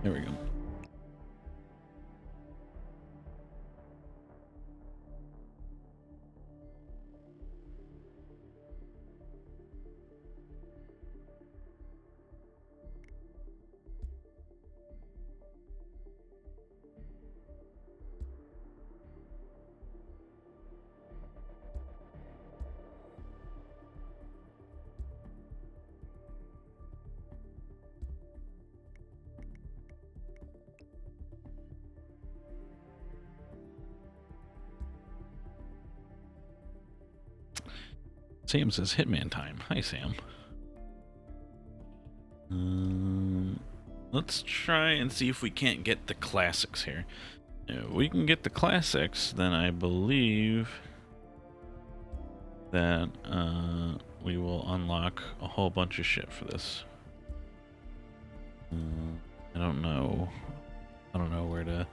There we go. Sam says Hitman time. Hi, Sam. Let's try and see if we can't get the classics here. If we can get the classics, then I believe that we will unlock a whole bunch of shit for this. I don't know where to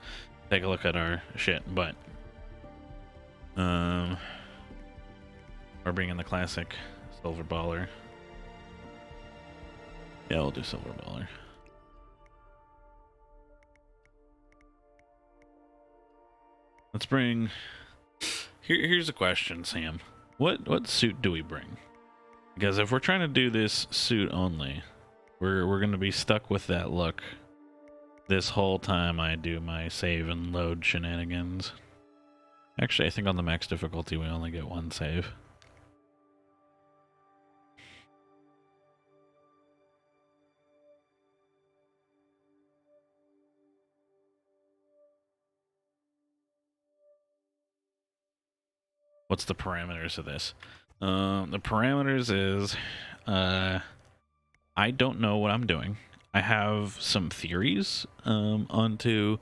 take a look at our shit, but we're bringing the classic Silver Baller. Yeah, we'll do Silver Baller. Let's bring. Here's a question, Sam. What suit do we bring? Because if we're trying to do this suit only, we're gonna be stuck with that look this whole time I do my save and load shenanigans. Actually, I think on the max difficulty we only get one save. What's the parameters of this? The parameters is I don't know what I'm doing. I have some theories onto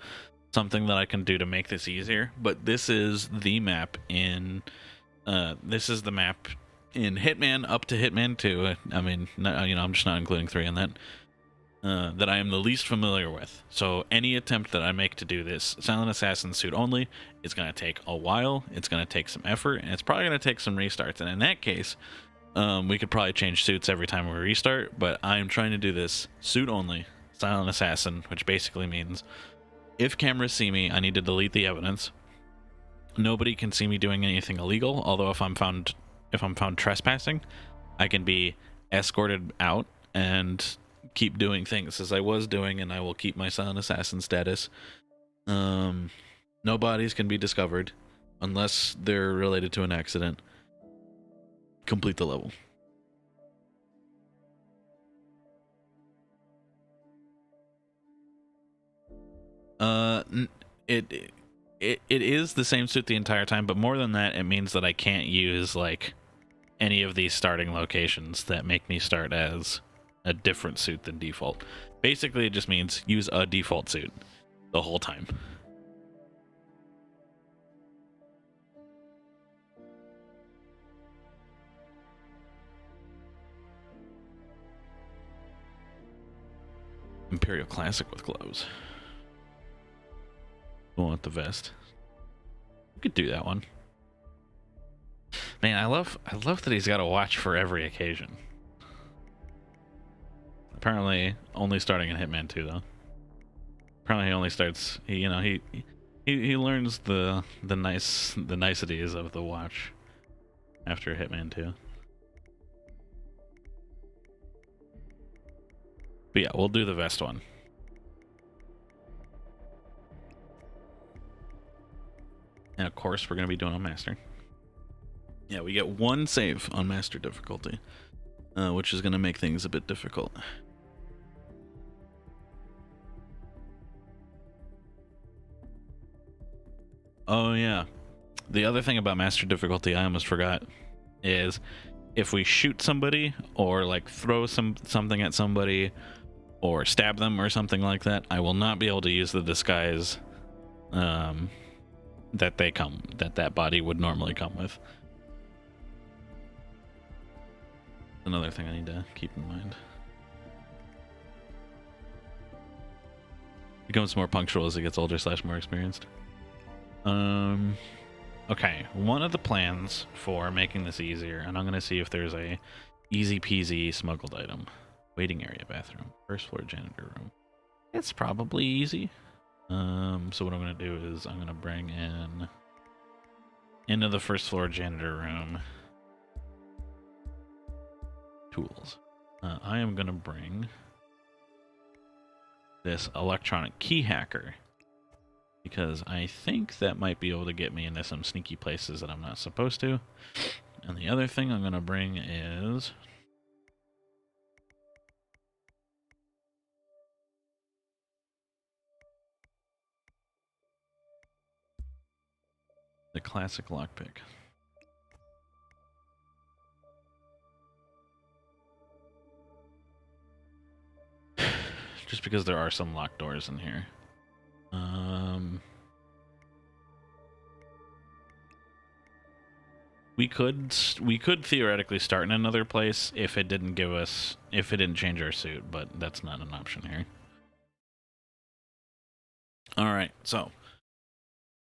something that I can do to make this easier, but this is the map in Hitman up to Hitman 2. I mean, I'm just not including 3 in that. That I am the least familiar with. So any attempt that I make to do this Silent Assassin suit only, it's going to take a while, it's going to take some effort, and it's probably going to take some restarts. And in that case, we could probably change suits every time we restart, but I'm trying to do this suit only Silent Assassin, which basically means if cameras see me, I need to delete the evidence. Nobody can see me doing anything illegal, although if I'm found trespassing, I can be escorted out and keep doing things as I was doing, and I will keep my Silent Assassin status. No bodies can be discovered unless they're related to an accident. Complete the level. It is the same suit the entire time, but more than that, it means that I can't use like any of these starting locations that make me start as a different suit than default. Basically, it just means use a default suit the whole time. Imperial Classic with gloves. We want the vest. We could do that one. Man, I love that he's got a watch for every occasion. Apparently, only starting in Hitman 2 though. Apparently, he only starts. He learns the niceties of the watch after Hitman 2. But yeah, we'll do the vest one. And of course, we're going to be doing on Master. Yeah, we get one save on Master difficulty, which is going to make things a bit difficult. Oh yeah, the other thing about Master difficulty I almost forgot is if we shoot somebody or like throw something at somebody or stab them or something like that, I will not be able to use the disguise that body would normally come with. Another thing I need to keep in mind. Becomes more punctual as he gets older / more experienced. Okay, one of the plans for making this easier, and I'm gonna see if there's a easy peasy smuggled item. Waiting area bathroom. First floor janitor room. It's probably easy. So what I'm gonna do is I'm gonna bring in into the first floor janitor room tools. I am gonna bring this electronic key hacker because I think that might be able to get me into some sneaky places that I'm not supposed to. And the other thing I'm gonna bring is the classic lockpick. Just because there are some locked doors in here. We could theoretically start in another place if it didn't change our suit, but that's not an option here. All right, so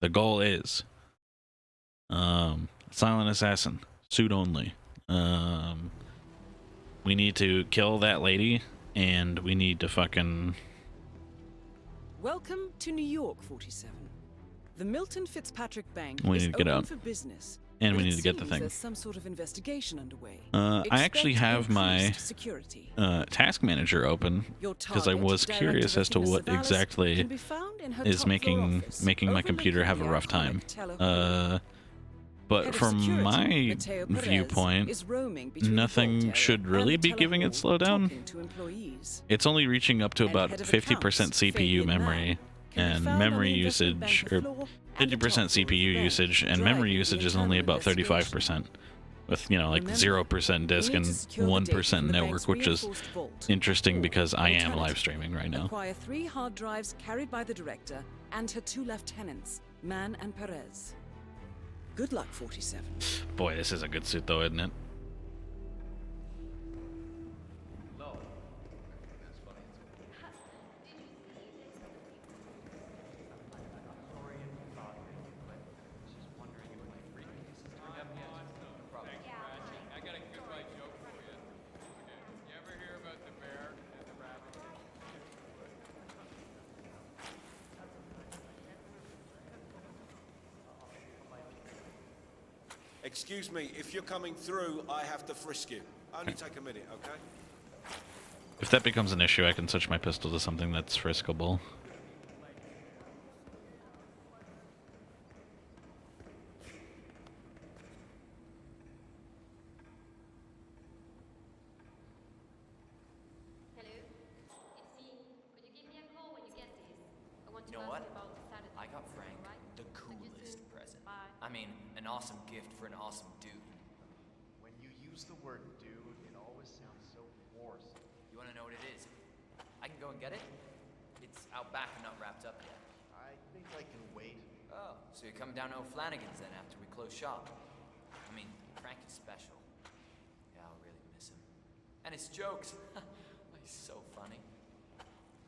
the goal is silent assassin, suit only. We need to kill that lady, and we need to fucking... Welcome to New York, 47. The Milton Fitzpatrick Bank We is need to get open out. for business. And we But need it to get the seems thing. There's some sort of investigation underway. I actually Expect have my increased security. task manager open Your because I target, was curious Director as to Athena what Savalas, exactly can be found in her is top floor making office, my overlooking computer have a the rough time. iconic Tello. But Head of from security, my Mateo Perez, viewpoint, is roaming between the nothing vault area should really and be the giving it Tello hall, slowdown. talking to employees. It's only reaching up to And about head of 50% accounts, CPU Fabian memory, Mann, can be and found on memory the investment usage, banker or floor and the 50% top floor of the CPU bank, usage, and driving memory the usage is only internal about investigation. 35%, with, you know, like Remember, 0% disk we need and to secure the data 1% from the network, bank's which is reinforced vault. interesting Or, because I am live alternatively, streaming right now. Acquire 3 hard drives carried by the director and her 2 lieutenants, Mann and Perez. Good luck, 47. Boy, this is a good suit though, isn't it? Excuse me, if you're coming through, I have to frisk you. Only take a minute, okay? If that becomes an issue, I can switch my pistol to something that's friskable. Hello? It's me. Could you give me a call when you get this? I want to You know ask what? you about Saturday. I got Frank Alright? the Talk to you coolest soon. present. Bye. I mean, an awesome gift for an awesome dude. When you use the word dude, it always sounds so forced. You want to know what it is? I can go and get it? It's out back and not wrapped up yet. I think I can wait. Oh, so you're coming down to O'Flanagan's then after we close shop? I mean, Frank is special. Yeah, I'll really miss him. And his jokes. He's so funny.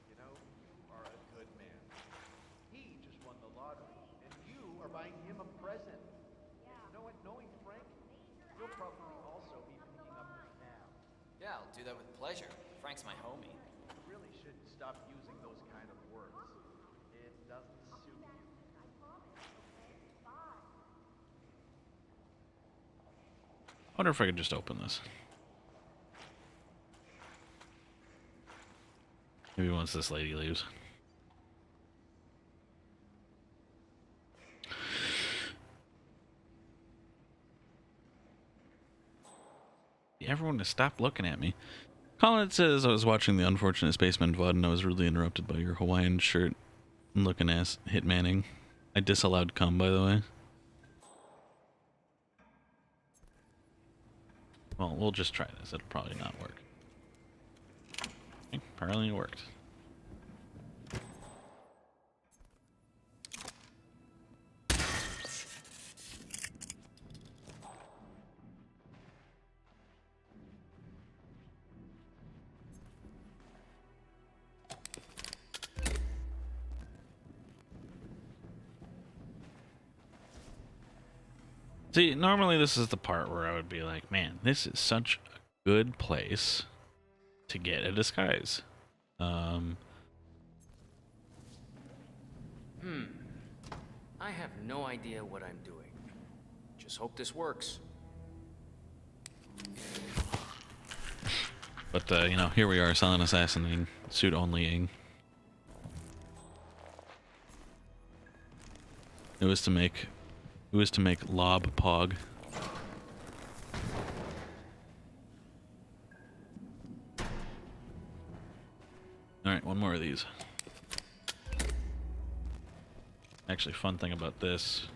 You know, you are a good man. He just won the lottery, and you are buying him a present. You know what? Knowing Frank, you'll probably also be picking up the tab. Yeah, I'll do that with pleasure. Frank's my homie. You really should stop using those kind of words. It doesn't suit you. I wonder if I could just open this. Maybe once this lady leaves. Everyone to stop looking at me. Colin says, I was watching the Unfortunate Spaceman VOD and I was really interrupted by your Hawaiian shirt looking ass hitmanning. I disallowed cum, by the way. Well, we'll just try this. It'll probably not work. Okay, apparently it worked. See, normally this is the part where I would be like, man, this is such a good place to get a disguise. I have no idea what I'm doing. Just hope this works. But you know, here we are, silent assassinating, suit onlying. It was to make Lob Pog. Alright, one more of these. Actually, fun thing about this.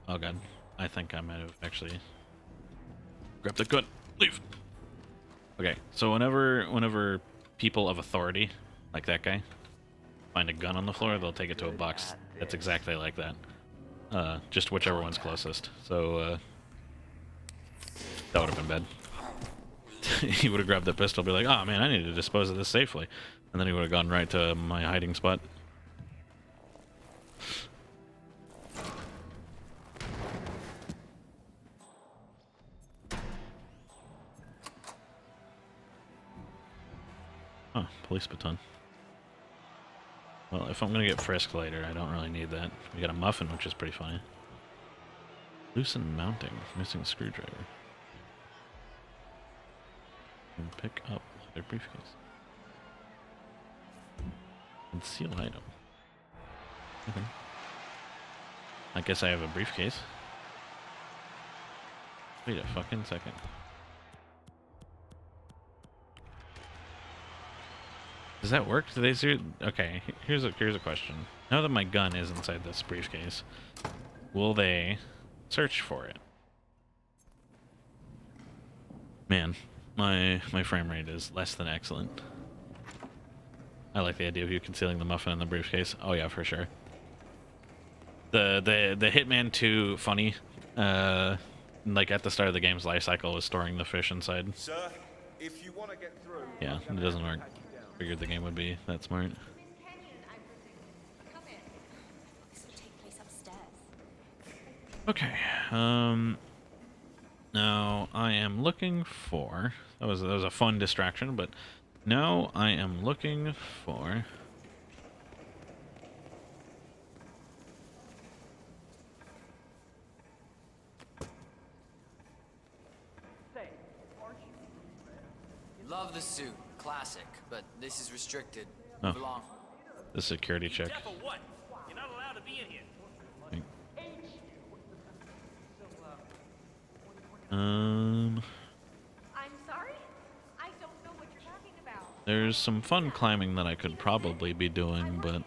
Oh god, I think I might have actually grabbed the gun. Leave. Okay, so whenever people of authority, like that guy, find a gun on the floor, they'll take it to a box that's exactly like that. Just whichever one's closest. So that would have been bad. He would have grabbed that pistol, be like, "Oh man, I need to dispose of this safely," and then he would have gone right to my hiding spot. Oh, police baton. Well, if I'm gonna get frisked later, I don't really need that. We got a muffin, which is pretty funny. Loosen mounting, missing screwdriver. And pick up leather briefcase. Conceal item. Okay. I guess I have a briefcase. Wait a fucking second. Does that work? Do they see? Okay, here's a question. Now that my gun is inside this briefcase, will they search for it? Man, my frame rate is less than excellent. I like the idea of you concealing the muffin in the briefcase. Oh yeah, for sure. The Hitman 2 funny, like at the start of the game's life cycle, was storing the fish inside. Sir, if you want to get through... Yeah, it doesn't work. Figured the game would be that smart. This will take place upstairs. Okay. Now I am looking for. That was a fun distraction, but now I am looking for. Love the suit. Classic. But this is restricted. Oh. Move along. The security check. Devil, what? You're not allowed to be in here. Um, I'm sorry? I don't know what you're talking about. there's some fun climbing that I could probably be doing, but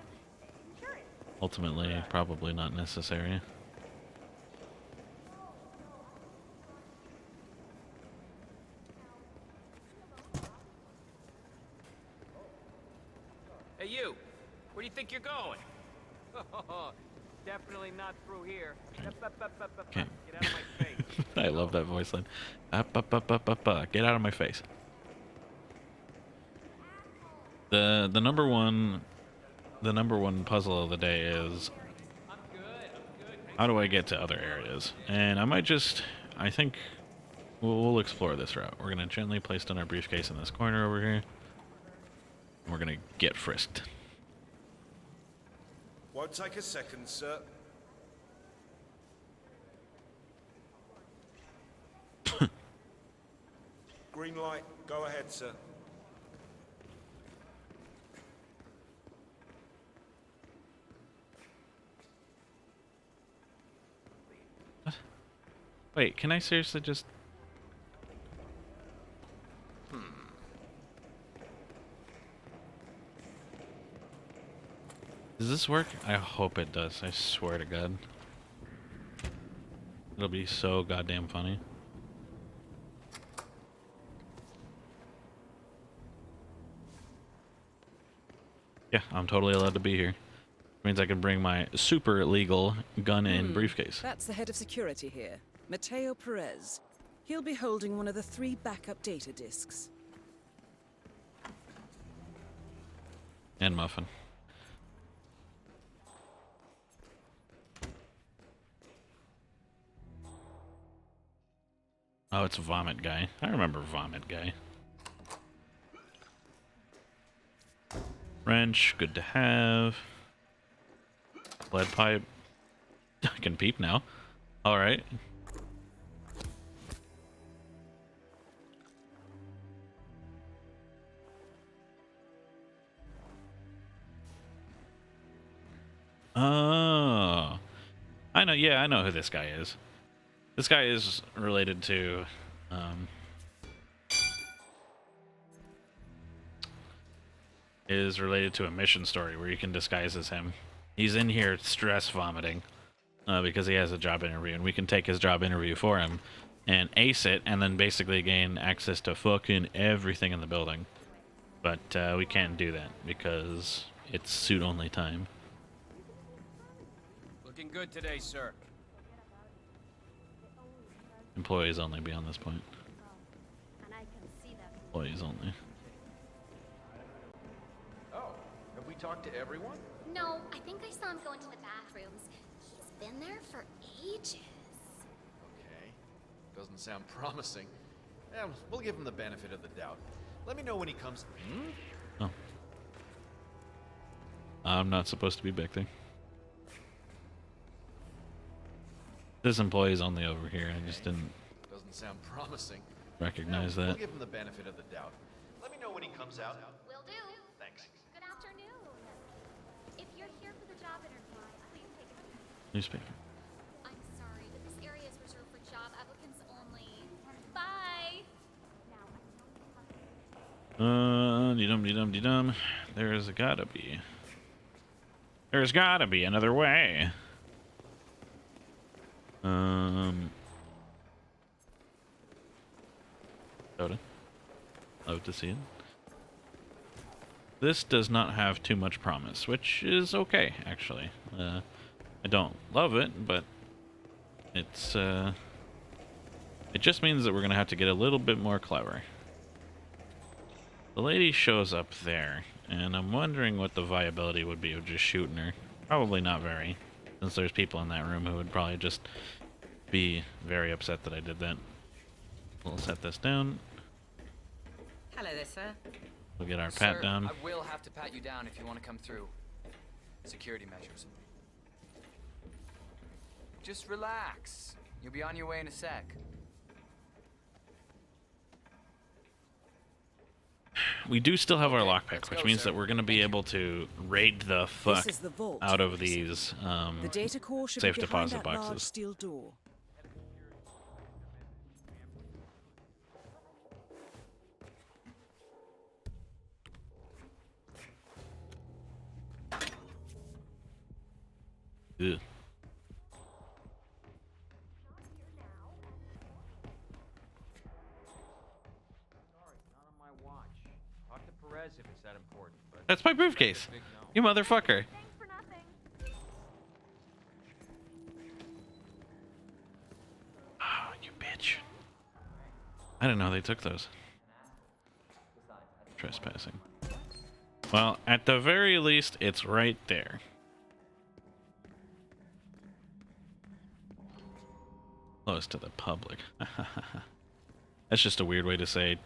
ultimately probably not necessary. Hey, you. Where do you think you're going? Definitely not through here. Okay. Get out of my face. I love that voice line. Up, up, up, up, up, up. Get out of my face. The number one puzzle of the day is how do I get to other areas? And I think we'll explore this route. We're gonna gently place down our briefcase in this corner over here. And we're gonna get frisked. Won't take a second, sir. Green light. Go ahead, sir. Wait, can I seriously just... Does this work? I hope it does. I swear to God. It'll be so goddamn funny. Yeah, I'm totally allowed to be here. Means I can bring my super legal gun and briefcase. That's the head of security here, Mateo Perez. He'll be holding one of the 3 backup data disks. And muffin. Oh, it's Vomit Guy. I remember Vomit Guy. Wrench, good to have. Lead pipe. I can peep now. Alright. Oh. I know, yeah, I know who this guy is. This guy is related to, a mission story where you can disguise as him. He's in here stress vomiting, because he has a job interview, and we can take his job interview for him and ace it, and then basically gain access to fucking everything in the building. But, we can't do that because it's suit-only time. Looking good today, sir. Employees only beyond this point. Employees only. Oh, have we talked to everyone? No, I think I saw him go into the bathrooms. He's been there for ages. Okay. Doesn't sound promising. Yeah, we'll give him the benefit of the doubt. Let me know when he comes. Oh. I'm not supposed to be back there. This employee's only over here. I just didn't Doesn't sound promising. recognize We'll that. give him the benefit of the doubt. Let me know when he comes out. Will do. Thanks. Good afternoon. If you're here for the job interview, please take a seat. Newspaper. I'm sorry, but this area is reserved for job applicants only. Bye. De-dum. There's gotta be another way. Soda. Love to see it. This does not have too much promise, which is okay, actually. I don't love it, but it's, it just means that we're gonna have to get a little bit more clever. The lady shows up there, and I'm wondering what the viability would be of just shooting her. Probably not very, since there's people in that room who would probably just be very upset that I did that. We'll set this down. Hello there, sir. We'll get our pat Sir, down. I will have to pat you down if you want to come through. Security measures. Just relax. You'll be on your way in a sec. We do still have our Okay, lockpick, let's which go, means sir. that we're going to be able to raid the fuck This is the vault. out of these The data core should safe be behind deposit that large boxes. steel door. Ugh. Sorry, not on my watch. Talk to Perez if it's that important, but That's my briefcase. big no. You motherfucker. Thanks for nothing. Ah, you bitch. I didn't know they took those. Trespassing. Well, at the very least, it's right there. Close to the public. That's just a weird way to say,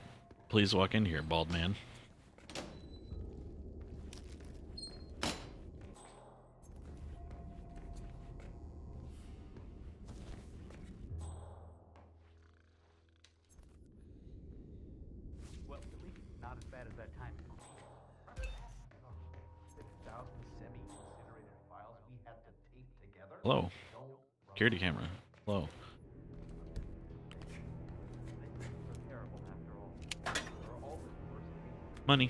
please walk in here, bald man. Well, at least not as bad as that time in Queens. 6,000 semi-incinerated files we had to tape together. Hello. No Security camera. Hello. Things are terrible after all. They're all the worst cases. Money.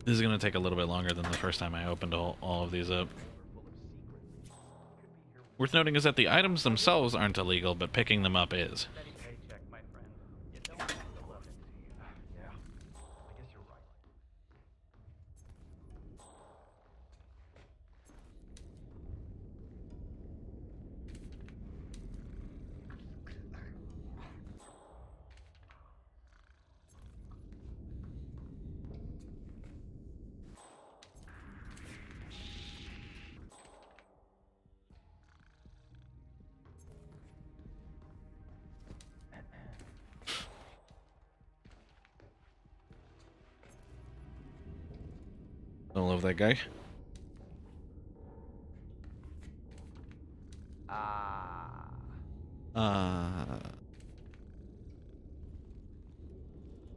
This is going to take a little bit longer than the first time I opened all of these up. Worth noting is that the items themselves aren't illegal, but picking them up is. Paycheck, my friend. You don't have to love it, do you? Yeah. I guess you're right. I love that guy.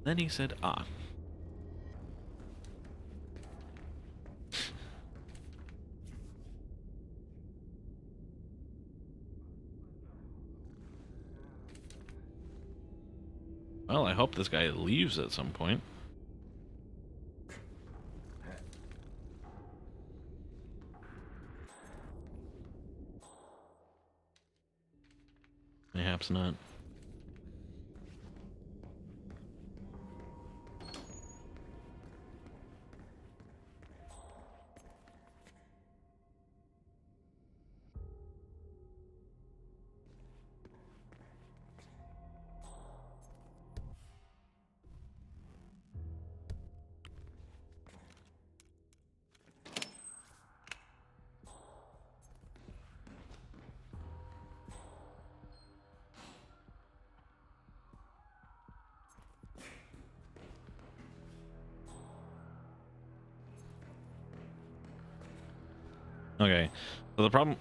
Then he said, ah. Well, I hope this guy leaves at some point. Perhaps not. Okay, so the problem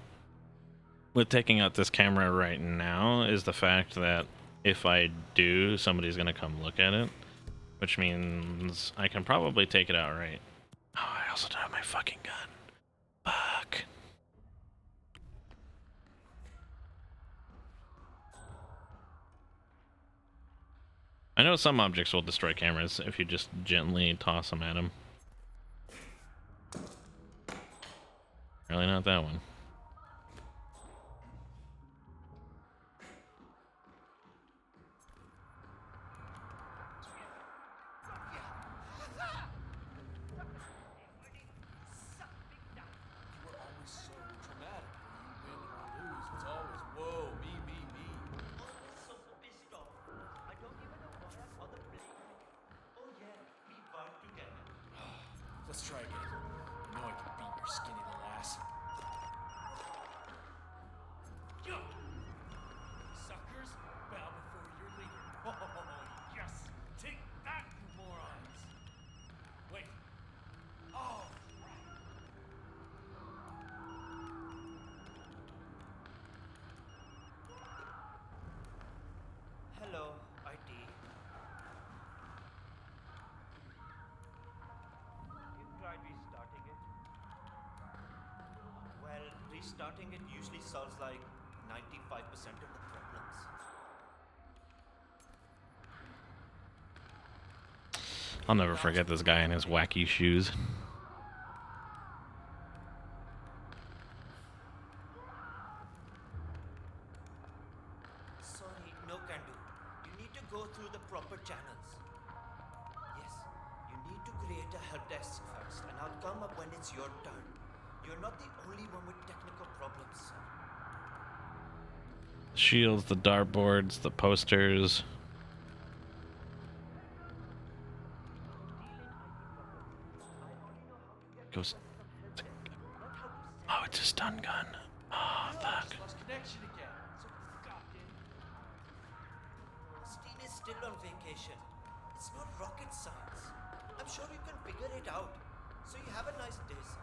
with taking out this camera right now is the fact that if I do, somebody's gonna come look at it, which means I can probably take it out right. Oh, I also don't have my fucking gun. Fuck. I know some objects will destroy cameras if you just gently toss them at them. Really not that one. Let's try again. You know I can beat your skinny little ass. Suckers, bow before your leader. Oh, yes! Take that, you morons! Wait. Oh, Hello, ID. You tried restarting it? Well, restarting it usually solves like 95% of the problems. I'll never forget this guy in his wacky shoes. Sorry, no can do. You need to go through the proper channels. Yes, you need to create a help desk first, and I'll come up when it's your turn. You're not the only one with technical problems, sir. Shields, the dartboards, the posters. Goes. Oh, it's a stun gun. Oh, fuck. lost connection again. So goddamn. Steen is still on vacation. It's not rocket science. I'm sure you can figure it out. So you have a nice day, sir.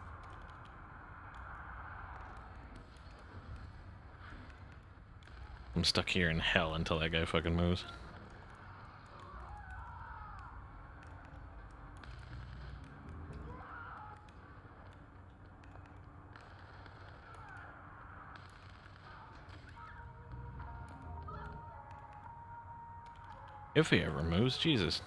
I'm stuck here in hell until that guy fucking moves. If he ever moves, Jesus.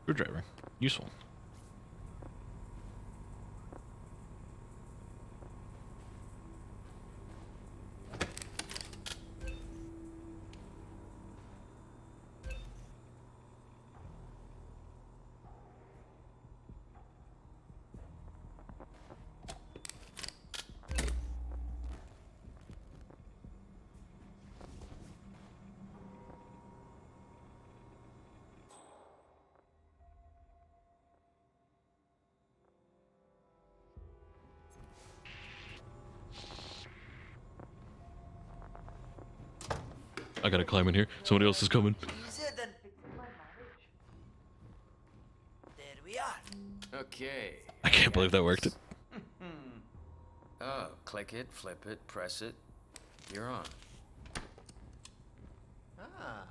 Screwdriver. Useful. I gotta climb in here. Somebody else is coming. Easier than fixing my marriage. There we are. Okay. I can't believe that worked. Oh, click it, flip it, press it. You're on. Ah.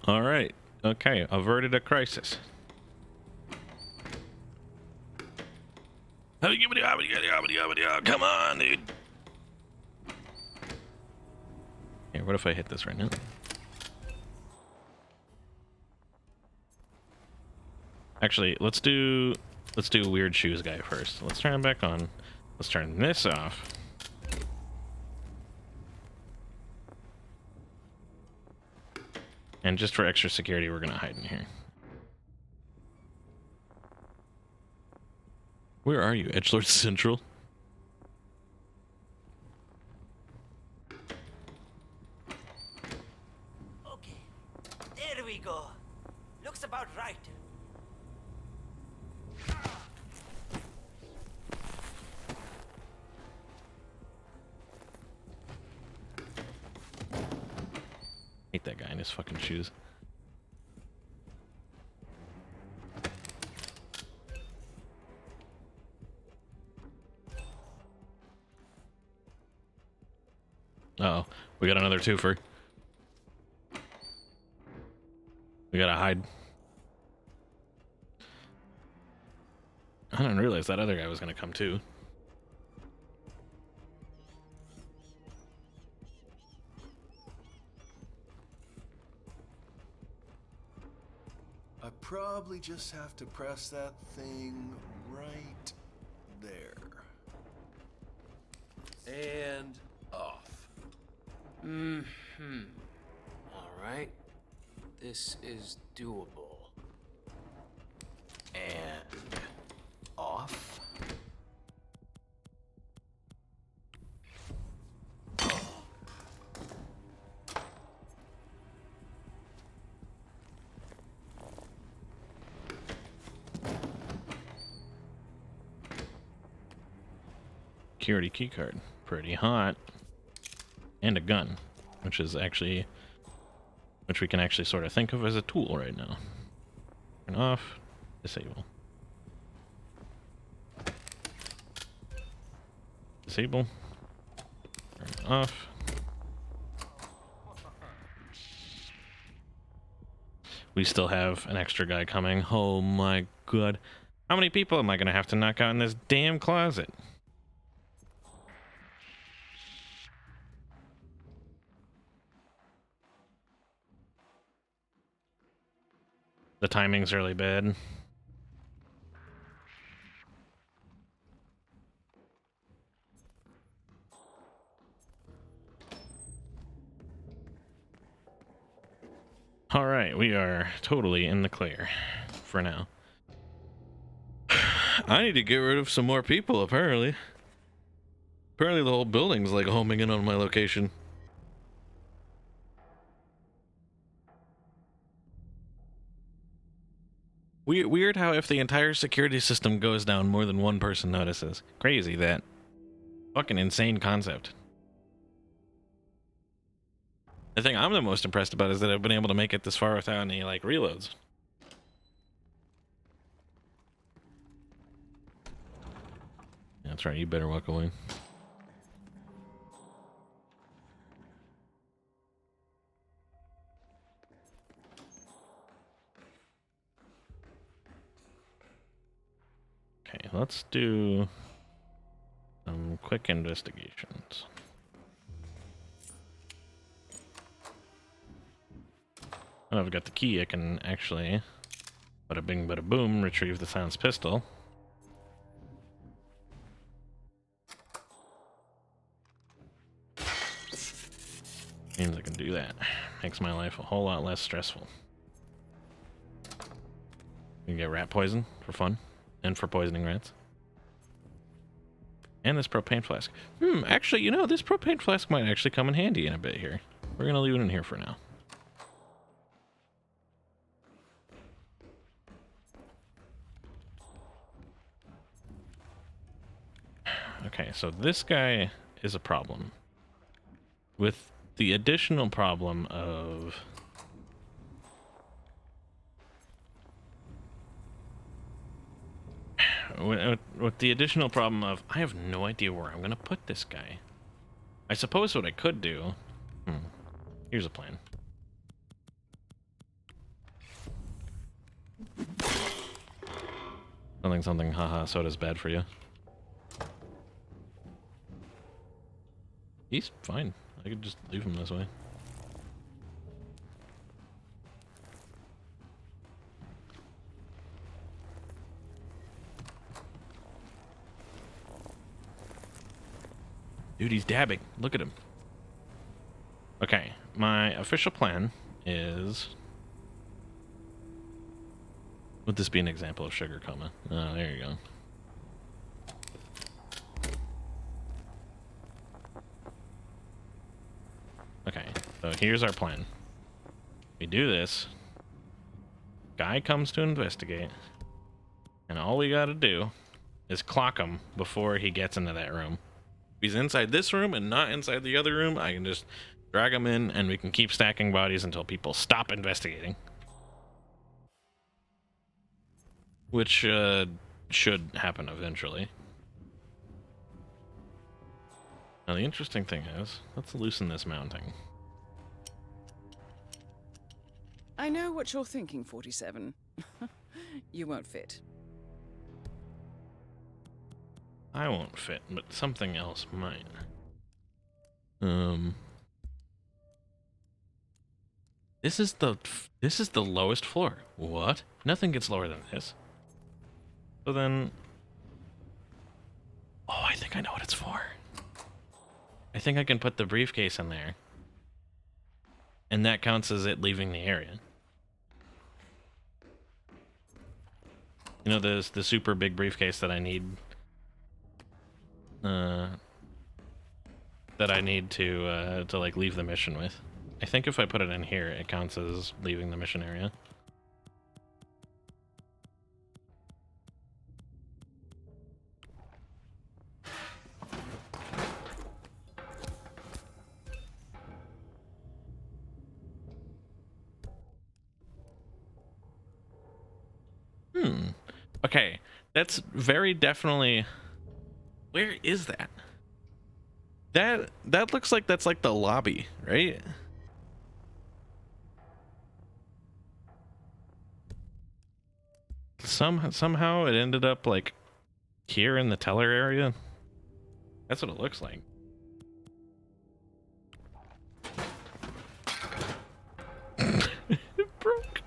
All right. Okay. Averted a crisis. Come on, dude. Here, what if I hit this right now? Actually, let's do weird shoes guy first. Let's turn him back on. Let's turn this off. And just for extra security, we're gonna hide in here. Where are you, Edgelord Central? Okay, there we go. Looks about right. Hate that guy in his fucking shoes. Uh-oh, we got another twofer. We gotta hide. I didn't realize that other guy was gonna come too. I probably just have to press that thing right there. And off. Alright. This is doable. And off. Security keycard. Pretty hot. And a gun, which is actually, which we can actually sort of think of as a tool right now. Turn off, disable. Disable. Turn off. We still have an extra guy coming. Oh my god. How many people am I gonna have to knock out in this damn closet? The timing's really bad. All right, we are totally in the clear for now. I need to get rid of some more people, apparently. Apparently the whole building's like homing in on my location. Weird how if the entire security system goes down, more than one person notices. Crazy that. Fucking insane concept. The thing I'm the most impressed about is that I've been able to make it this far without any, like, reloads. That's right, you better walk away. Okay, let's do some quick investigations. Now I've got the key, I can actually, bada bing bada boom, retrieve the silenced pistol. Means I can do that. Makes my life a whole lot less stressful. You can get rat poison for fun, and for poisoning rats. And this propane flask. Actually, you know, this propane flask might actually come in handy in a bit here. We're gonna leave it in here for now. Okay, so this guy is a problem. With the additional problem of... With the additional problem of, I have no idea where I'm going to put this guy. I suppose what I could do... Here's a plan. Something, haha, soda's bad for you. He's fine. I could just leave him this way. Dude, he's dabbing. Look at him. Okay, my official plan is... Would this be an example of sugar coma? Oh, there you go. Okay, so here's our plan. We do this. Guy comes to investigate. And all we gotta do is clock him before he gets into that room. If he's inside this room and not inside the other room, I can just drag him in and we can keep stacking bodies until people stop investigating. Which should happen eventually. Now the interesting thing is, let's loosen this mounting. I know what you're thinking, 47. You won't fit. I won't fit, but something else might. This is the lowest floor. What? Nothing gets lower than this. So then... Oh, I think I know what it's for. I think I can put the briefcase in there. And that counts as it leaving the area. You know, there's the super big briefcase that I need... that I need to like leave the mission with. I think if I put it in here, it counts as leaving the mission area. Okay, that's very definitely... Where is that? That looks like that's like the lobby, right? Somehow it ended up like here in the teller area. That's what it looks like. It broke.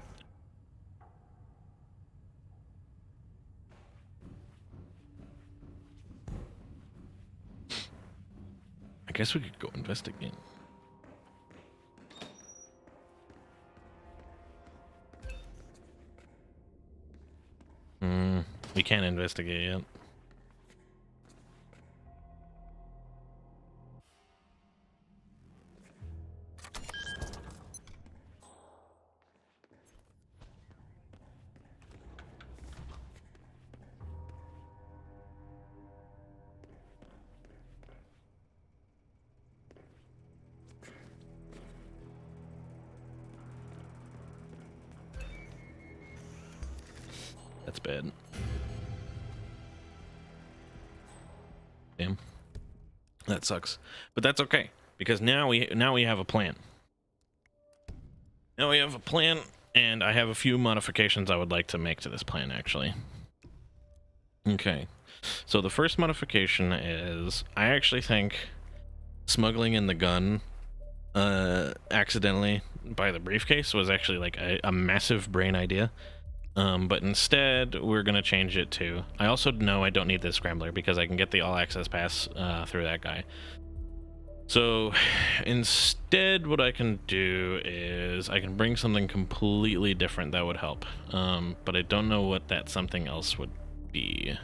I guess we could go investigate. We can't investigate yet. That's bad. Damn. That sucks. But that's okay, because now we have a plan. Now we have a plan, and I have a few modifications I would like to make to this plan, actually. Okay. So the first modification is, I actually think smuggling in the gun accidentally by the briefcase was actually like a massive brain idea. But instead, we're going to change it to... I also know I don't need this scrambler because I can get the all-access pass through that guy. So instead, what I can do is I can bring something completely different that would help. But I don't know what that something else would be.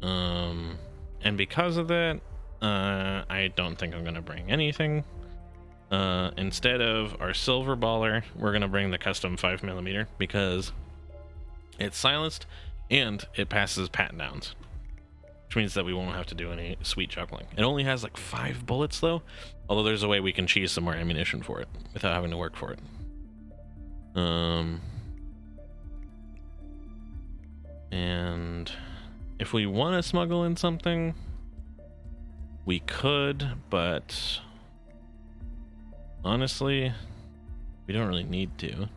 And because of that, I don't think I'm going to bring anything. Instead of our silver baller, we're going to bring the custom 5mm because it's silenced and it passes pat downs. which means that we won't have to do any sweet juggling. It only has like 5 bullets though, although there's a way we can cheese some more ammunition for it without having to work for it. And if we want to smuggle in something, we could, but honestly, we don't really need to.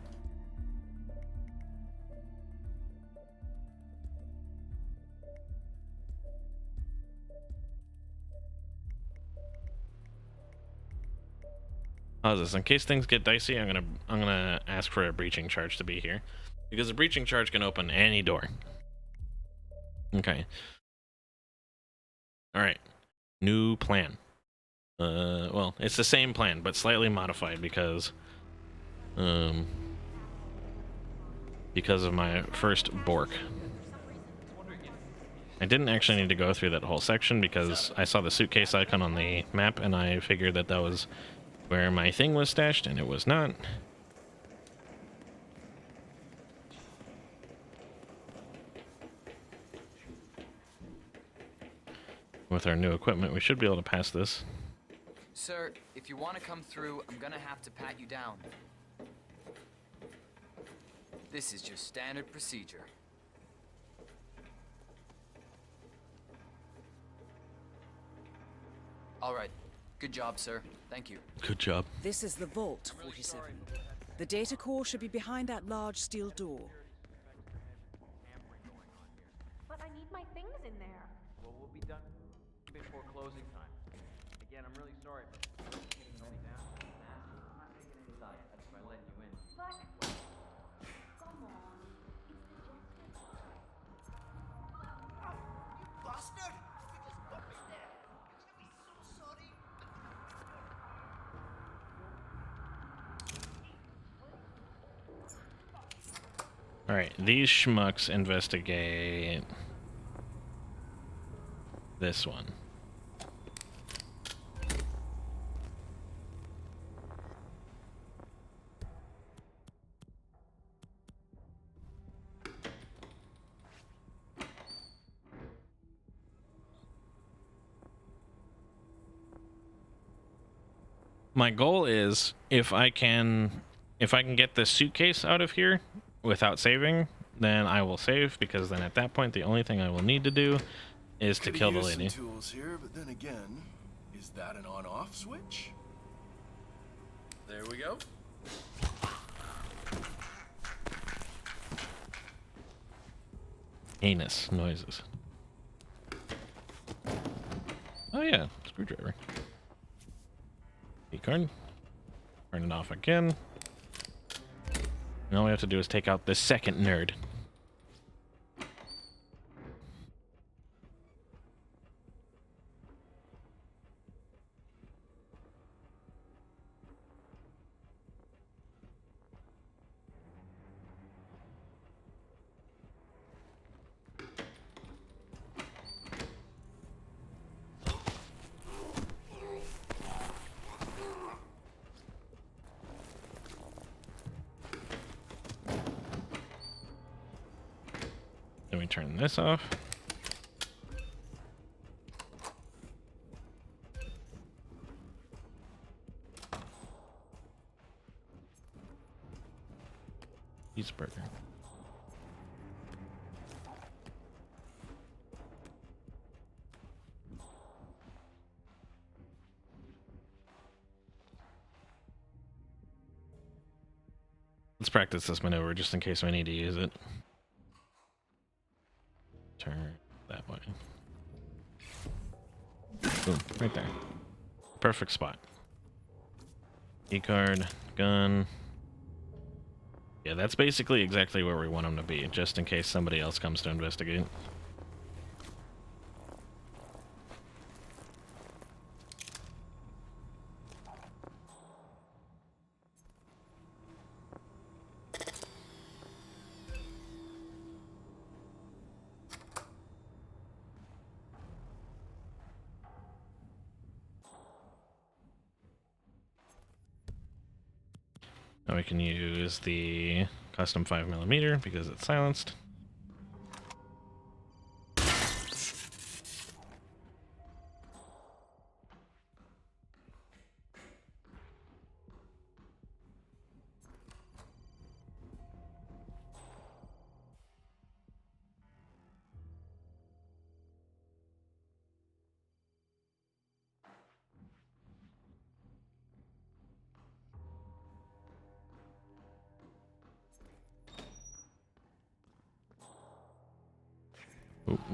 How's this? In case things get dicey, I'm gonna ask for a breaching charge to be here, because a breaching charge can open any door. Okay. All right. New plan. Well, it's the same plan, but slightly modified because of my first Bork. I didn't actually need to go through that whole section because I saw the suitcase icon on the map and I figured that that was where my thing was stashed, and it was not. With our new equipment, we should be able to pass this. Sir, if you want to come through, I'm gonna have to pat you down. This is just standard procedure. All right. Good job, sir. Thank you. Good job. This is the vault, 47. The data core should be behind that large steel door. But I need my things in there. Well, we'll be done before closing time. Again, I'm really sorry, but getting ready now. I'm not taking any sides. That's by letting you in. But come on. It's the You bastard! You just got me there! You're gonna be so sorry! Alright, these schmucks investigate this one. My goal is if I can get this suitcase out of here without saving, then I will save, because then at that point the only thing I will need to do is to kill the Could've used lady. some tools here, but then again, is that an on-off switch? There we go. Heinous noises. Oh yeah, screwdriver. Key card. Turn it off again. And all we have to do is take out this second nerd. Then we turn this off. Cheeseburger. Let's practice this maneuver just in case we need to use it. Turn that way. Boom, right there. Perfect spot. Key card, gun. Yeah, that's basically exactly where we want them to be, just in case somebody else comes to investigate. Now we can use the custom 5mm because it's silenced.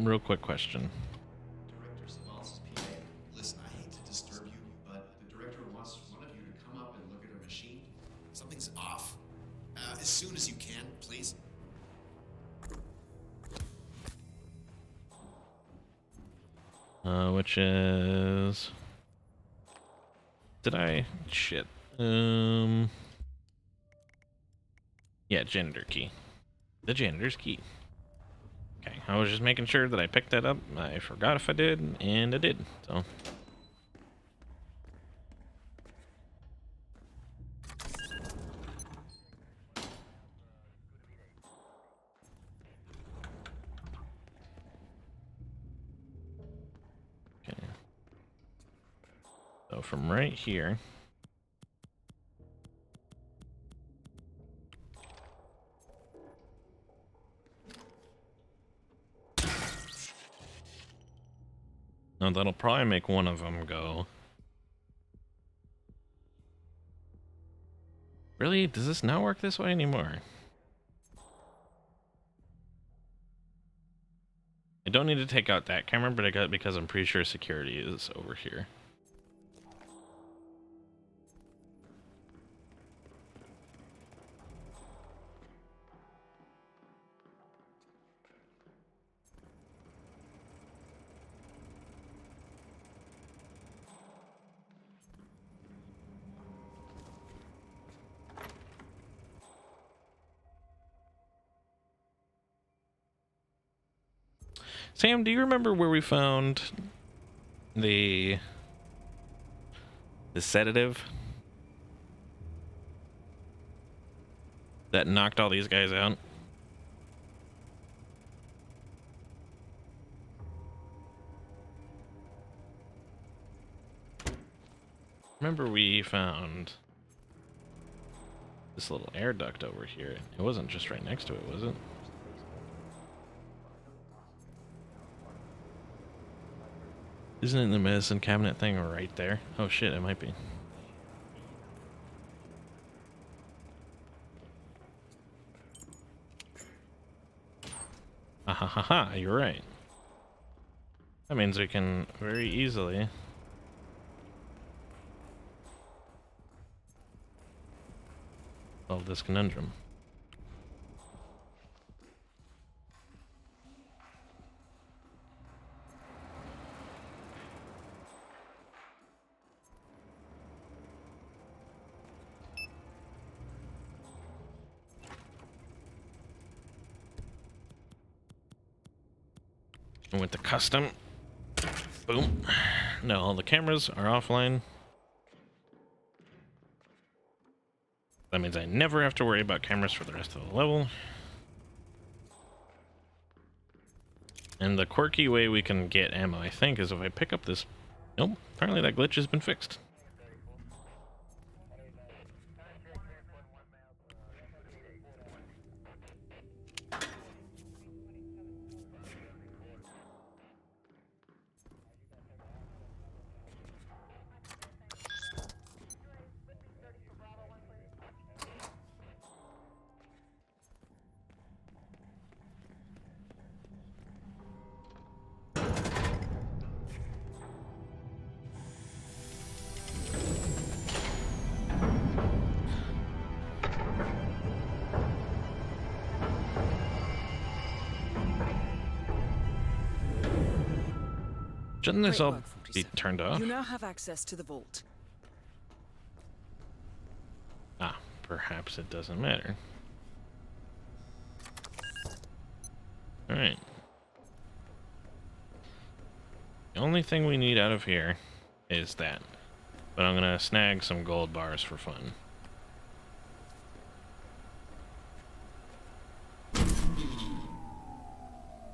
real quick question. Director Savalas' PA. Listen, I hate to disturb you, but the director wants one of you to come up and look at her machine. Something's off. As soon as you can, please. Which is... Did I... Shit. Yeah, janitor key. The janitor's key. Okay, I was just making sure that I picked that up. I forgot if I did, and I did, so... Okay. So from right here... No, that'll probably make one of them go. Really? Does this not work this way anymore? I don't need to take out that camera, but I got it because I'm pretty sure security is over here. Sam, do you remember where we found the sedative that knocked all these guys out? Remember we found this little air duct over here. It wasn't just right next to it, was it? Isn't it the medicine cabinet thing right there? Oh shit, it might be. Ah ha ha ha, you're right. That means we can very easily solve this conundrum. And with the custom, boom. No, all the cameras are offline. That means I never have to worry about cameras for the rest of the level. And the quirky way we can get ammo, I think, is if I pick up this... Nope, apparently that glitch has been fixed. Shouldn't this all be turned off? You now have access to the vault. Ah, perhaps it doesn't matter. Alright. The only thing we need out of here is that. But I'm gonna snag some gold bars for fun.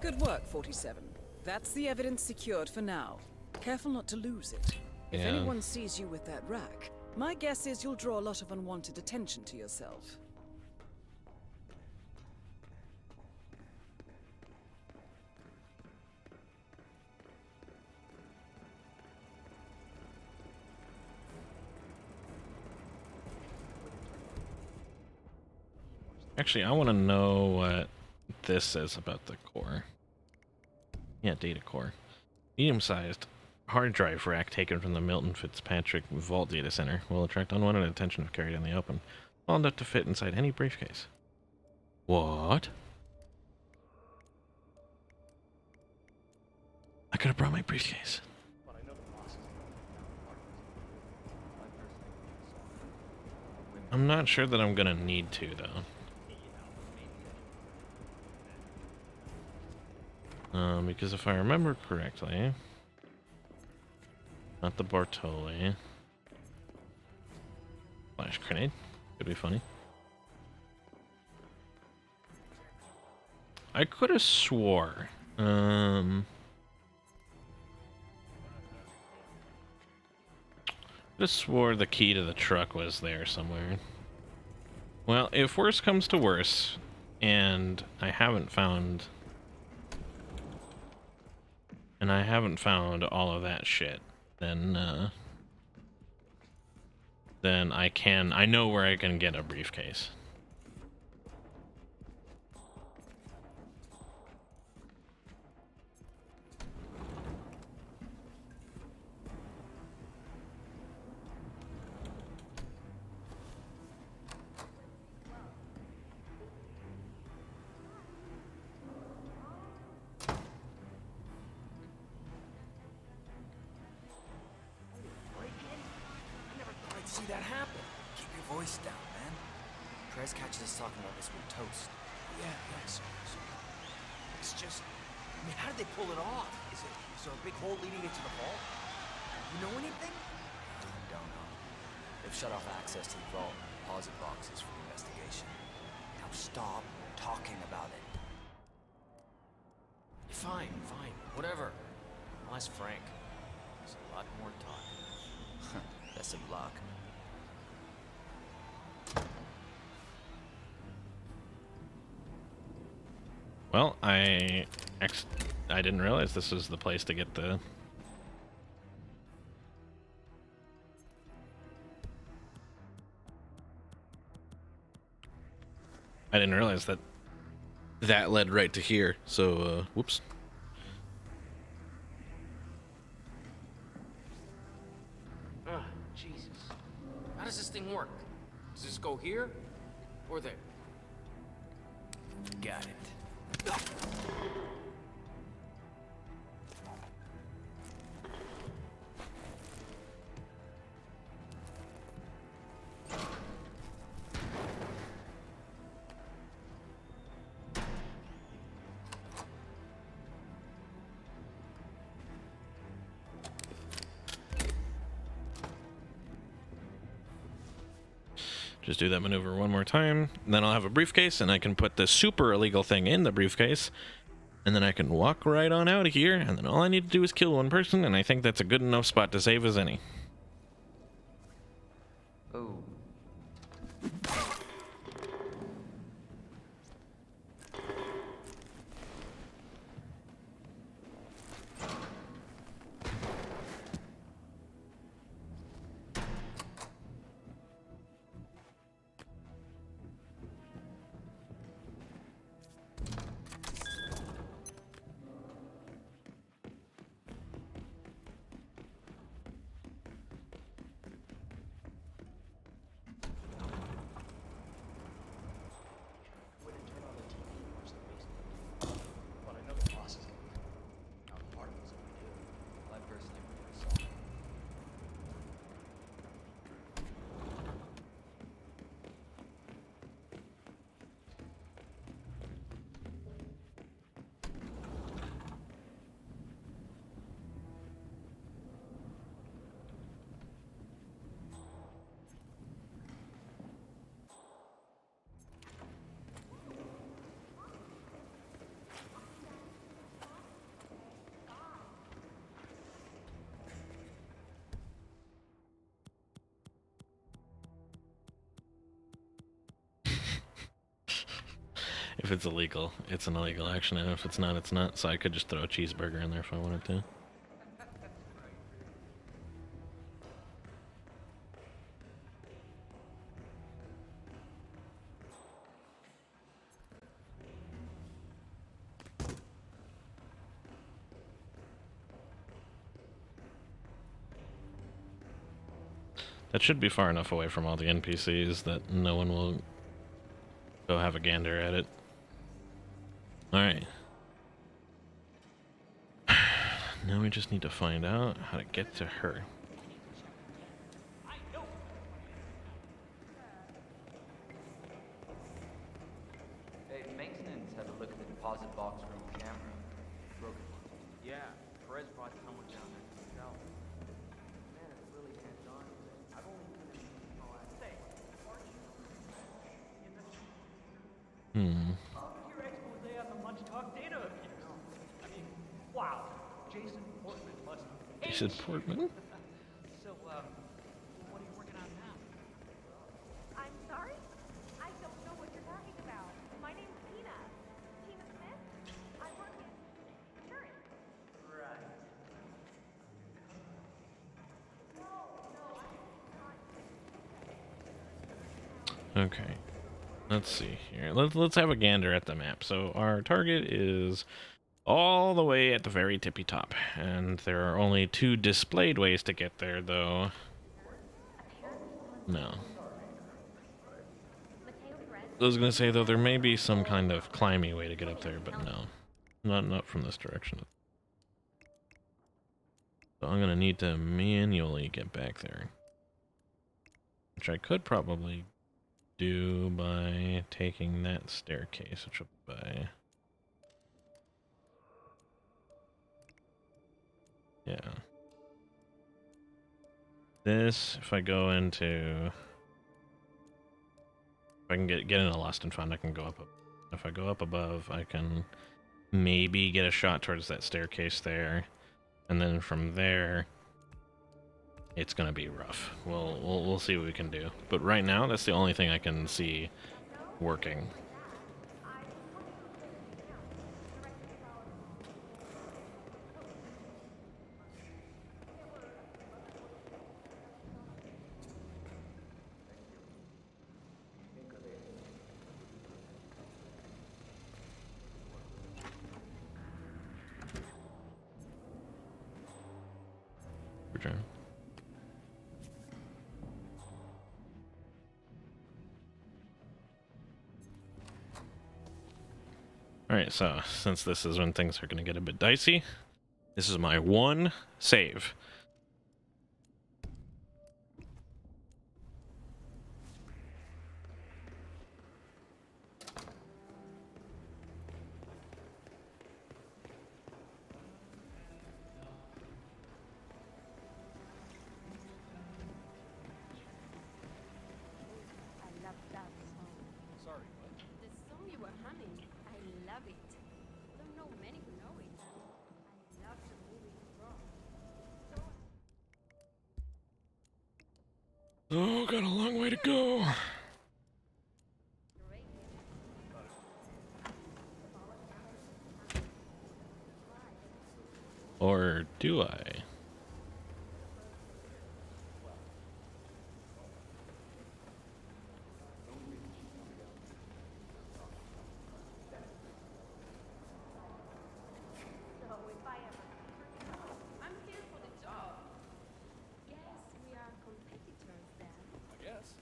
Good work, 47. That's the evidence secured for now. Careful not to lose it. If Yeah. anyone sees you with that rack, my guess is you'll draw a lot of unwanted attention to yourself. Actually, I want to know what this says about the core. Yeah, data core. Medium-sized hard drive rack taken from the Milton Fitzpatrick Vault Data Center will attract unwanted attention if carried in the open. Small enough to fit inside any briefcase. What? I could have brought my briefcase. I'm not sure that I'm gonna need to, though. Because if I remember correctly, not the Bartoli. Flash grenade. Could be funny. I could have swore. Could have swore the key to the truck was there somewhere. Well, if worse comes to worse, and I haven't found all of that shit, then I know where I can get a briefcase. See that happen. Keep your voice down, man. Perez catches us talking about this with Toast. Yeah, so it's just, I mean, how did they pull it off? Is there a big hole leading into the vault? You know anything? Don't know. They've shut off access to the vault and deposit boxes for the investigation. Now stop talking about it. Fine, whatever. I'll ask Frank. There's a lot more talk. Best of luck. Well, I didn't realize this was the place to get the... I didn't realize that led right to here, so, whoops. Ugh, Jesus. How does this thing work? Does this go here? Or there? Got it. Just do that maneuver one more time, and then I'll have a briefcase, and I can put the super illegal thing in the briefcase, and then I can walk right on out of here, and then all I need to do is kill one person, and I think that's a good enough spot to save as any. Oh. If it's illegal, it's an illegal action, and if it's not, it's not. So I could just throw a cheeseburger in there if I wanted to. That should be far enough away from all the NPCs that no one will go have a gander at it. Alright. Now we just need to find out how to get to her. Hey, maintenance had a look at the deposit box room camera. Broken one. Yeah, Perez brought someone down there to sell. Man, it's really hands-on. I've only been in say, your expose on the much talk data of yours. I mean, wow. Jason Portman must hate Jason you. Portman? So, what are you working on now? I'm sorry? I don't know what you're talking about. My name's Tina. Tina Smith. I work in insurance. Right. Okay. Let's see here. Let's have a gander at the map. So our target is all the way at the very tippy top, and there are only 2 displayed ways to get there, though. No. I was gonna say, though, there may be some kind of climby way to get up there, but no. Not from this direction. So I'm gonna need to manually get back there. Which I could probably do by taking that staircase, which will be by... Yeah. This, if I go into... If I can get in a Lost and Found, I can go up. If I go up above, I can maybe get a shot towards that staircase there. And then from there, it's gonna be rough. We'll see what we can do. But right now, that's the only thing I can see working. Return. Alright, so since this is when things are going to get a bit dicey, this is my 1 save. Sorry, what? The song you were humming, I love it. Don't know many who know it. I love the movie Raw. Oh, got a long way to go. Or do I? I'm here for the job. Guess we are competitors then. I guess.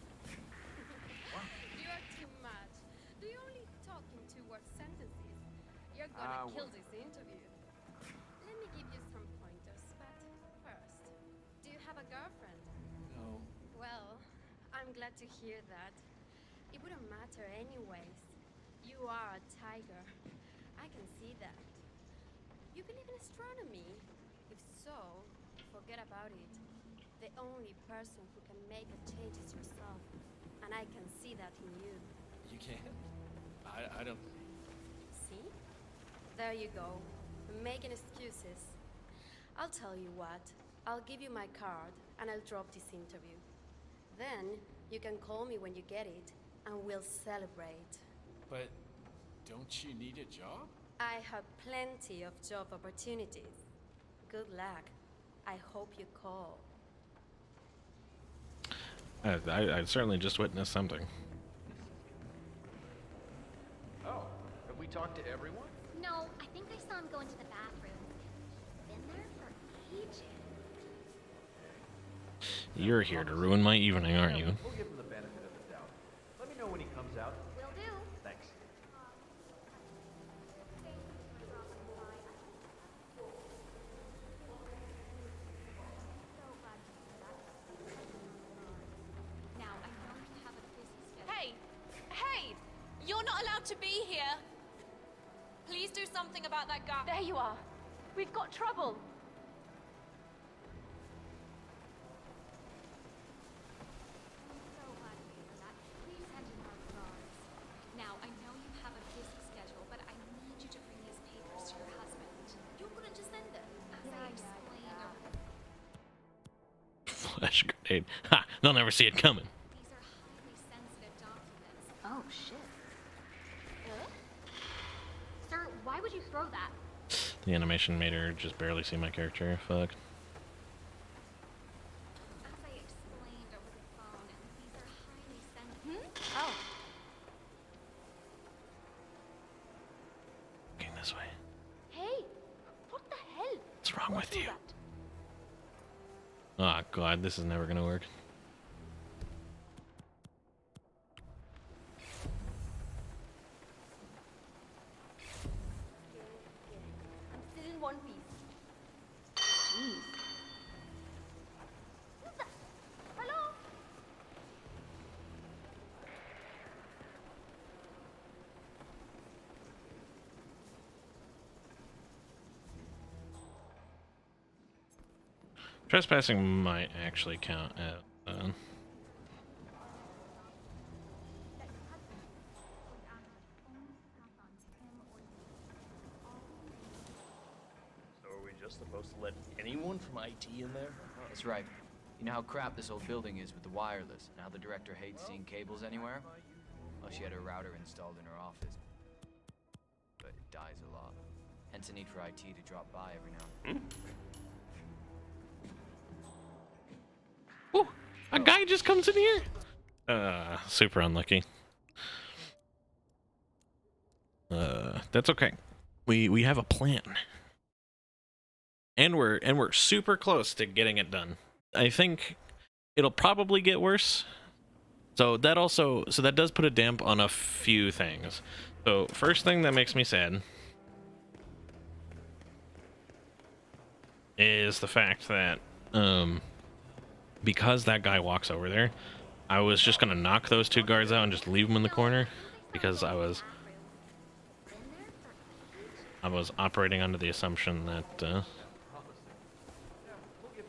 You are too much. Do you only talk in 2-word sentences? You're gonna kill this interview. Let me give you some pointers, but first, do you have a girlfriend? No. Well, I'm glad to hear that. It wouldn't matter anyways. You are a tiger. I can see that. You believe in astronomy? If so, forget about it. The only person who can make a change is yourself. And I can see that in you. You can't? I don't... See? There you go. Making excuses. I'll tell you what. I'll give you my card and I'll drop this interview. Then you can call me when you get it and we'll celebrate. But don't you need a job? I have plenty of job opportunities. Good luck. I hope you call. I certainly just witnessed something. Oh, have we talked to everyone? No, I think I saw him go into the bathroom. Been there for ages. You're here to ruin my evening, aren't you? We'll give him the benefit of the doubt. Let me know when he comes out. Will do. Thanks. Now, I know you have a busy schedule. Hey! Hey! You're not allowed to be here! Please do something about that guy. There you are. We've got trouble. So glad to hear that. Please send him our regards. Now, I know you have a busy schedule, but I need you to bring these papers to your husband. You couldn't just send them. As I explained, Flash grenade. Ha! They'll never see it coming. these are highly sensitive documents. Oh, shit. Sir, why would you throw that? The animation made her just barely see my character. Fuck. As I explained over the phone, these are highly sensitive. Oh. Looking this way. Hey! What the hell? What's wrong with you? Oh god, this is never gonna work. I'm still in one piece. Jeez. Who's that? Hello? Trespassing might actually count as So are we just supposed to let anyone from IT in there? That's right. You know how crap this old building is with the wireless, and how the director hates seeing cables anywhere? Well, she had her router installed in her office. But it dies a lot. Hence the need for IT to drop by every now and then. Ooh, a guy just comes in here. Super unlucky. That's okay. We have a plan. And we're super close to getting it done. I think it'll probably get worse. So that does put a damp on a few things. So first thing that makes me sad is the fact that because that guy walks over there, I was just gonna knock those two guards out and just leave them in the corner because I was operating under the assumption that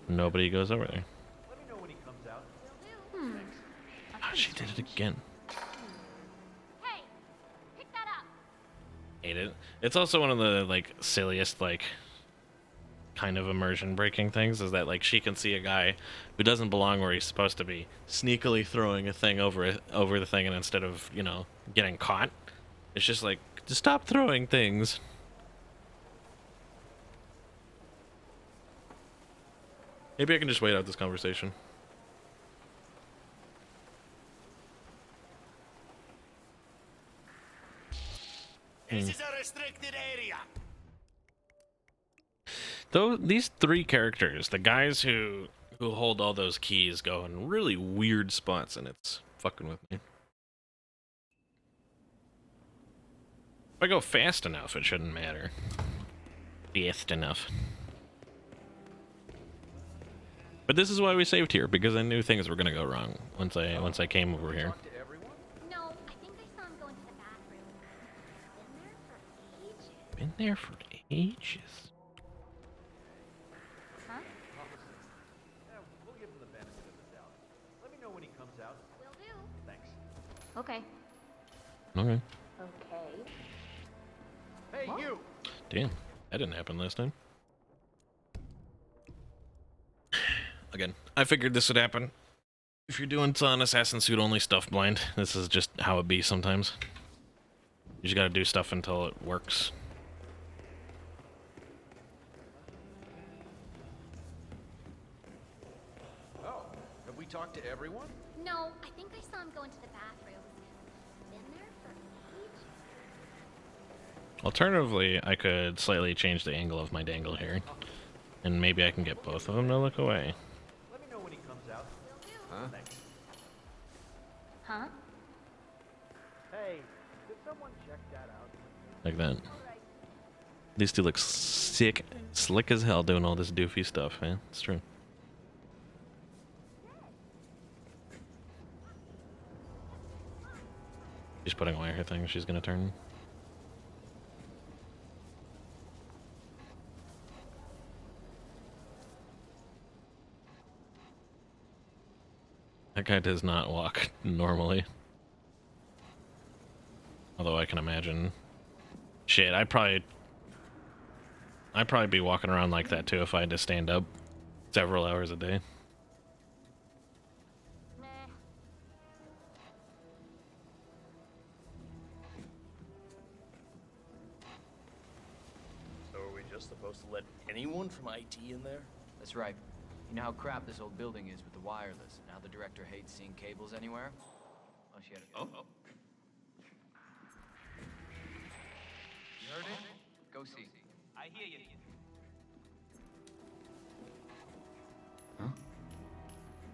nobody goes over there. Let me know when he comes out. Oh, she did it again. Hey, pick that up. Hate it. It's also one of the like silliest like kind of immersion breaking things is that like she can see a guy who doesn't belong where he's supposed to be sneakily throwing a thing over the thing, and instead of, you know, getting caught, it's just like, just stop throwing things. Maybe I can just wait out this conversation. This is a restricted area. Though these three characters, the guys who hold all those keys, go in really weird spots, and it's fucking with me. If I go fast enough, it shouldn't matter. Fast enough. But this is why we saved here, because I knew things were gonna go wrong once I came over here. No, I think I saw him go into the bathroom. Been there for ages. Huh? Yeah, we'll give him the benefit of the doubt. Let me know when he comes out. Will do. Thanks. Okay. Okay. Okay. Hey, What? you! Damn, that didn't happen last time. Again, I figured this would happen. If you're doing on Assassin's Suit only stuff blind, this is just how it be sometimes. You just gotta do stuff until it works. Oh, have we talked to everyone? No, I think I saw him go into the bathroom. Been there for ages. Alternatively, I could slightly change the angle of my dangle here. And maybe I can get both of them to look away. Let me know when he comes out. Huh? Thanks. Huh? Hey, did someone check that out? Like that. These two look sick, slick as hell doing all this doofy stuff, man. It's true. She's putting away her thing. She's gonna turn. That guy does not walk normally. Although I can imagine. Shit, I'd probably be walking around like that too if I had to stand up several hours a day. So are we just supposed to let anyone from IT in there? That's right. You know how crap this old building is with the wireless, and how the director hates seeing cables anywhere? Oh, she had a... Oh. You heard it? Go see. I hear you. Huh?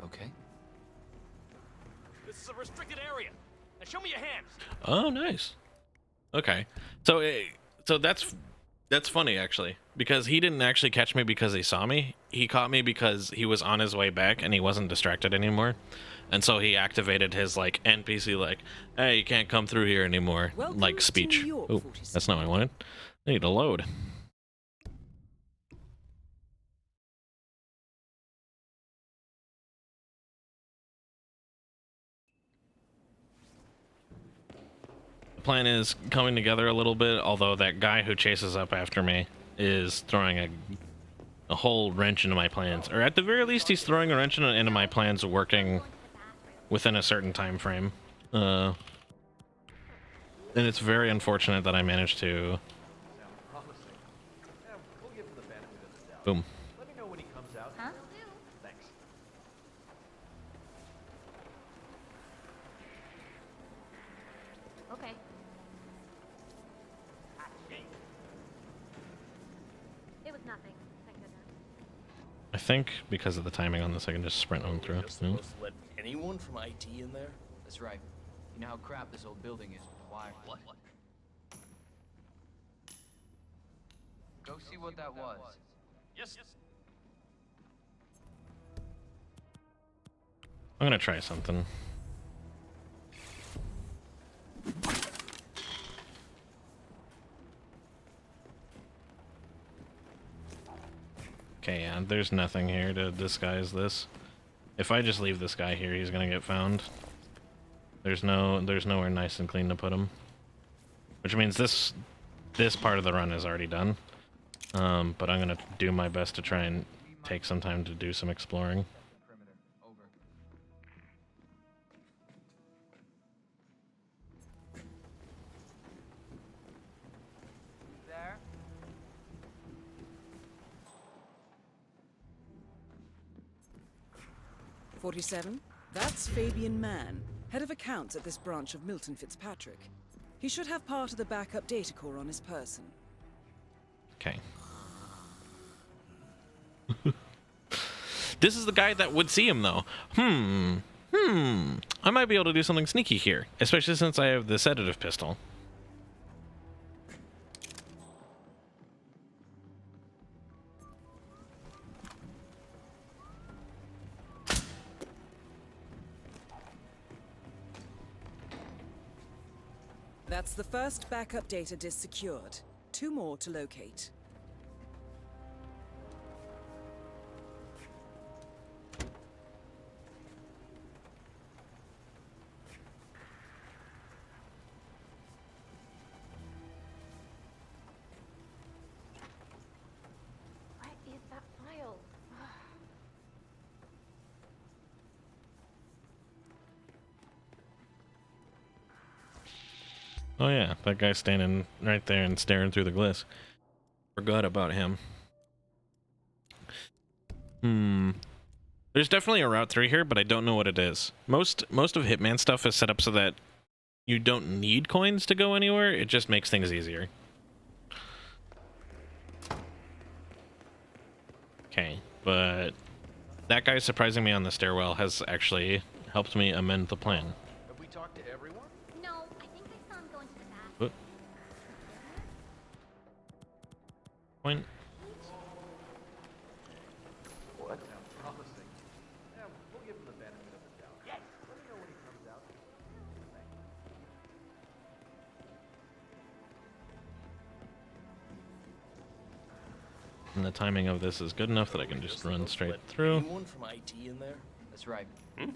Okay. This is a restricted area. Now show me your hands. Oh, nice. Okay, so that's funny actually, because he didn't actually catch me because he saw me. He caught me because he was on his way back and he wasn't distracted anymore, and so he activated his like NPC like, "Hey, you can't come through here anymore," Welcome like to speech. New York, Oh, 47. that's not what I wanted. I need to load. The plan is coming together a little bit, although that guy who chases up after me is throwing a whole wrench into my plans, or at the very least he's throwing a wrench into my plans working within a certain time frame. And it's very unfortunate that I managed to boom. Let me know when he comes out. Huh? Thanks. Okay. It was nothing, thank goodness. I think because of the timing on this I can just sprint on through. Just No? supposed to let anyone from IT in there? That's right. You know how crap this old building is with the wire. What? Go see what that was. Yes. I'm gonna try something. Okay, yeah, there's nothing here to disguise this. If I just leave this guy here, he's gonna get found. There's nowhere nice and clean to put him. Which means this part of the run is already done. But I'm gonna do my best to try and take some time to do some exploring. Perimeter. Over. There. 47? That's Fabian Mann, head of accounts at this branch of Milton Fitzpatrick. He should have part of the backup data core on his person. Okay. This is the guy that would see him, though. I might be able to do something sneaky here, especially since I have the sedative pistol. That's the first backup data disk secured. 2 more to locate. Where is that file? Oh yeah, that guy's standing right there and staring through the glass. Forgot about him. There's definitely a route through here, but I don't know what it is. Most of Hitman stuff is set up so that you don't need coins to go anywhere. It just makes things easier. Okay, but that guy surprising me on the stairwell has actually helped me amend the plan. Have we talked to everyone? No, I think I saw him going to the bathroom. Oop. Point. Well, that sounds promising. Yeah, we'll give him the benefit of the doubt. Yes! Let me know when he comes out. And the timing of this is good enough that I can just run straight through. Anyone from IT in there? That's right. Hmm?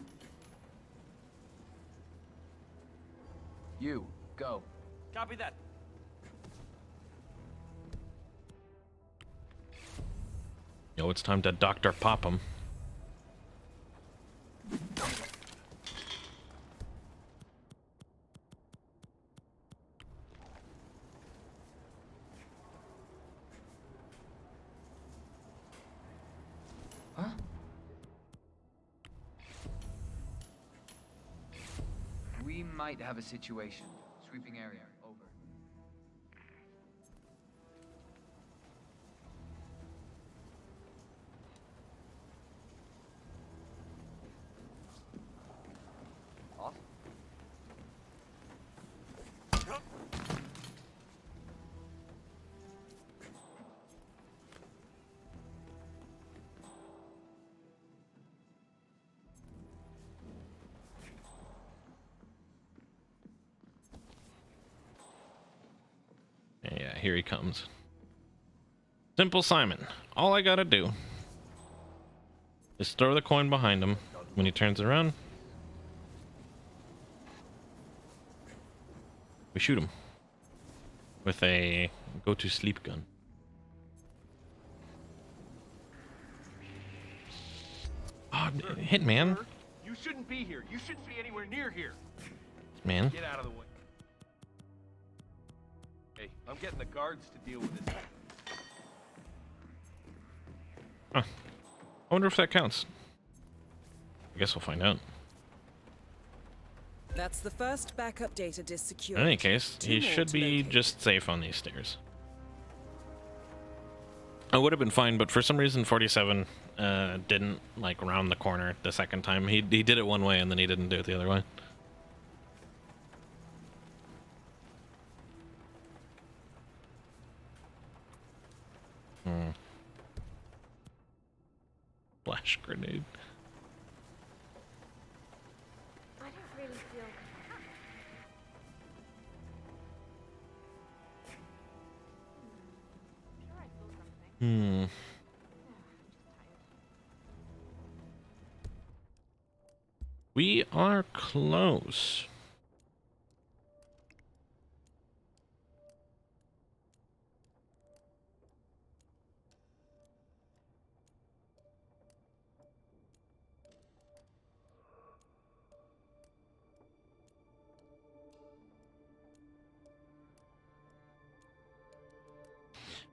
You, go. Copy that. Yo, it's time to Dr. Popham. Huh? We might have a situation. Sweeping area, over. Awesome. Yeah, here he comes. Simple Simon. All I gotta do is throw the coin behind him. When he turns around, we shoot him with a go-to-sleep gun. Oh, hit, man. You shouldn't be here. You shouldn't be anywhere near here. Man. Get out of the way. Hey, I'm getting the guards to deal with this. Huh. I wonder if that counts. I guess we'll find out. That's the first backup data disk secured. In any case, Two he more should to be locate. just safe on these stairs. I would have been fine, but for some reason 47 didn't like round the corner the second time. He did it one way and then he didn't do it the other way. Flash grenade. I don't really feel. Sure, I feel something. We are close.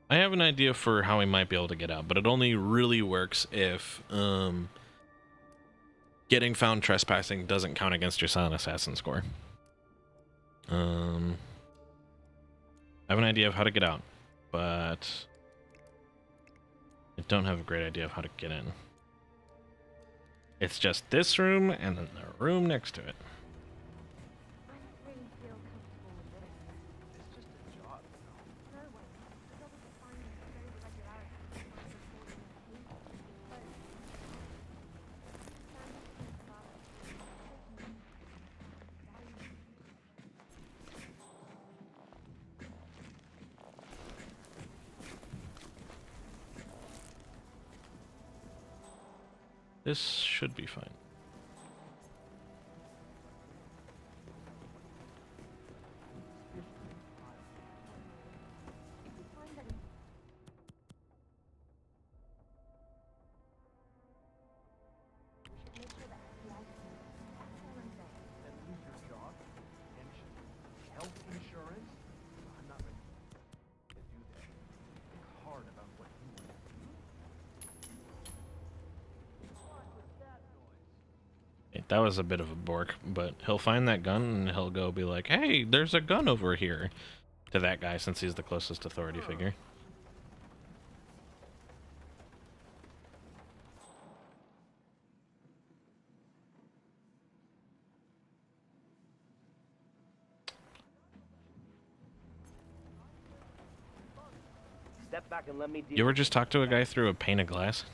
I have an idea for how we might be able to get out, but it only really works if getting found trespassing doesn't count against your Silent Assassin score. I have an idea of how to get out, but I don't have a great idea of how to get in. It's just this room and then the room next to it. I don't really feel comfortable with this. It's just a job, you know. No way. The job is to find and expose irregularities and find the cause of the behavior. But Sam thinks about it. This should be fine. And lose your job, pension, health insurance. I'm not ready to do that. Think hard about what you want to do. What was that noise? That was a bit of a bork, but he'll find that gun and he'll go be like, hey, there's a gun over here to that guy since he's the closest authority figure. Step back and let me deal. You ever just talk to a guy through a pane of glass?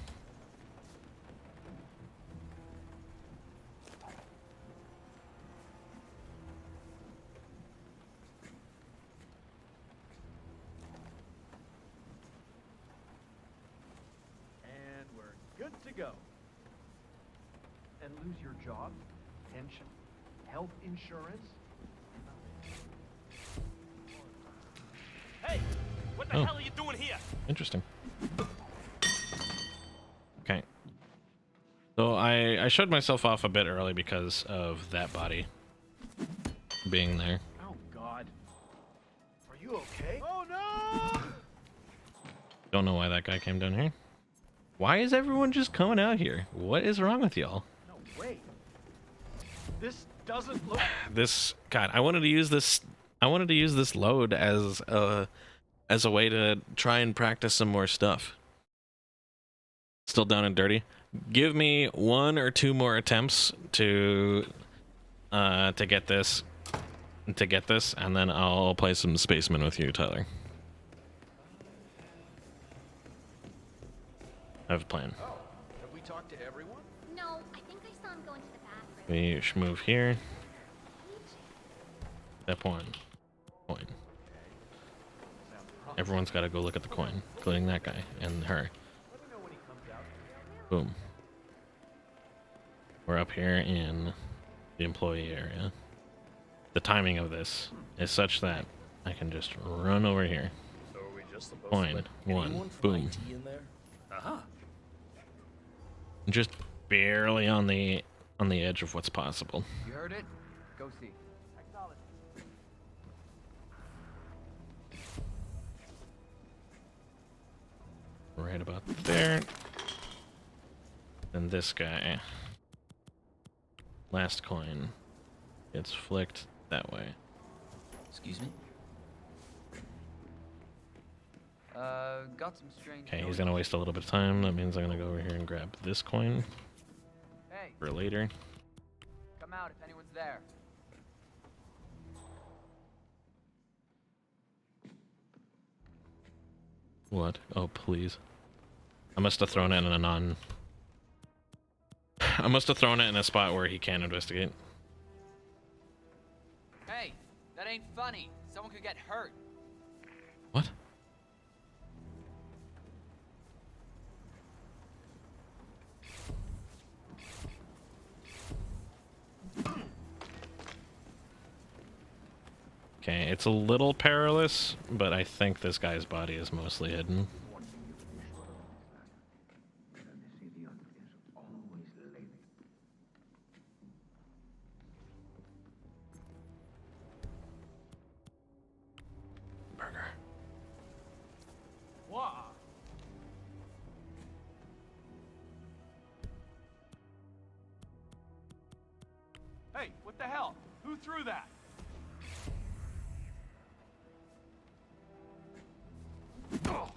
And we're good to go. And lose your job, pension, health insurance. Hey, what the Oh. hell are you doing here? Interesting. Okay. So I showed myself off a bit early because of that body being there. Oh God. Are you okay? Oh no! Don't know why that guy came down here. Why is everyone just coming out here? What is wrong with y'all? No way. This doesn't look. This God, I wanted to use this. I wanted to use this load as a way to try and practice some more stuff. Still down and dirty. Give me 1 or 2 more attempts to get this, and then I'll play some Spaceman with you, Tyler. I have a plan. Oh, have we talked to everyone? No, I think I saw him go into the bathroom. We should move here. Step 1. Coin. Everyone's got to go look at the coin, including that guy and her. Boom. We're up here in the employee area. The timing of this is such that I can just run over here. So are we just supposed Coin. to let 1. anyone from Boom. IT in there? Uh-huh. Just barely on the edge of what's possible. You heard it? Go see. Right about there. And this guy. Last coin gets flicked that way. Excuse me? Got some strange. Okay, he's gonna waste a little bit of time. That means I'm gonna go over here and grab this coin Hey, for later. come out if anyone's there. What? Oh, please. I must have thrown it in a non... I must have thrown it in a spot where he can't investigate. Hey, that ain't funny. Someone could get hurt. What? Okay, it's a little perilous, but I think this guy's body is mostly hidden. Burger. What? Hey, what the hell? Who threw that? Oh.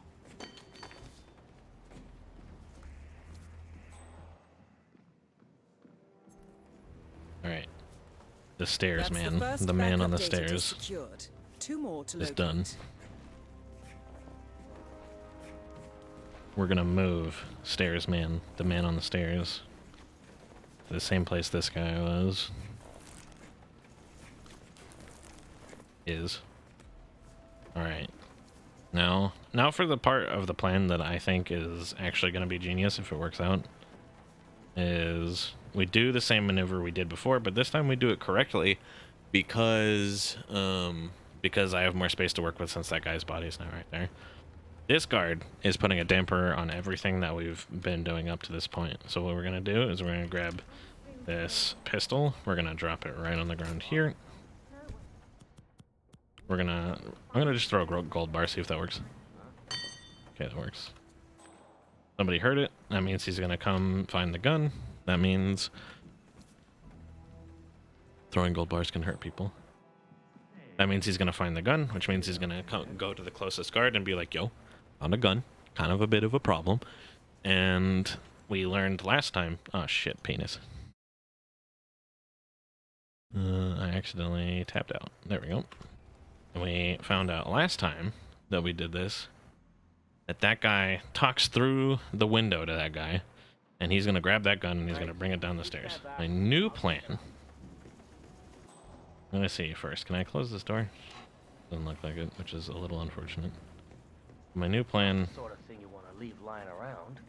Alright. The stairs, That's man. first The man on the backup data stairs secured. 2 more to is locate. done. We're gonna move stairs man, the man on the stairs, to the same place this guy was. Alright. Now for the part of the plan that I think is actually gonna be genius if it works out, is we do the same maneuver we did before, but this time we do it correctly because I have more space to work with since that guy's body is now right there. This guard is putting a damper on everything that we've been doing up to this point. So what we're going to do is we're going to grab this pistol. We're going to drop it right on the ground here. I'm going to just throw a gold bar, see if that works. Okay, that works. Somebody heard it. That means he's going to come find the gun. That means throwing gold bars can hurt people. That means he's going to find the gun, which means he's going to go to the closest guard and be like, yo, found a gun. Kind of a bit of a problem. And we learned last time... Oh, shit, penis. I accidentally tapped out. There we go. And we found out last time that we did this that guy talks through the window to that guy, and he's gonna grab that gun and he's gonna bring it down the stairs. My new plan. Let me see first. Can I close this door? Doesn't look like it, which is a little unfortunate. My new plan Sort of thing you want to leave lying around.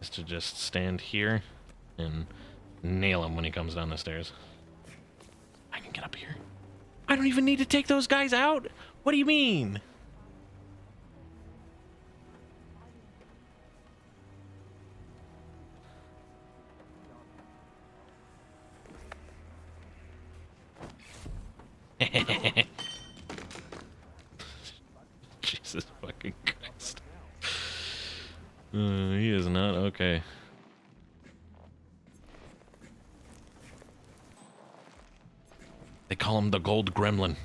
is to just stand here and nail him when he comes down the stairs. I can get up here. I don't even need to take those guys out. What do you mean? Jesus fucking Christ. He is not okay. They call him the Gold Gremlin.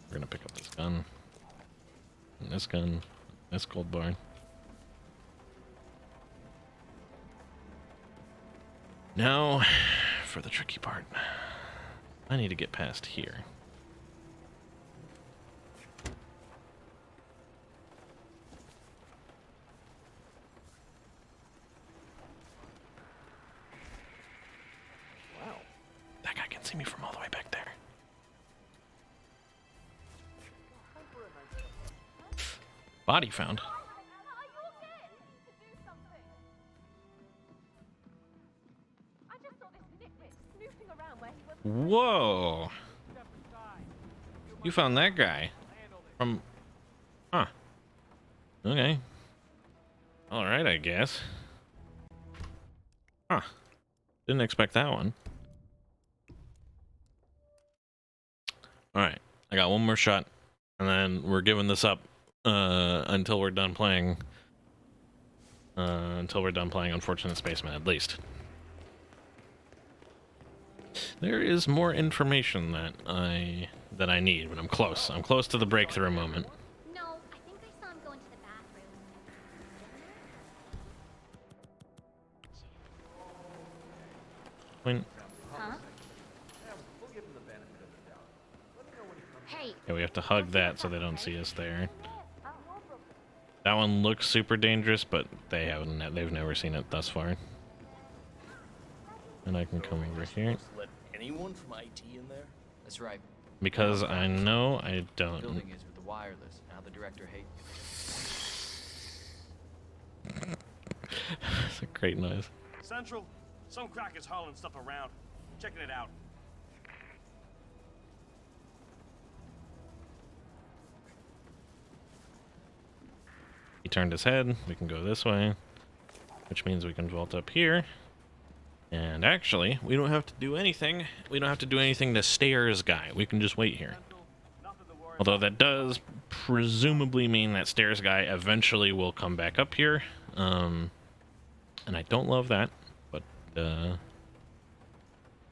We're gonna pick up this gun. And this gun. This gold bar. Now, for the tricky part. I need to get past here. Wow. That guy can see me from all the way back there. Body found. Whoa! You found that guy from... Huh. Okay. Alright, I guess. Huh. Didn't expect that one. Alright. I got one more shot. And then we're giving this up until we're done playing. Until we're done playing Unfortunate Spaceman, at least. There is more information that I need, but I'm close. I'm close to the breakthrough moment. No, I think I saw him go into the bathroom. When... Huh? Hey. Yeah, we have to hug that so they don't see us there. That one looks super dangerous, but they've never seen it thus far. And I can come over here. Let anyone from IT in there? That's right. Because I know I The don't. building is with the wireless. Now the director It's a great noise. Central, some crackers hauling stuff around. Checking it out. He turned his head. We can go this way, which means we can vault up here. And actually, we don't have to do anything. We don't have to do anything to stairs guy. We can just wait here. Although that does presumably mean that stairs guy eventually will come back up here. And I don't love that, but that's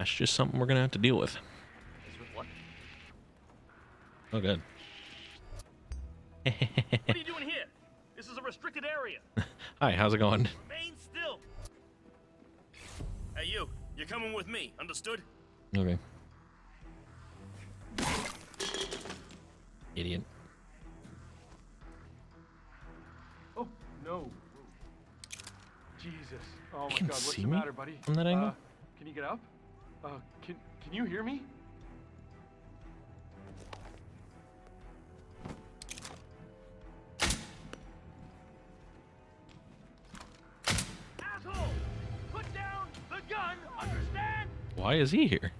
just something we're gonna have to deal with. Oh, good. What are you doing here? This is a restricted area. Hi, how's it going? Remain still. Hey, you're coming with me, understood? Okay. Idiot. Oh, no. Jesus. Oh my can God, what's see the me matter, buddy? from that angle? Can you get up? Can you hear me? Asshole! Put down the gun, understand? Why is he here?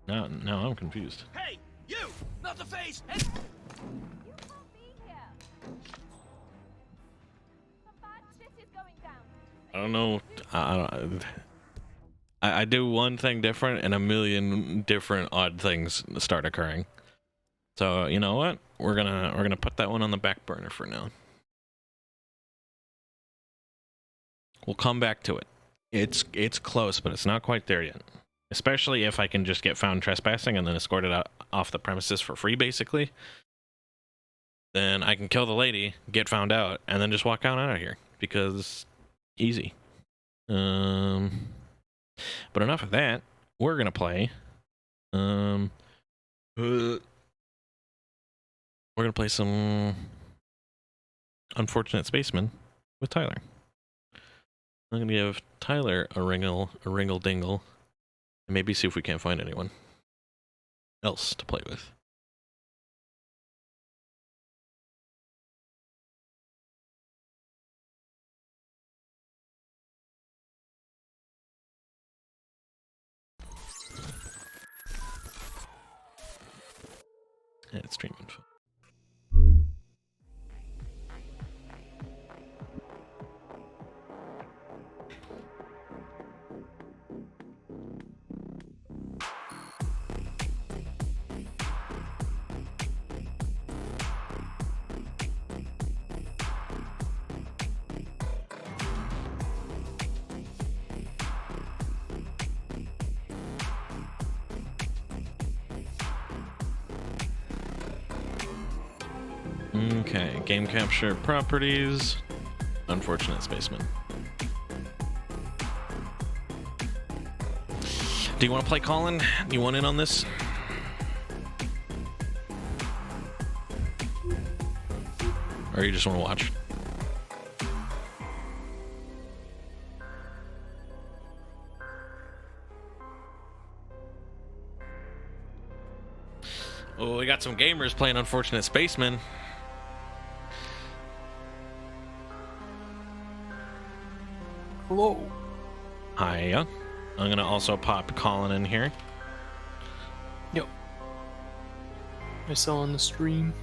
Now I'm confused. Hey, you! Not the face! Hey! You can't be here. Some bad shit is going down. I don't know. I do one thing different, and a million different odd things start occurring. So you know what? We're gonna put that one on the back burner for now. We'll come back to it. It's close, but it's not quite there yet. Especially if I can just get found trespassing and then escorted out off the premises for free, basically. Then I can kill the lady, get found out, and then just walk out of here because easy. But enough of that. We're gonna play. We're gonna play some Unfortunate Spaceman with Tyler. I'm gonna give Tyler a ringle dingle, and maybe see if we can't find anyone else to play with. Yeah, it's stream info. Okay, game capture properties, Unfortunate Spaceman. Do you want to play Colin? You want in on this? Or you just want to watch? Oh, we got some gamers playing Unfortunate Spaceman. Hello. Hiya. I'm gonna also pop Colin in here. Yep. I saw on the stream.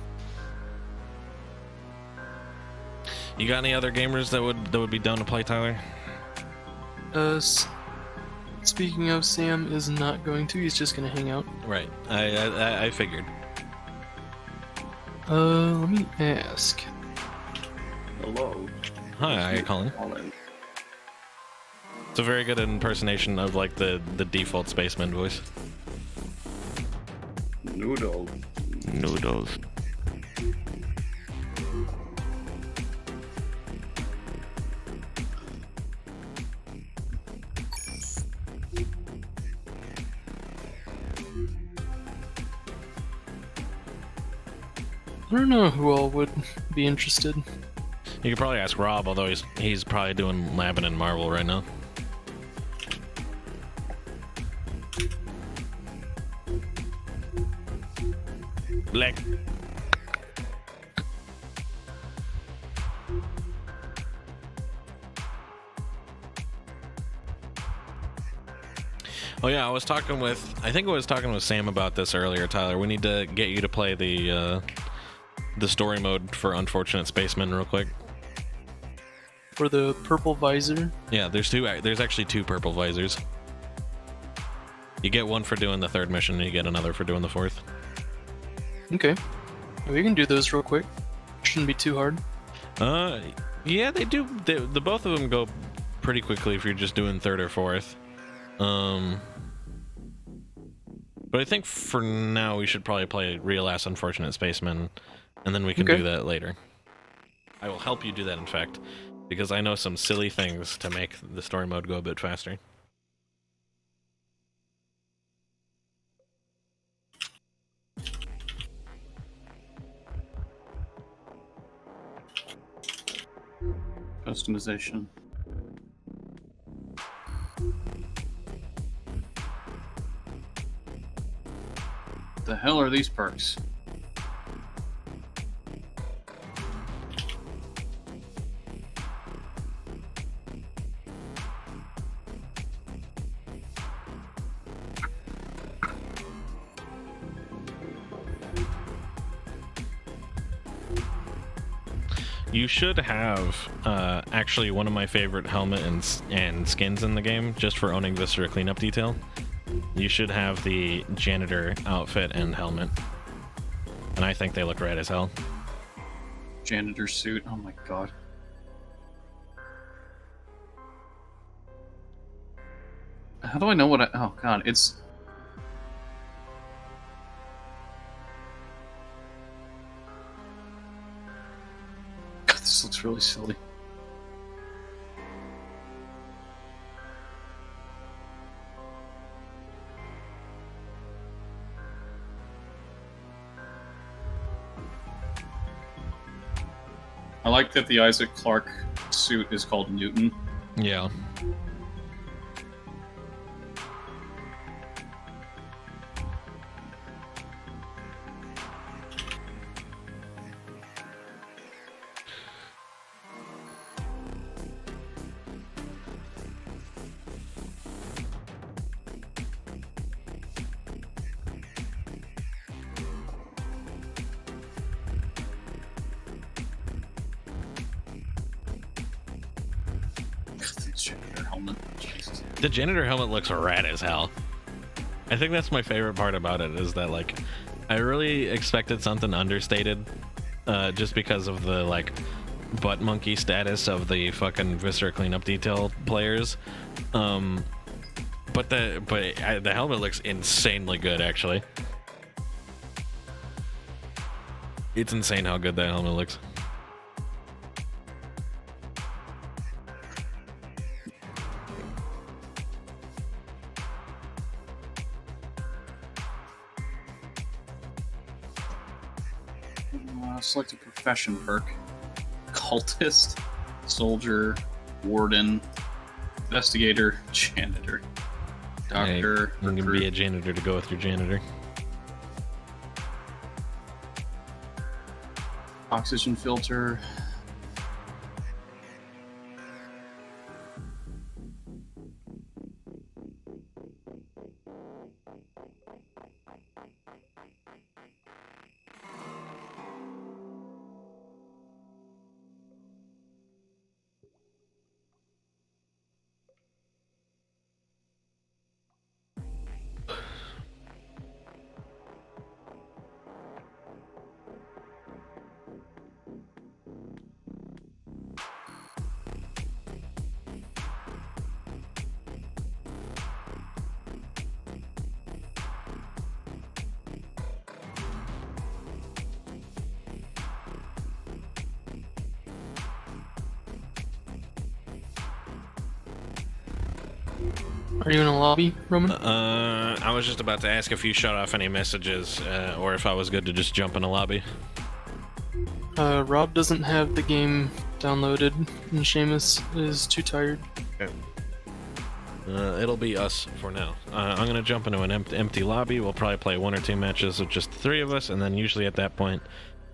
You got any other gamers that would be down to play, Tyler? Speaking of, Sam is not going to. He's just gonna hang out. Right. I figured. Let me ask. Hello. Hi, Colin. It's a very good impersonation of like the default Spaceman voice. Noodles. Noodles. I don't know who all would be interested. You could probably ask Rob, although he's probably doing labbing in Marvel right now. Black. Oh yeah, I think I was talking with Sam about this earlier, Tyler. We need to get you to play the story mode for Unfortunate Spaceman real quick. For the purple visor? Yeah, there's actually 2 purple visors. You get one for doing the 3rd mission, and you get another for doing the 4th. Okay. We can do those real quick. Shouldn't be too hard. Yeah, they do. The both of them go pretty quickly if you're just doing 3rd or 4th. But I think for now we should probably play Real Ass Unfortunate Spaceman, and then we can do that later. I will help you do that, in fact, because I know some silly things to make the story mode go a bit faster. Customization. What the hell are these perks? You should have actually one of my favorite helmet and skins in the game, just for owning Viscera cleanup detail. You should have the janitor outfit and helmet, and I think they look rad as hell. Janitor suit. Oh my god. How do I know what I... Oh god, it's... God, this looks really silly. I like that the Isaac Clarke suit is called Newton. Yeah. The janitor helmet looks rad as hell. I think that's my favorite part about it, is that like I really expected something understated, just because of the like butt monkey status of the fucking Viscera cleanup detail players. But the helmet looks insanely good, actually. It's insane how good that helmet looks. Select a profession perk. Cultist, soldier, warden, investigator, janitor, doctor. Hey, you can be a janitor to go with your janitor. Oxygen filter. Are you in a lobby, Roman? I was just about to ask if you shut off any messages, or if I was good to just jump in a lobby. Rob doesn't have the game downloaded, and Seamus is too tired. Okay. It'll be us for now. I'm gonna jump into an empty lobby. We'll probably play 1 or 2 matches with just the 3 of us, and then usually at that point,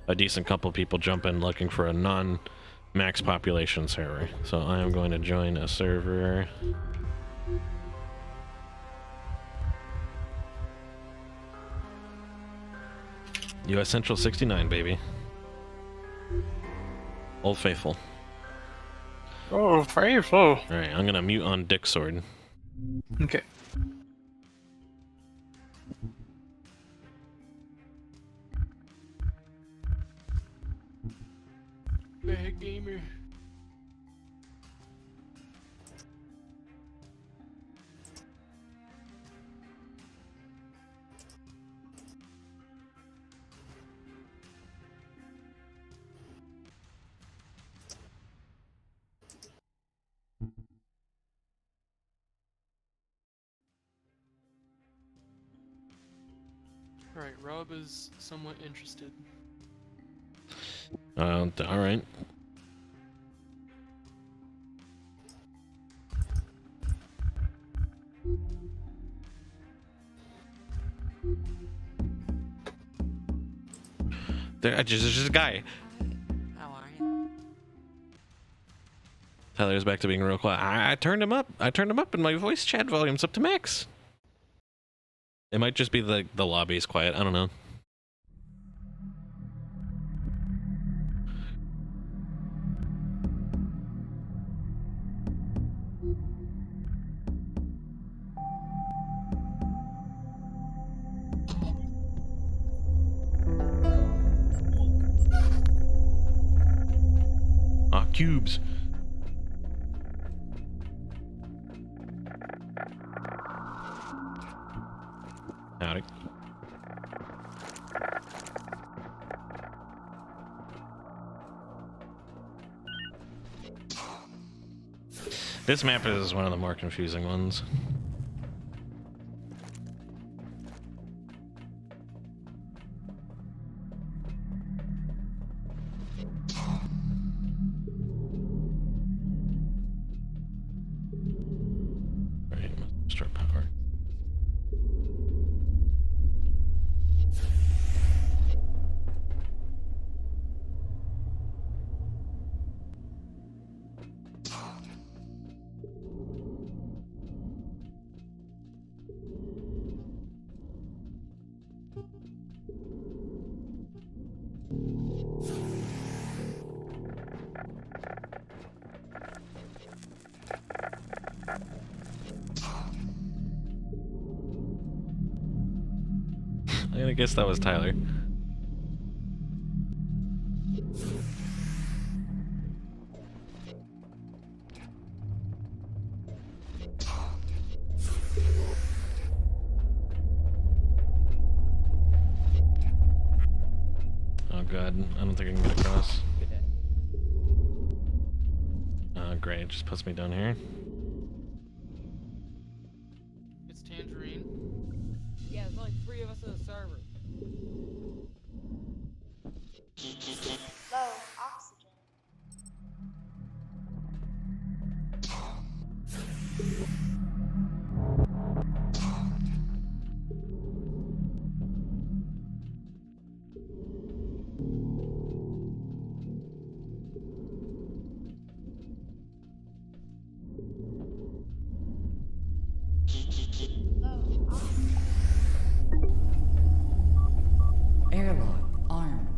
a decent couple people jump in looking for a non-max population server. So I am going to join a server. US Central 69, baby. Old Faithful. Oh, faithful. Alright, I'm gonna mute on Dick Sword. Okay. Bad gamer. Alright, Rob is somewhat interested. Alright. There's just a guy. How are you? Tyler's back to being real quiet. I turned him up. And my voice chat volume's up to max. It might just be the lobby's quiet. I don't know. Ah, cubes. Howdy. This map is one of the more confusing ones. I guess that was Tyler. Oh god, I don't think I can get across. Oh great, it just puts me down here. It's Tangerine. Yeah, there's only 3 of us in the server. Low oxygen. Airlock armed.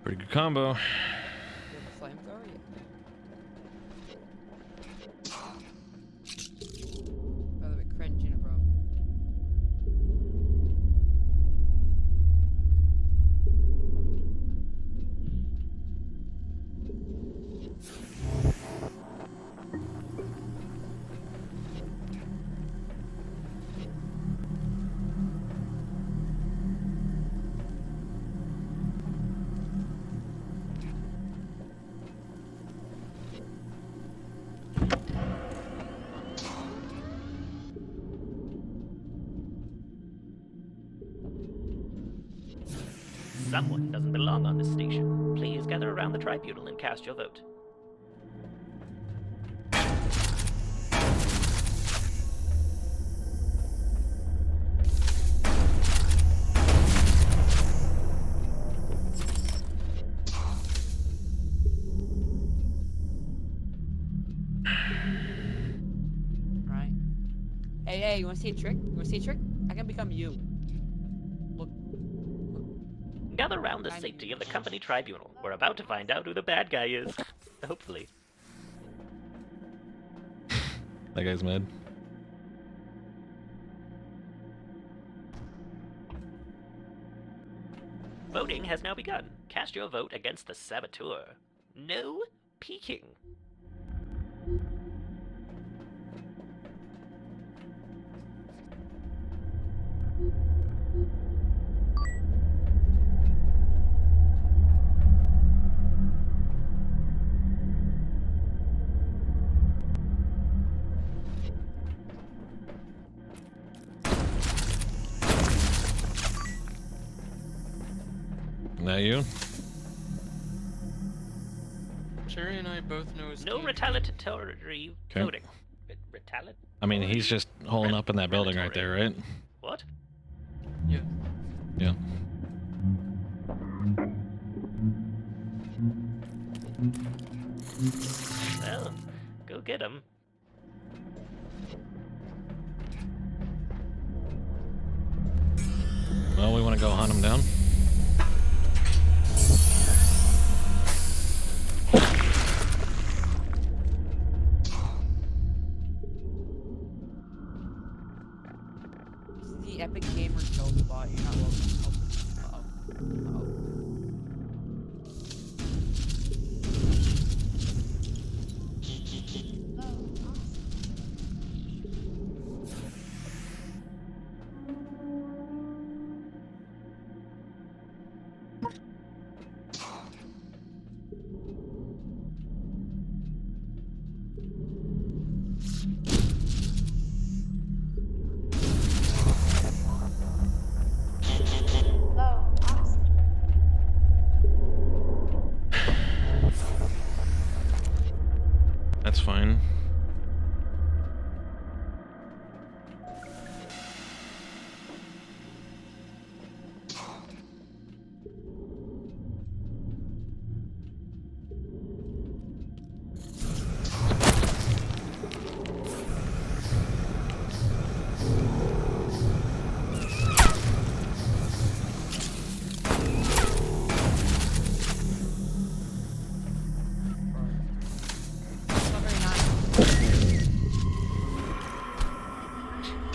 Pretty good combo. Flamethrower, yeah. Rather be cringing it, bro. Someone doesn't belong on this station. Please gather around the tribunal and cast your vote. Right. Hey, you wanna see a trick? You wanna see a trick? I can become you. Gather around the safety of the company tribunal. We're about to find out who the bad guy is. Hopefully. That guy's mad. Voting has now begun. Cast your vote against the saboteur. No peeking. That you? Cherry and I both know his No retaliatory Okay. voting. Retaliatory? I mean, he's just holding up in that building right there, right? What? Yeah. Yeah. Well, go get him. Well, we want to go hunt him down. This is the Epic Gamer Show spot. You're not welcome. Uh-oh. That's fine.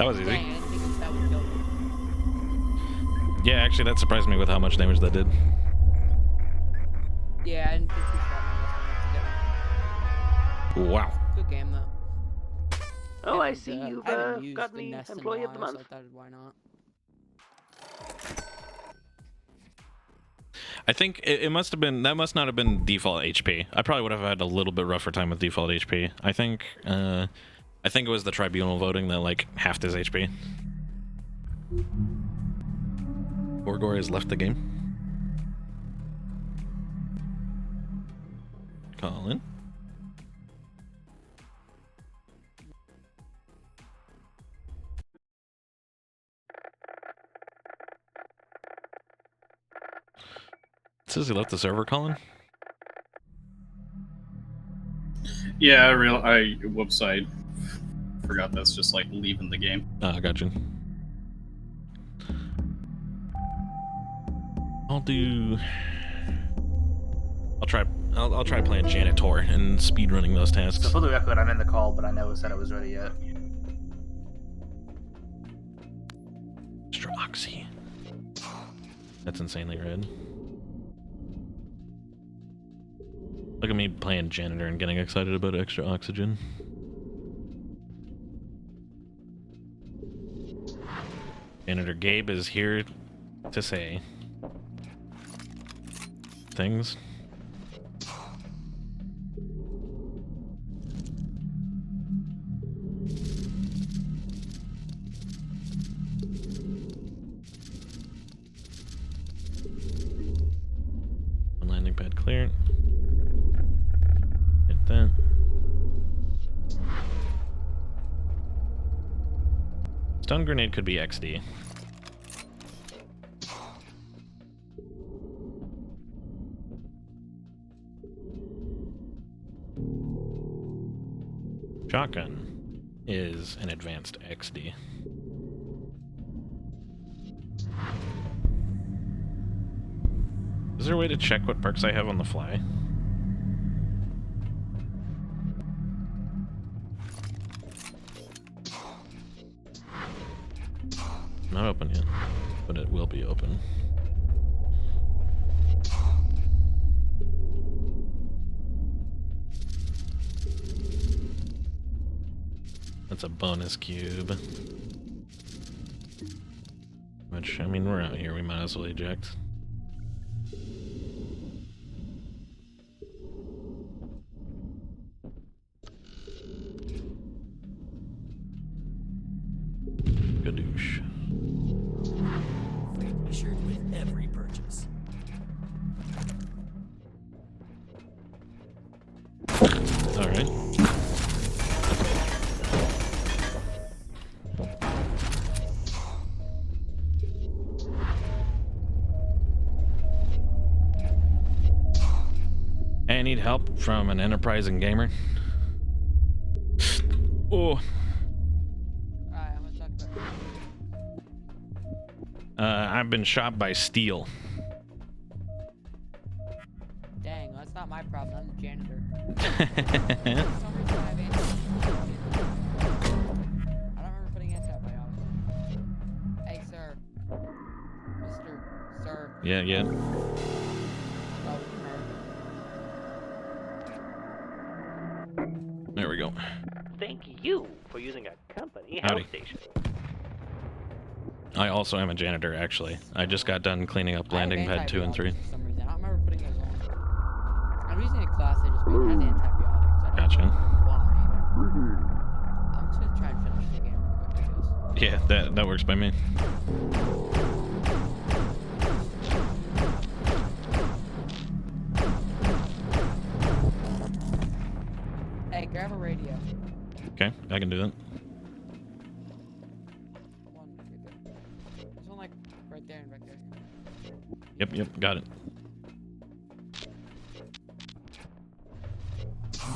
That was easy. Dang, I didn't think that would kill me. Yeah, actually, that surprised me with how much damage that did. Yeah, I didn't think he shot me enough to get me. Wow. Good game though. Oh, I And, see you've I haven't used got the me nest in a Employee of the while, so Month. I thought, why not? I think it must have been, that must not have been default HP. I probably would have had a little bit rougher time with default HP. I think it was the tribunal voting that like halved his HP. Borgor has left the game. Colin. Says he left the server, Colin. Yeah, whoops, I forgot that's just like leaving the game. Oh, I got you. I'll try playing janitor and speedrunning those tasks. So for the record, I'm in the call, but I never said I was ready yet. Extra oxy. That's insanely red. Look at me playing janitor and getting excited about extra oxygen. Janitor Gabe is here to say things. One landing pad clear. Hit that. Stun grenade could be XD. Shotgun is an advanced XD. Is there a way to check what perks I have on the fly? Not open yet, but it will be open. That's a bonus cube. Which, I mean, we're out here, we might as well eject. Gadoosh. Free t-shirt with every purchase. Alright. I need help from an enterprising gamer. Oh. I've been shot by steel. Dang, that's not my problem. I'm the janitor. I don't remember putting antibiotics. Hey, sir. Sir. Yeah. Oh, There we go. Thank you for using a company Howdy. health station. I also am a janitor, actually. I just got done cleaning up landing pad 2 and 3. for some reason. I don't remember putting those on. I'm using a class that just has antibiotics. I don't Gotcha. know why. I'm just gonna try and finish the game real quick, I guess. Yeah, that works by me. Hey, grab a radio. Okay, I can do that. There's one like right there and back there. Yep, got it.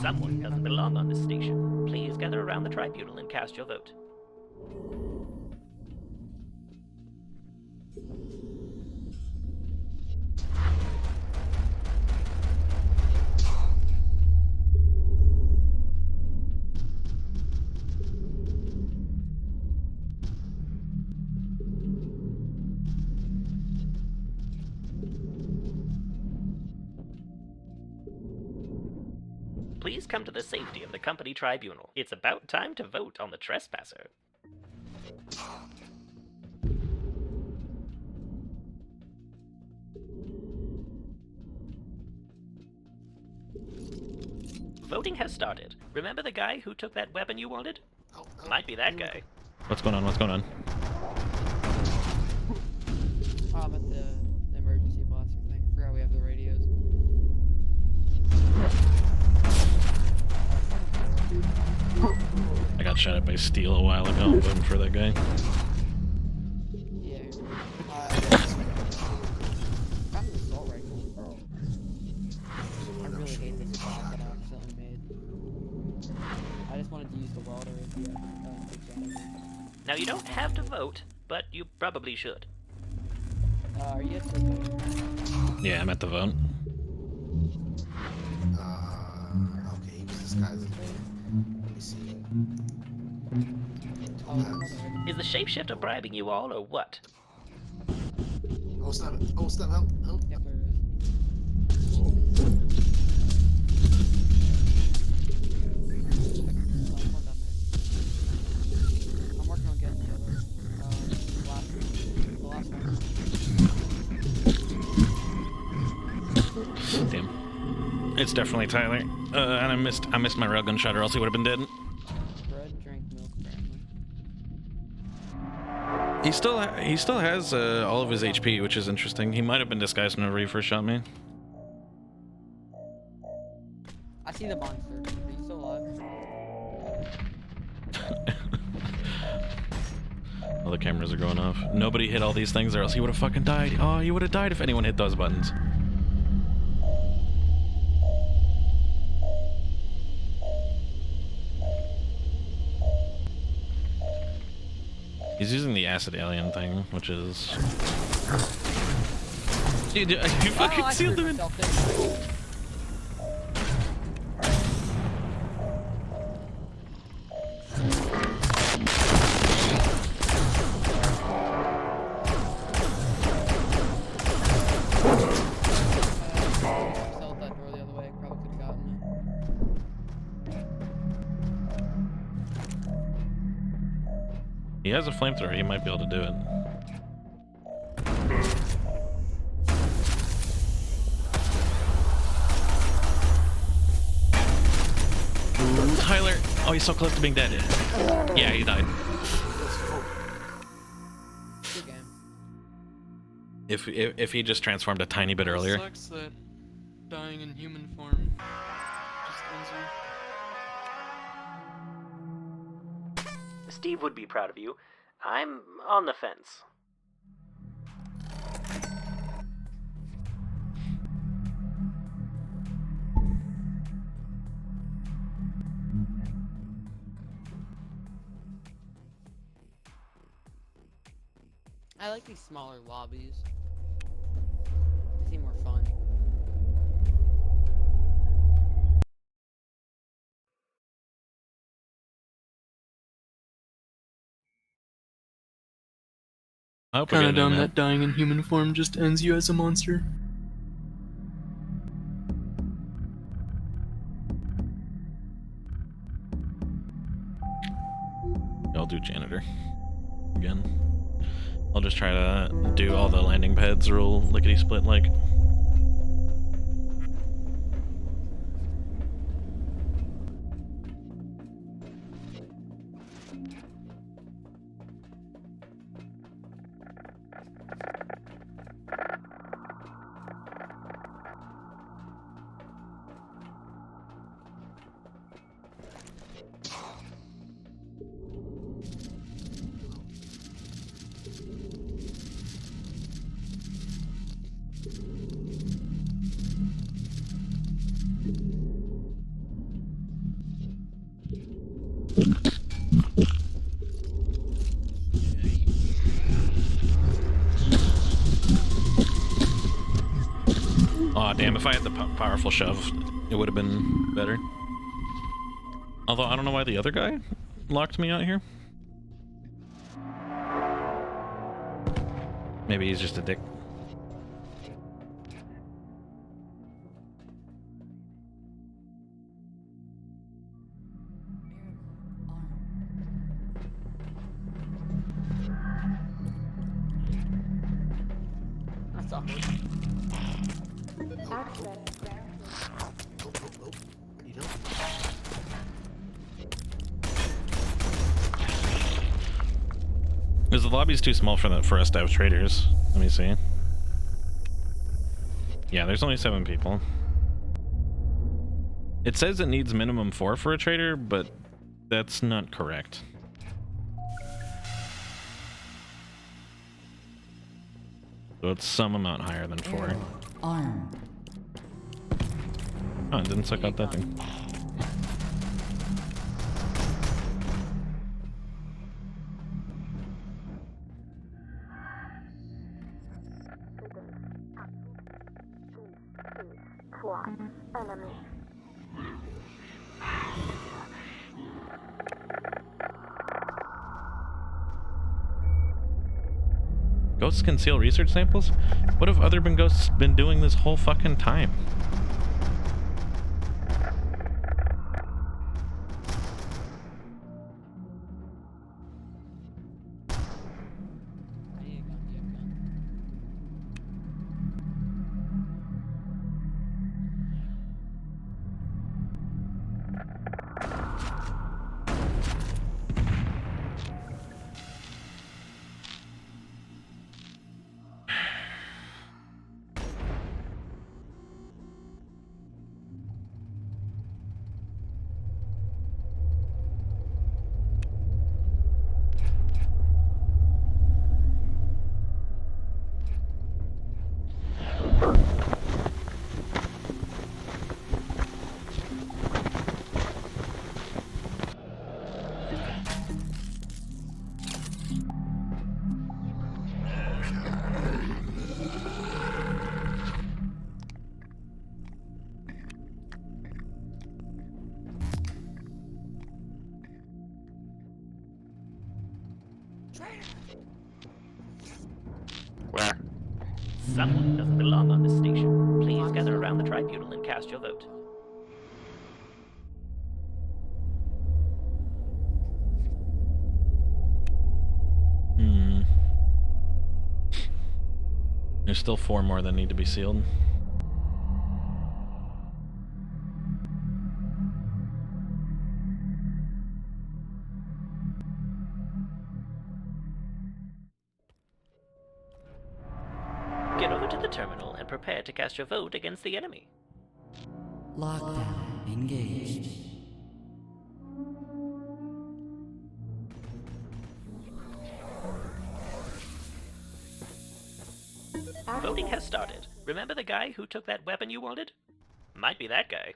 Someone doesn't belong on this station. Please gather around the tribunal and cast your vote. please come to the safety of the company tribunal. It's about time to vote on the trespasser. Voting has started. Remember the guy who took that weapon you wanted? Might be that guy. What's going on? What's going on? I'm at the emergency blaster thing. Forgot we have the radios. I got shot at by steel a while ago. I'm voting for that guy. Yeah. Got an assault rifle. I really hate this class that I accidentally made. I just wanted to use the welder if you Now you don't have to vote, but you probably should. Are you at the vote? Yeah, I'm at the vote. Okay, he was disguised as me. Let me see. Is the shapeshifter bribing you all, or what? Oh, stop it. Oh, stop. Help. Help. Yep, there I'm working on getting the other, the last one. Damn. It's definitely Tyler. And I missed my railgun shot, or else he would have been dead. Bread, drink, milk, apparently. He still has all of his HP, which is interesting. He might have been disguised whenever he first shot me. I see the monster. Are you still alive? All the cameras are going off. Nobody hit all these things, or else he would have fucking died. Oh, he would have died if anyone hit those buttons. He's using the acid alien thing, which is... Dude, you fucking sealed him in. He has a flamethrower, he might be able to do it. Ooh, Tyler! Oh, he's so close to being dead. Yeah, he died. Good game. If he just transformed a tiny bit earlier. It sucks that dying in human form just ends you. Steve would be proud of you. I'm on the fence. I like these smaller lobbies. They seem more fun. Kinda dumb that dying in human form just ends you as a monster. I'll do janitor again. I'll just try to do all the landing pads real lickety-split like. Aw, damn, if I had the powerful shove, it would have been better. Although, I don't know why the other guy locked me out here. Maybe he's just a dick. Because the lobby's too small for us to have traders. Let me see. Yeah, there's only 7 people. It says it needs minimum 4 for a trader, but that's not correct. So it's some amount higher than 4. Arm. Oh, it didn't suck out that thing. Enemy. Ghosts conceal research samples? What have other ghosts been doing this whole fucking time? Someone doesn't belong on this station. Please gather around the tribunal and cast your vote. There's still 4 more that need to be sealed. Get over to the terminal and prepare to cast your vote against the enemy. Lockdown engaged. Voting has started. Remember the guy who took that weapon you wanted? Might be that guy.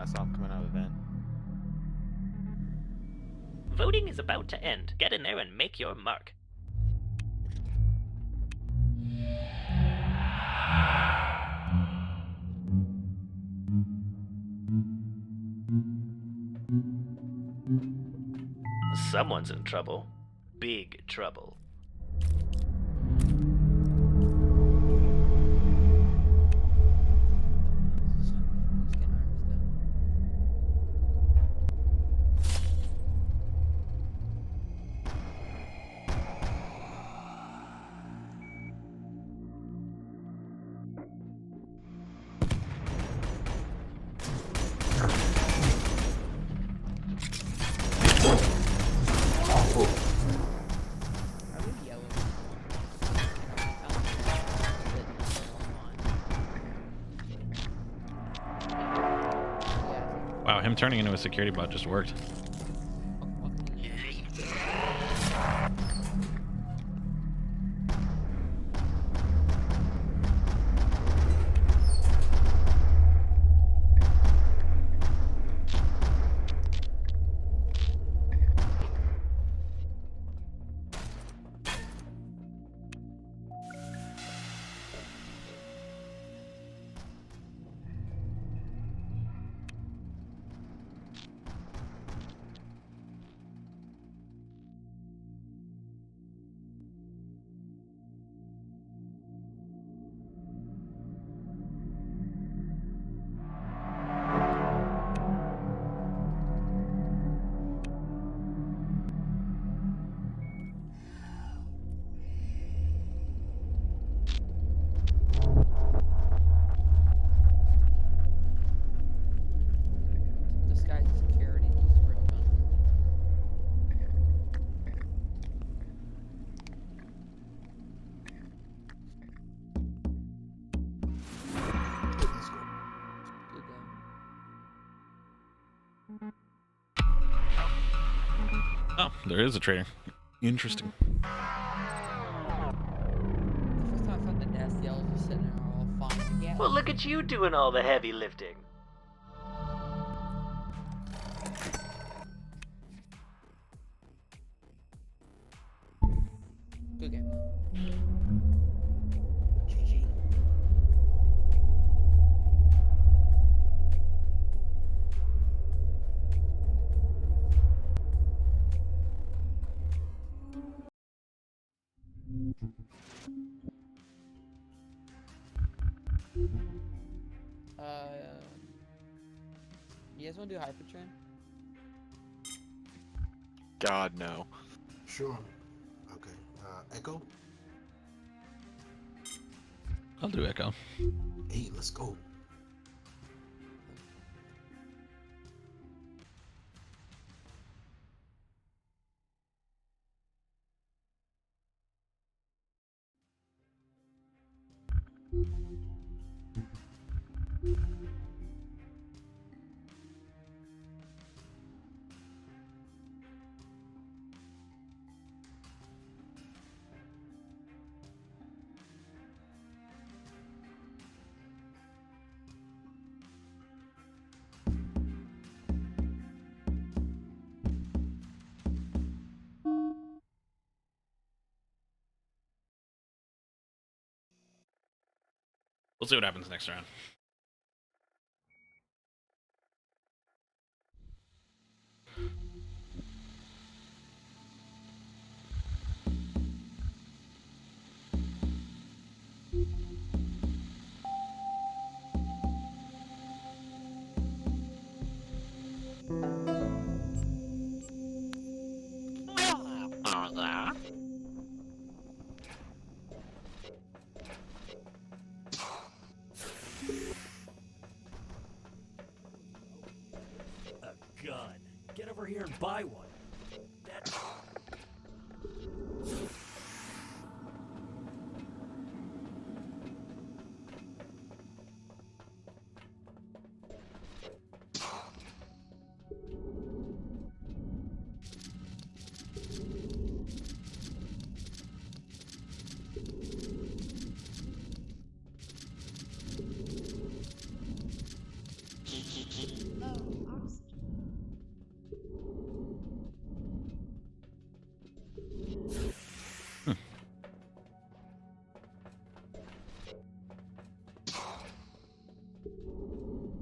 I saw him coming out of the vent. Voting is about to end. Get in there and make your mark. Someone's in trouble. Big trouble. Wow, him turning into a security bot just worked. Oh, there is a trader. Interesting. The first time I found the nasty elves just sitting there all fine together. Well, look at you doing all the heavy lifting. Good game. You guys want to do Hypertrain? God, no. Sure. Okay. Echo? I'll do Echo. Hey, let's go. We'll see what happens next round. A gun. Get over here and buy one. That...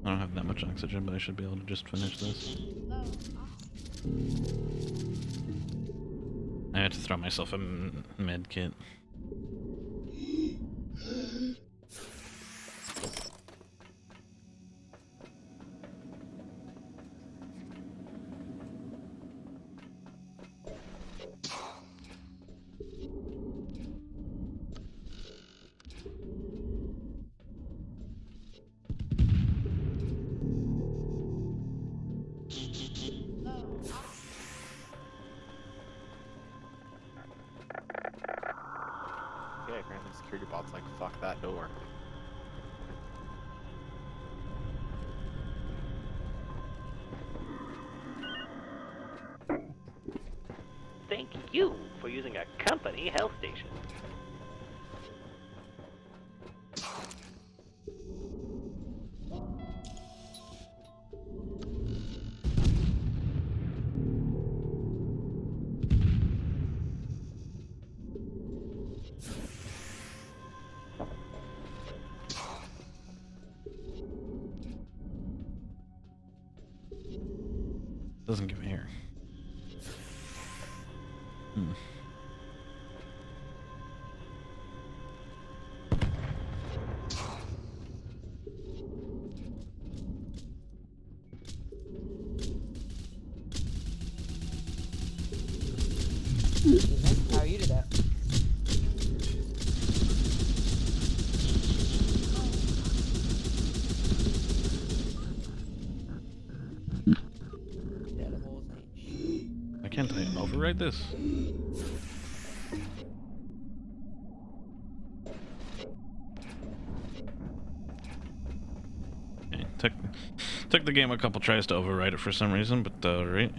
I don't have that much oxygen, but I should be able to just finish this. I had to throw myself a med kit. Yeah, apparently security bot's like, fuck that door. Thank you for using a company health station. Doesn't give me here. How are you to that? Why can't I override this? Okay, took the game a couple tries to override it for some reason, but right.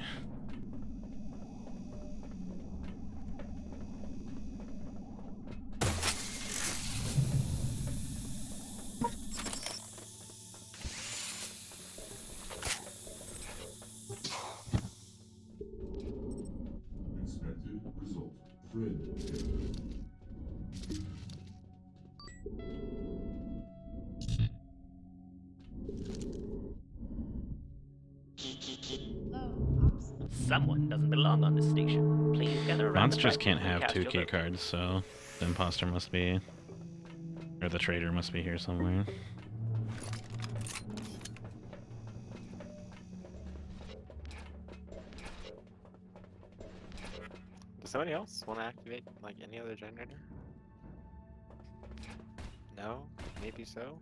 Someone doesn't belong on this station. Please gather around the Monsters tribunal can't and have cast 2 your key vote. cards, so the imposter must be, or the traitor must be here somewhere. Does somebody else want to activate like any other generator? No? Maybe so?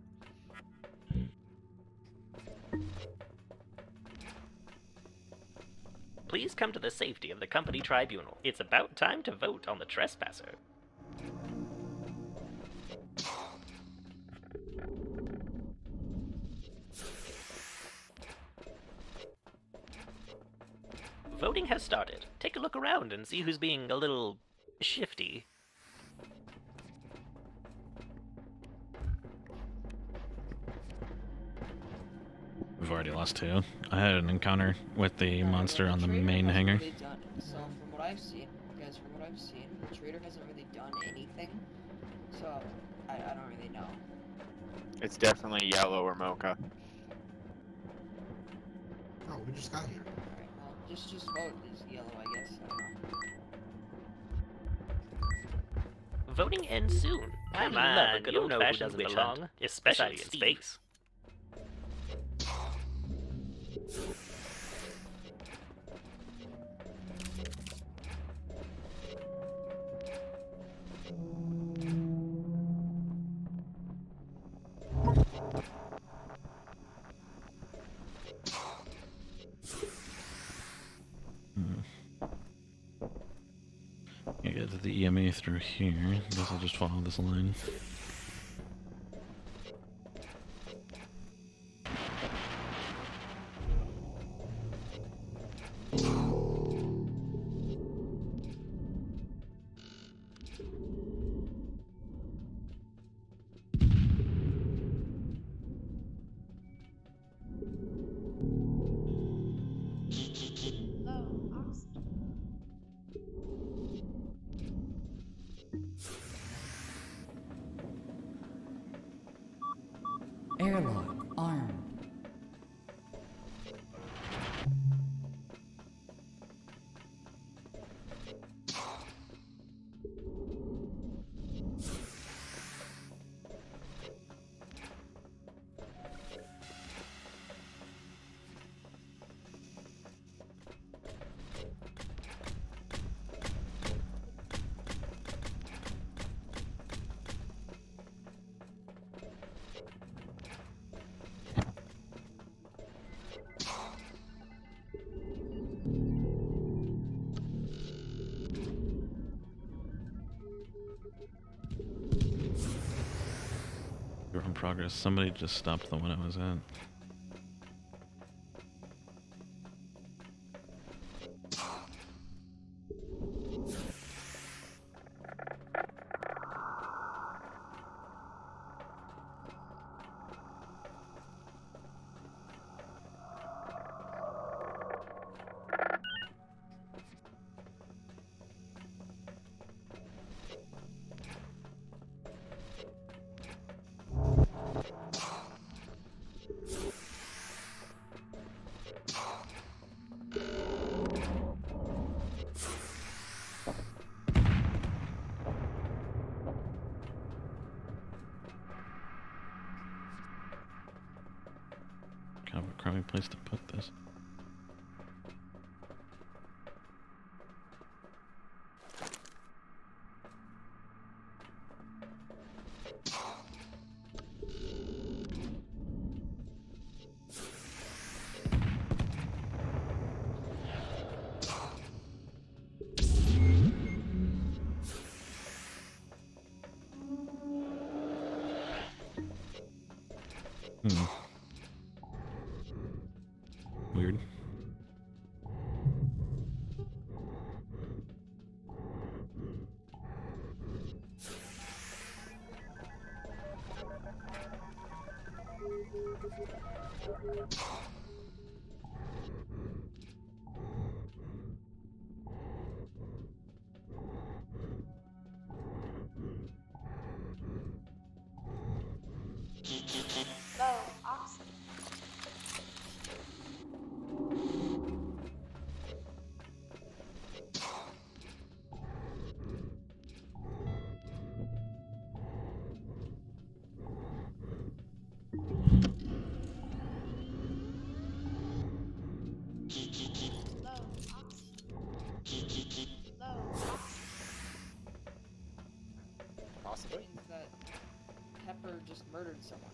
Please come to the safety of the company tribunal. It's about time to vote on the trespasser. Voting has started. Take a look around and see who's being a little shifty. We've already lost 2. I had an encounter with the monster on the main hangar. Really done. So from what I've seen, guys, from what I've seen, the trader hasn't really done anything. So I don't really know. It's definitely yellow or mocha. Oh, we just got here. Alright, well, just vote is yellow, I guess. I don't know. Voting ends soon. I love a good old-fashioned witch hunt, especially in space. You get to the EMA through here. I guess I'll just follow this line. Airlock armed. You're in progress. Somebody just stopped the one I was at. Kind of a crummy place to put this. Weird. just murdered someone.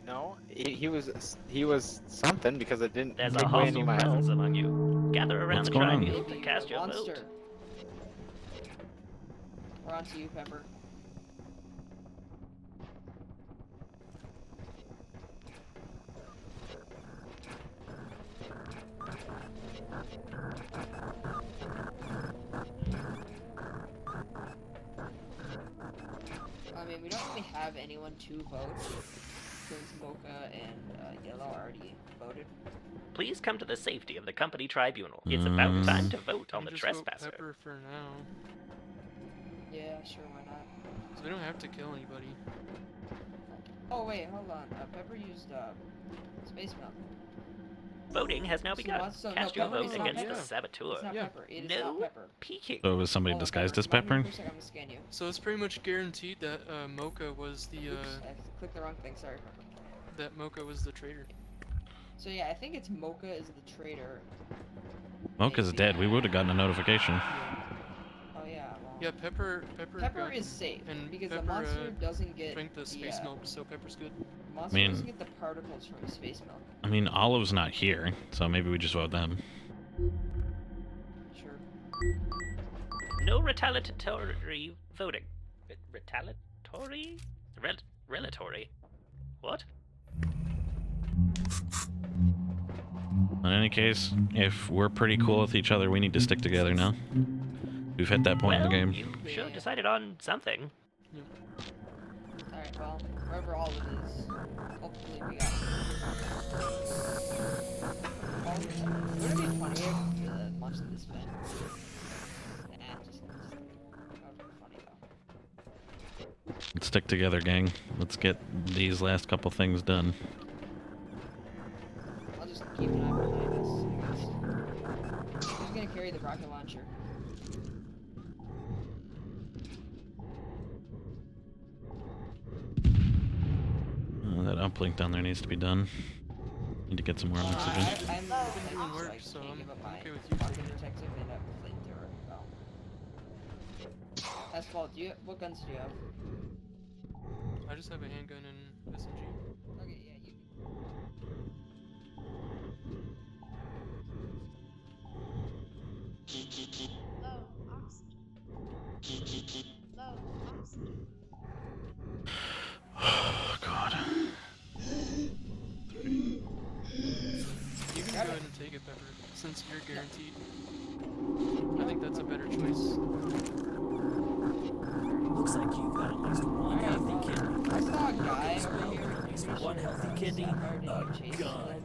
No, he was something because it didn't There's take a away any hostile of my presence health. among you. Gather around What's the going on? tribunal Maybe to you're cast a your monster. vote. We're on to you, Pepper. I mean, we don't really have anyone to vote since Mocha and Yellow already voted. Please come to the safety of the company tribunal. It's about time to vote on the Just vote trespasser. Pepper for now. Yeah, sure, why not? So we don't have to kill anybody. Oh wait, hold on. Pepper used Space Milk. Voting has now begun. So Cast no, your Pepper vote is not against the Pepper. saboteur. It's not Pepper. It is No not Pepper. peeking. So was somebody Hold on, disguised as Remind me Pepper? for a second, I'm gonna scan you. So it's pretty much guaranteed that Mocha was the Oops, I clicked the wrong thing. Sorry, Pepper. that Mocha was the traitor. So yeah, I think it's Mocha is the traitor. Mocha's dead. We would have gotten a notification. Oh yeah. Well, Yeah, Pepper Pepper got- is safe and because Pepper, the monster doesn't get drank the space milk, so Pepper's good. The monster I mean- doesn't get the particles from the space milk. I mean, Olive's not here, so maybe we just vote them. Sure. No retaliatory voting. Retaliatory? Relatory? What? In any case, if we're pretty cool with each other, we need to stick together now. We've hit that point in the Well, game. you should have decided on something. Alright, well, wherever all of it is, hopefully we got it. Would it be funny if the monster this event? Just that would be funny though. Let's stick together, gang. Let's get these last couple things done. I'll just keep an eye behind us, I guess. Who's gonna carry the rocket launcher? That uplink down there needs to be done. Need to get some more oxygen. I'm Doing work, I so can't I'm give up my okay with you. pocket detective and a flamethrower. Oh. Asphalt, what guns do you have? I just have a handgun and SMG. Okay, yeah, you. Low oxygen. Low oxygen. Oh, God. You can go ahead and take it, Pepper, since you're guaranteed. I think that's a better choice. Looks like you've got at least one healthy kidney. I saw a guy over here. At least one healthy kidney. A gun.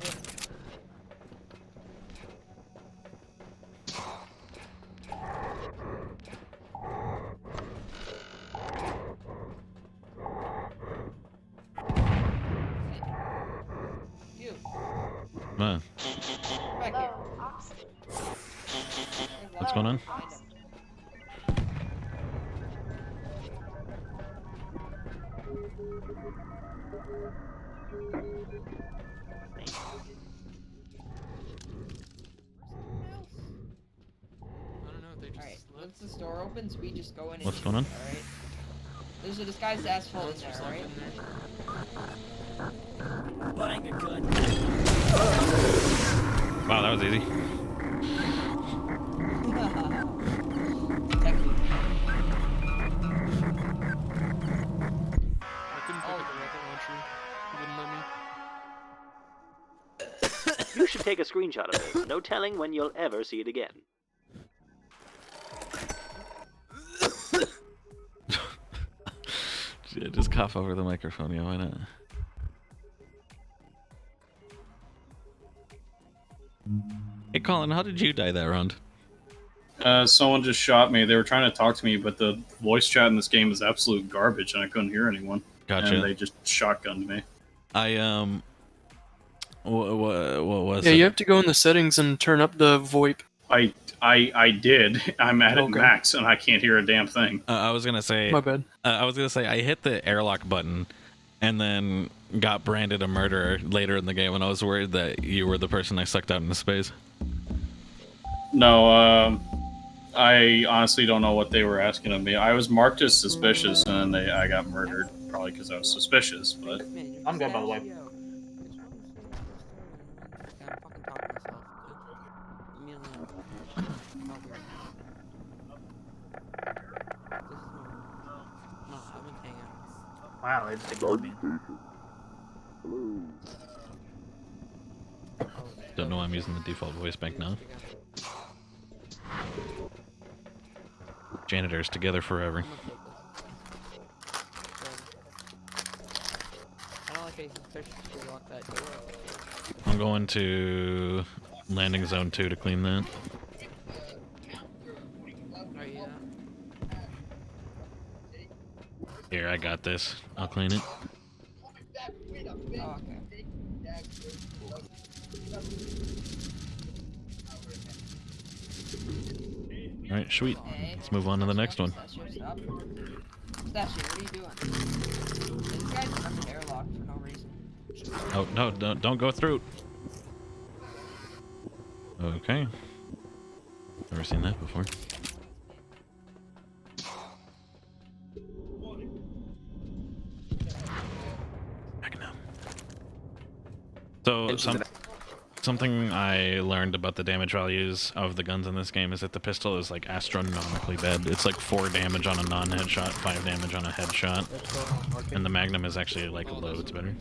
You. Huh. Back Low here. oxygen. What's going on? I don't know, they just Alright, left. once this door opens, we just go in and What's shoot, going on? Alright? There's a disguised asphalt in there, alright? Buying a gun. Wow, that was easy. I couldn't pick up the rocket launcher. He wouldn't let me. You should take a screenshot of this. No telling when you'll ever see it again. Yeah, just cough over the microphone, yeah, why not? Hey, Colin, how did you die that round? Someone just shot me. They were trying to talk to me, but the voice chat in this game is absolute garbage, and I couldn't hear anyone. Gotcha. And they just shotgunned me. What was Yeah, it? you have to go in the settings and turn up the VoIP. I did. I'm at it Okay. max, and I can't hear a damn thing. I was gonna say. My bad. I was gonna say I hit the airlock button, and then got branded a murderer later in the game, and I was worried that you were the person I sucked out into space. No, I honestly don't know what they were asking of me. I was marked as suspicious, and then I got murdered, probably because I was suspicious, but... I'm good, by the way. Wow, they just ignored me. Don't know why I'm using the default voice bank now. Janitors together forever. I'm going to landing zone 2 to clean that. Here, I got this. I'll clean it. Alright, sweet. Let's move on to the next one. Statue, what are you doing? This guy's fucking airlocked for no reason. Oh, no, don't go through. Okay. Never seen that before. So, something I learned about the damage values of the guns in this game is that the pistol is like astronomically bad. It's like 4 damage on a non-headshot, 5 damage on a headshot, and the Magnum is actually like loads better.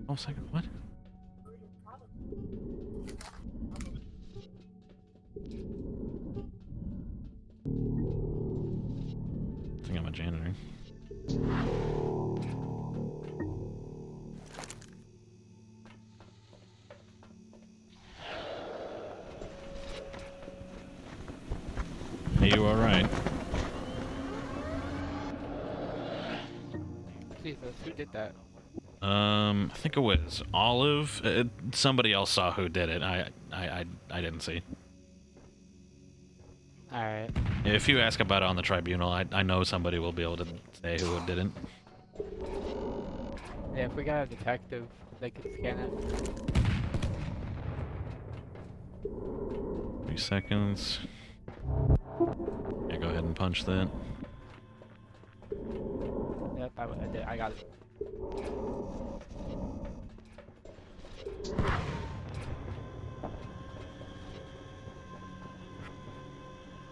Oh, second, what? I think I'm a janitor. Hey, you alright? Who did that? I think it was Olive. Somebody else saw who did it. I didn't see. Alright. If you ask about it on the tribunal, I know somebody will be able to say who didn't. Yeah, if we got a detective, they could scan it. 3 seconds. Yeah, go ahead and punch that. Yep, I did. I got it.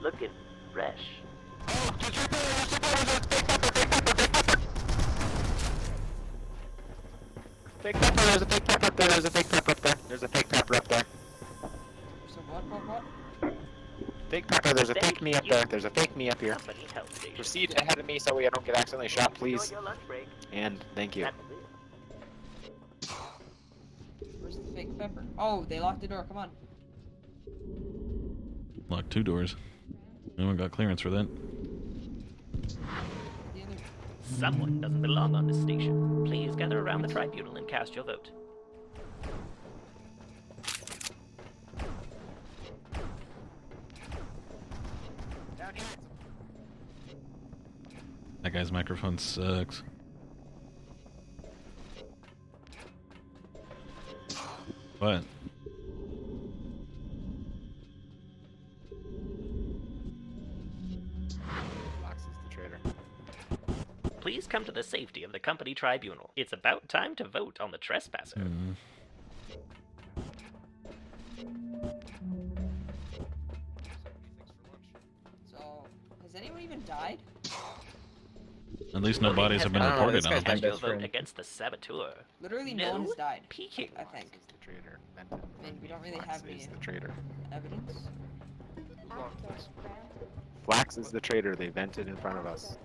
Looking fresh. Fake pepper, there's a fake pepper up there, there's a fake pepper up there, there's a fake pepper up there. So what? Fake pepper, there's a fake me up there, there's a fake me up here. Proceed ahead of me so I don't get accidentally shot, please. And thank you. Where's the fake pepper? Oh, they locked the door, come on. Locked 2 doors. No one got clearance for that. Someone doesn't belong on this station. Please gather around the tribunal and cast your vote. That guy's microphone sucks. What? Please come to the safety of the company tribunal. It's about time to vote on the trespasser. So, has anyone even died? At least no bodies have been reported, I don't Cast your think. vote against the saboteur. Literally no one's died. Peeking. I think. I mean, we don't really have any evidence. Flax is the traitor, they vented in front of us.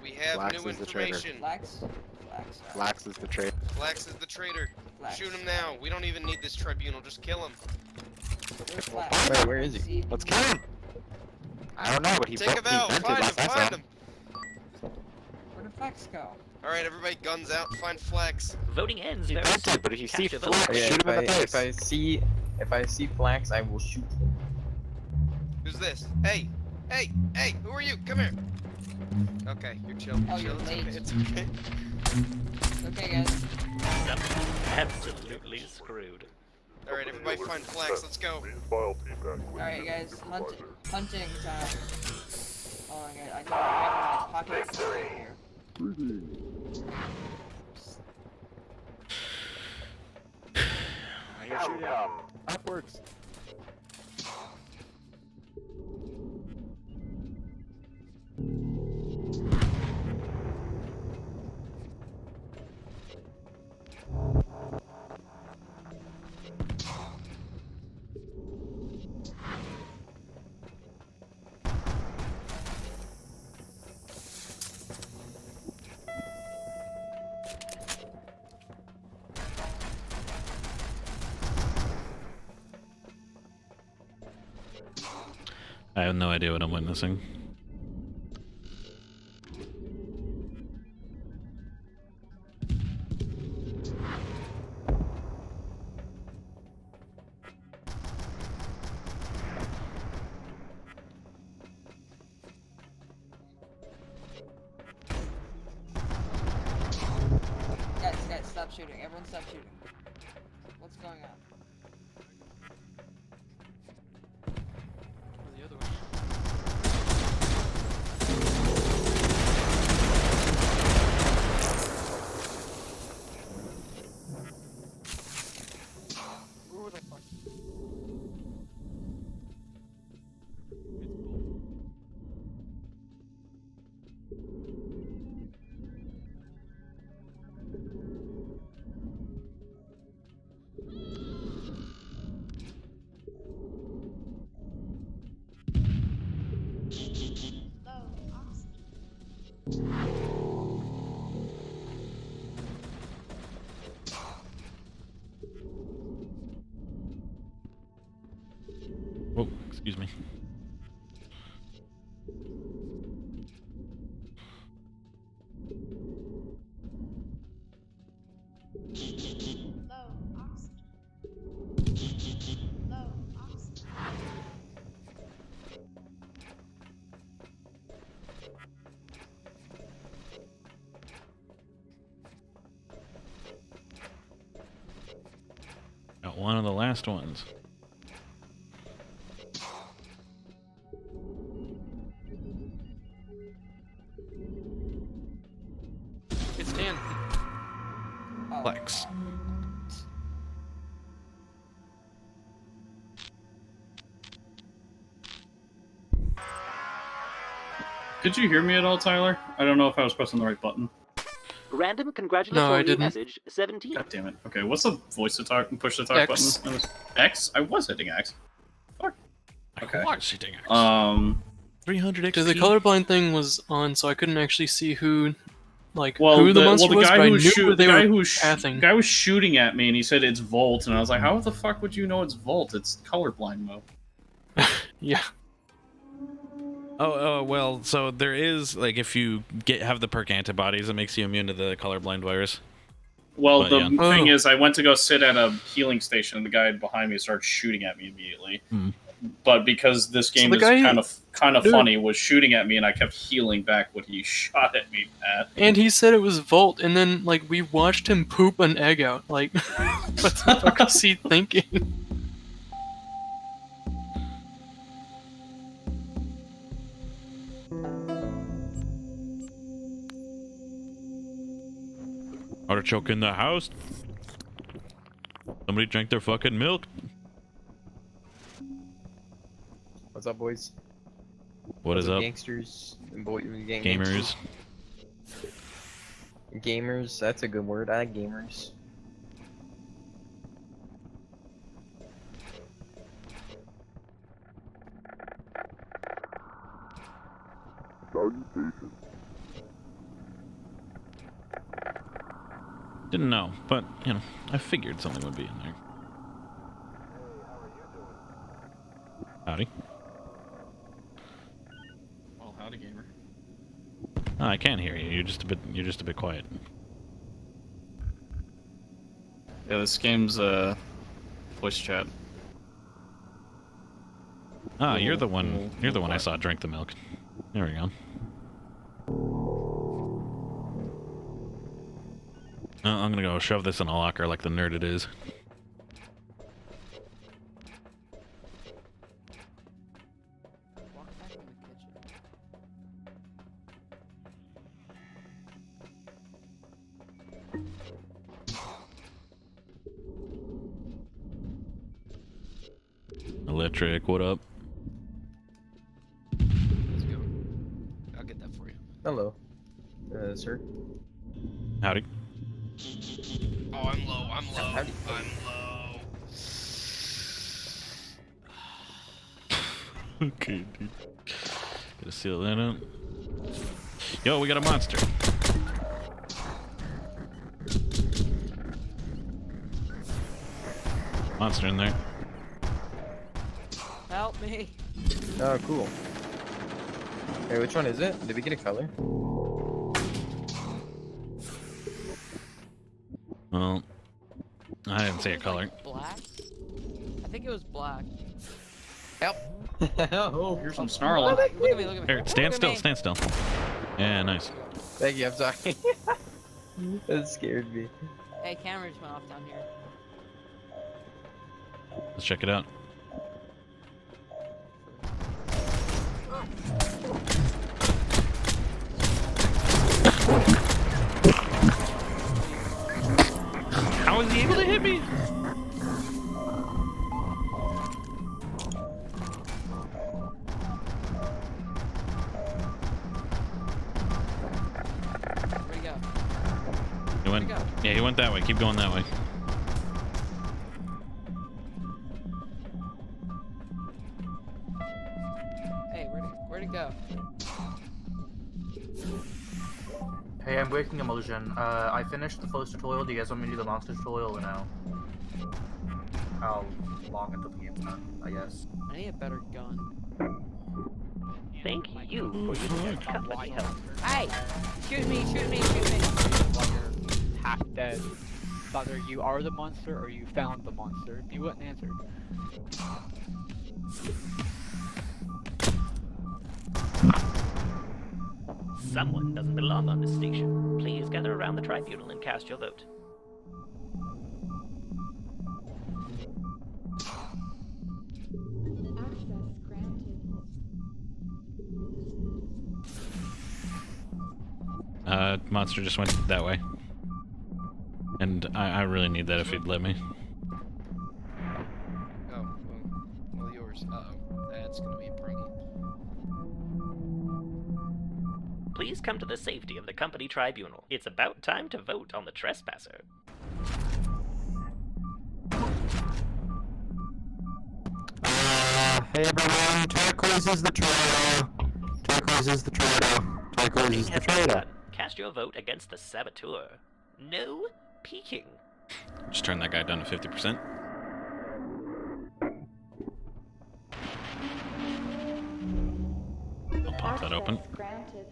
We have Flax new is the traitor. information. Flax is the traitor. Flax is the traitor. Shoot him now. We don't even need this tribunal. Just kill him. Wait, where is he? Let's kill him! I don't know, but he Take him out. vented Find him. last I saw Find him. him. Where did Flex go? All right, everybody, guns out. Find Flax. Voting ends He very vented, soon. but if you see Cast your vote. Flax, shoot him in the face. If I see Flax, I will shoot him. Who's this? Hey! Hey! Hey! Who are you? Come here! Okay, you're chill. Oh, Chill. you're late. It's okay. Okay, guys. Absolutely screwed. Alright, everybody find flags. Let's go. Alright, guys. Hunting time. Oh my god, I have my pocket right here. Upwards. I have no idea what I'm witnessing. Guys, stop shooting. Everyone stop shooting. What's going on? The other one. Who the fuck? Oh, excuse me. Got one of the last ones. It's Dan. Flex. Did you hear me at all, Tyler? I don't know if I was pressing the right button. Random congratulatory didn't. message 17. God damn it. Okay, what's the voice to talk and push to talk X. button? X? I was hitting X. Fuck. Okay. I was hitting X. 300 XP. Because the colorblind thing was on, so I couldn't actually see who, like, Well, who the monster was, guy but I who knew where they the guy were who pathing. the guy was shooting at me, and he said it's Volt, and I was like, how the fuck would you know it's Volt? It's colorblind mode. Yeah. Oh, well, so there is, like, if you have the perk antibodies, it makes you immune to the colorblind virus. Well, But, the yeah. thing is, I went to go sit at a healing station, and the guy behind me started shooting at me immediately. But because this game the is guy- kind of Dude. funny, was shooting at me, and I kept healing back what he shot at me at. And he said it was Volt, and then, like, we watched him poop an egg out. Like, what the fuck was he thinking? Artichoke in the house. Somebody drank their fucking milk. What's up, boys? What is up? Gangsters and Gamers. Gamers, that's a good word. I like gamers. Salutations. Didn't know, but, you know, I figured something would be in there. Howdy. Well, howdy, gamer. Oh, I can't hear you. You're just a bit quiet. Yeah, this game's voice chat. Ah, you're the one. You're the one I saw drink the milk. There we go. I'm gonna go shove this in a locker like the nerd it is. Electric, what up? Let's go. I'll get that for you. Hello, sir. Howdy. Oh, I'm low. I'm low. I'm low. Okay, dude. Gotta seal that up. Yo, we got a monster. Monster in there. Help me. Oh, cool. Hey, which one is it? Did we get a color? Well, I didn't see a color. Black? I think it was black. Help. Oh, here's some snarling. Look at me, look at me. Here, stand Look at still, me. stand still. Yeah, nice. Thank you, I'm sorry. That scared me. Hey, camera just went off down here. Let's check it out. How was he able to hit me? Where'd he go? He went. Yeah, he went that way. Keep going that way. Hey, where'd he go? Hey, I'm waking Emulsion. I finished the first tutorial. Do you guys want me to do the monster tutorial or no? How long until the game's done, I guess. I need a better gun. Thank you for using your company help. Hey! Shoot me, shoot me, shoot me! You're half dead. Whether you are the monster or you found the monster. You wouldn't answer. Someone doesn't belong on this station. Please gather around the tribunal and cast your vote. Monster just went that way. And I really need that if he'd let me. Oh, well yours. Uh-oh. That's gonna be a problem. Please come to the safety of the company tribunal. It's about time to vote on the trespasser. Hey everyone, turquoise is the traitor. Turquoise is the traitor. Turquoise is the traitor. Cast your vote against the saboteur. No peeking. Just turn that guy down to 50%. I'll pop that open. Granted.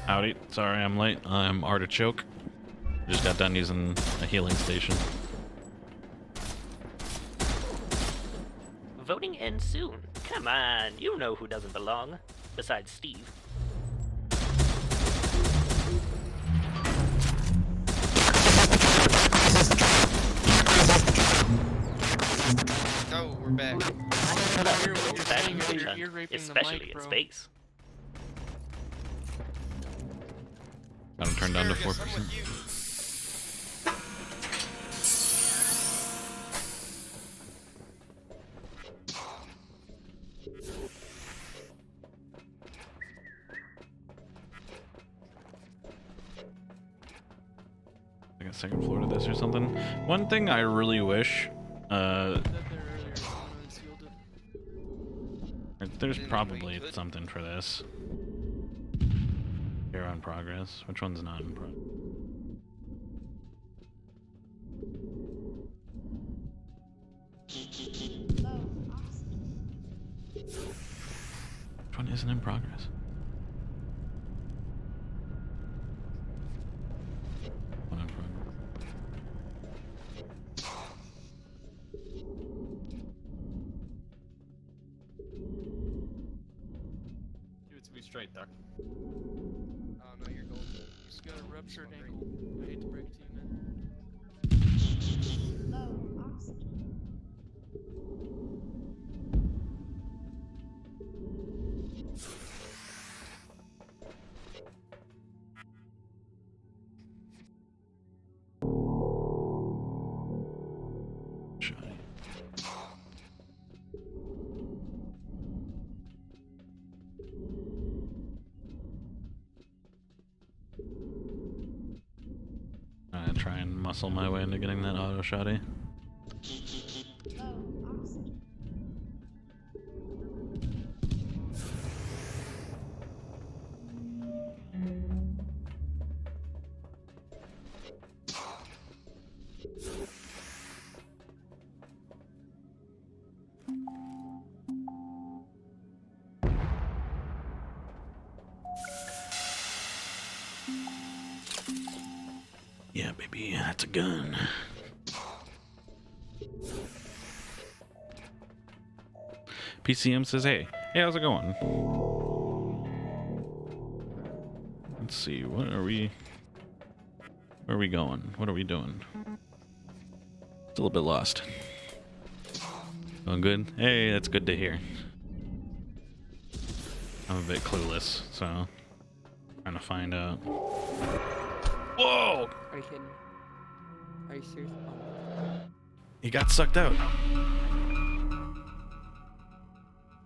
Howdy. Sorry I'm late. I'm Artichoke. Just got done using a healing station. Voting ends soon. Come on, you know who doesn't belong. Besides Steve. Oh, we're back. You're raping Especially the mic, in bro. space. Got him turned down to 4%. I got second floor to this or something. One thing I really wish, there's probably something for this. Here on progress. Which one's not in progress? Which one isn't in progress? to be straight, Duck. Oh no, you're golden. He's got a ruptured ankle. I hate to break it to you, man. I'm gonna try and muscle my way into getting that auto shotty. Yeah, baby, that's a gun. PCM says, hey, how's it going? Let's see, where are we going? What are we doing? Still a bit lost. Going good? Hey, that's good to hear. I'm a bit clueless, so trying to find out. Whoa! Are you kidding? Are you serious? He got sucked out.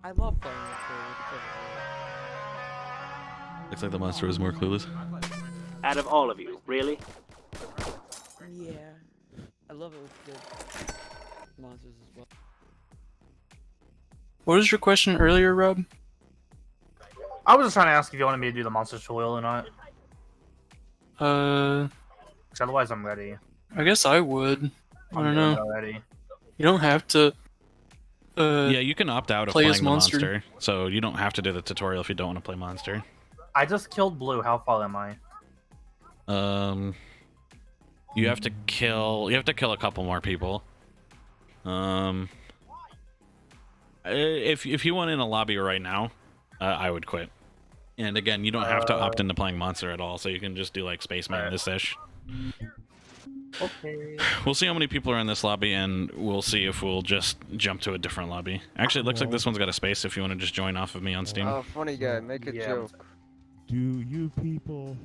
I love playing with Looks like the monster was more clueless. Out of all of you, really? Yeah. I love it with good monsters as well. What was your question earlier, Rob? I was just trying to ask if you wanted me to do the monster tutorial or not. 'Cause otherwise I'm ready. I guess I would. I don't know. Already. You don't have to. Yeah, you can opt out of play playing as the monster. monster, so you don't have to do the tutorial if you don't want to play monster. I just killed Blue. How far am I? You have to kill a couple more people. If you want in a lobby right now, I would quit. And again, you don't have to opt into playing monster at all, so you can just do like Spaceman this-ish. Okay. We'll see how many people are in this lobby, and we'll see if we'll just jump to a different lobby. Actually, it looks like this one's got a space if you want to just join off of me on Steam. Oh, funny guy, make a joke. Do you people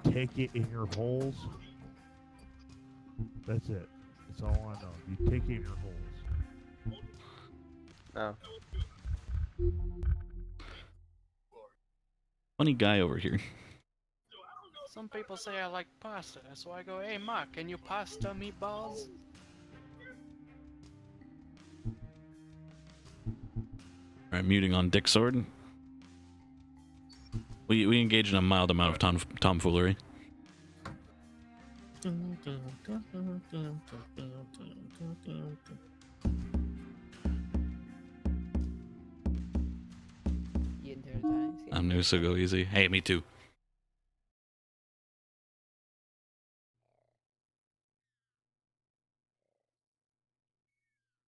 take it in your holes? That's it. That's all I know. You take it in your holes. No. Funny guy over here. Some people say I like pasta, so I go, hey Mark, can you pasta meatballs? Alright, muting on Dick Sword. We engage in a mild amount of tomfoolery. I'm new, so go easy. Hey, me too.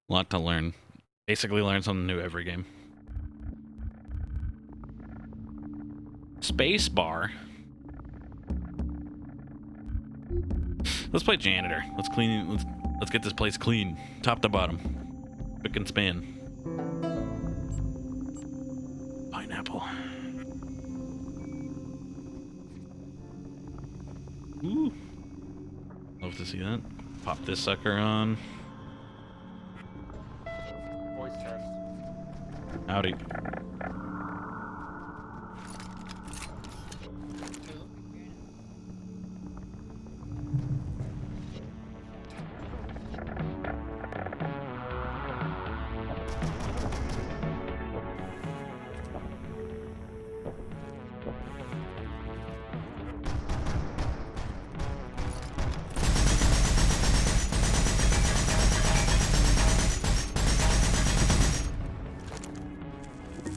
Lot to learn. Basically learn something new every game. Space bar. Let's play janitor. Let's clean. Let's get this place clean, top to bottom, spick and span. Pineapple. Ooh. Love to see that. Pop this sucker on. Voice test. Howdy.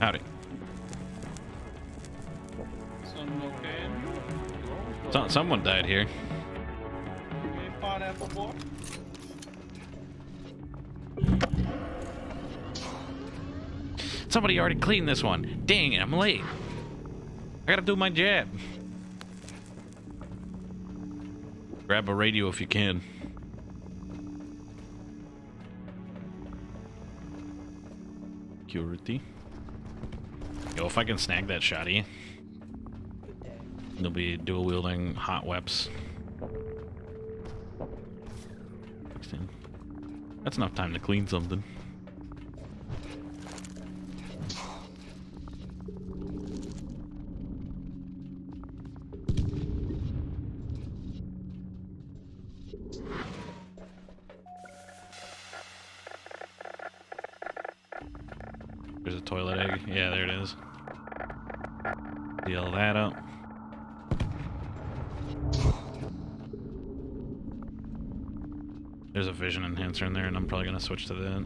Howdy. Someone died here. Pineapple boy. Somebody already cleaned this one. Dang it, I'm late. I gotta do my job. Grab a radio if you can. Security. Yo, if I can snag that shotty, they'll be dual wielding hot weps. 16. That's enough time to clean something. There's a toilet egg. Yeah, there it is. Deal that up. There's a vision enhancer in there, and I'm probably gonna switch to that.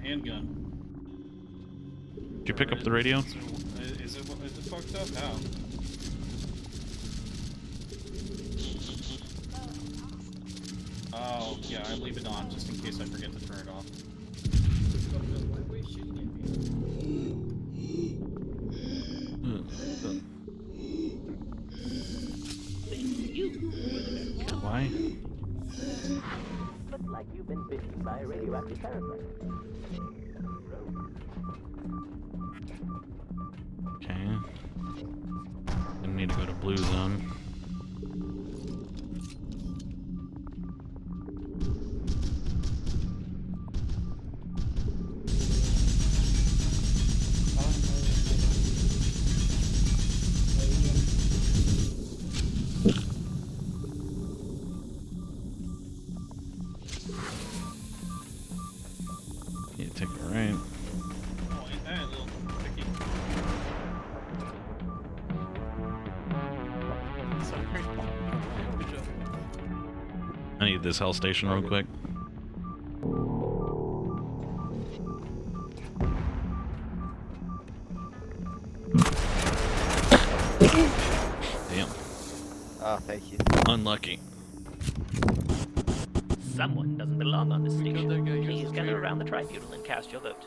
Handgun. Did you pick up the radio? Is it fucked up? How? Oh, yeah, I leave it on just in case I forget to turn it off. Why? Looks like you've been bitten by a radioactive parasite. Okay. Gonna need to go to blue zone. You take it right. Oh, ain't that a little tricky? Sorry. Good job. I need this hell station real quick. Damn. Oh, thank you. Unlucky. Someone doesn't belong on this station. Please gather around the tribunal and cast your vote.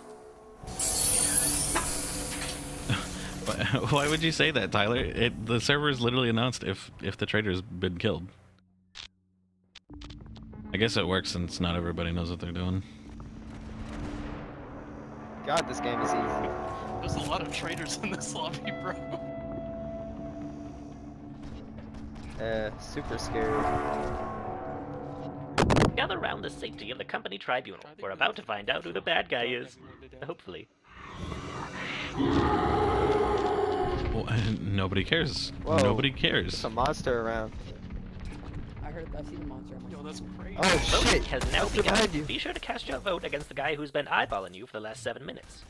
Why would you say that, Tyler? The server's literally announced if the traitor's been killed. I guess it works since not everybody knows what they're doing. God, this game is easy. There's a lot of traitors in this lobby, bro. Super scary. Gather around the safety of the company tribunal. We're about to find out who the bad guy is. Hopefully. Well, nobody cares. Whoa, Nobody cares. There's a monster around. I see the monster. Yo, that's crazy. Oh Voting shit! has now Monster behind you. begun. Be sure to cast your vote against the guy who's been eyeballing you for the last 7 minutes.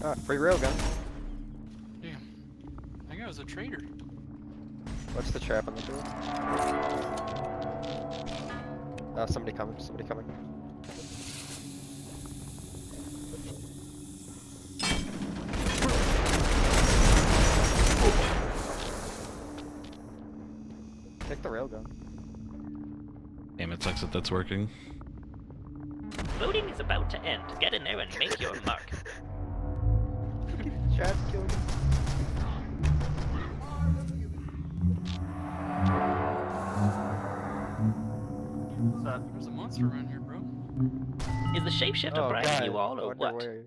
Ah, free railgun. Damn. That guy was a traitor. What's the trap on the door? Oh, somebody coming. Somebody coming. Take the railgun. Damn, it sucks that that's working. Voting is about to end. Get in there and make your mark. Trap killed him. There's a monster around here, bro. Is the shapeshifter Oh, bribing God. you all, or Wonder what? where-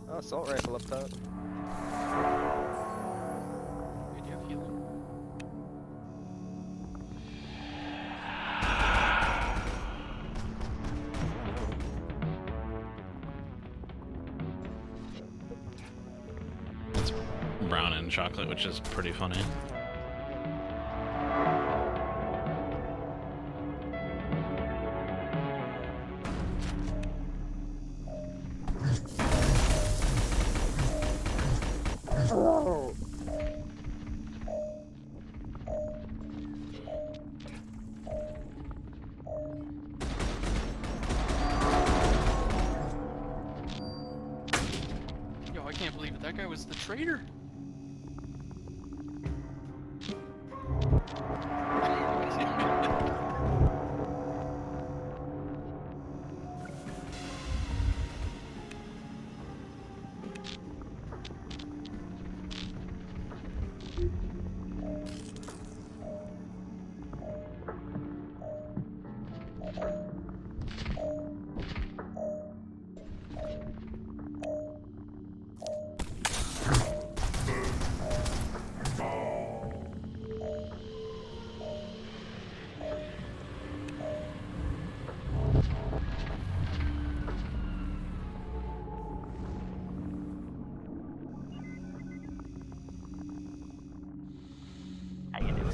Oh, assault rifle up top. Wait, do you have healing? It's brown and chocolate, which is pretty funny. Oh. Yo, I can't believe it. That guy was It's the traitor. How you doing?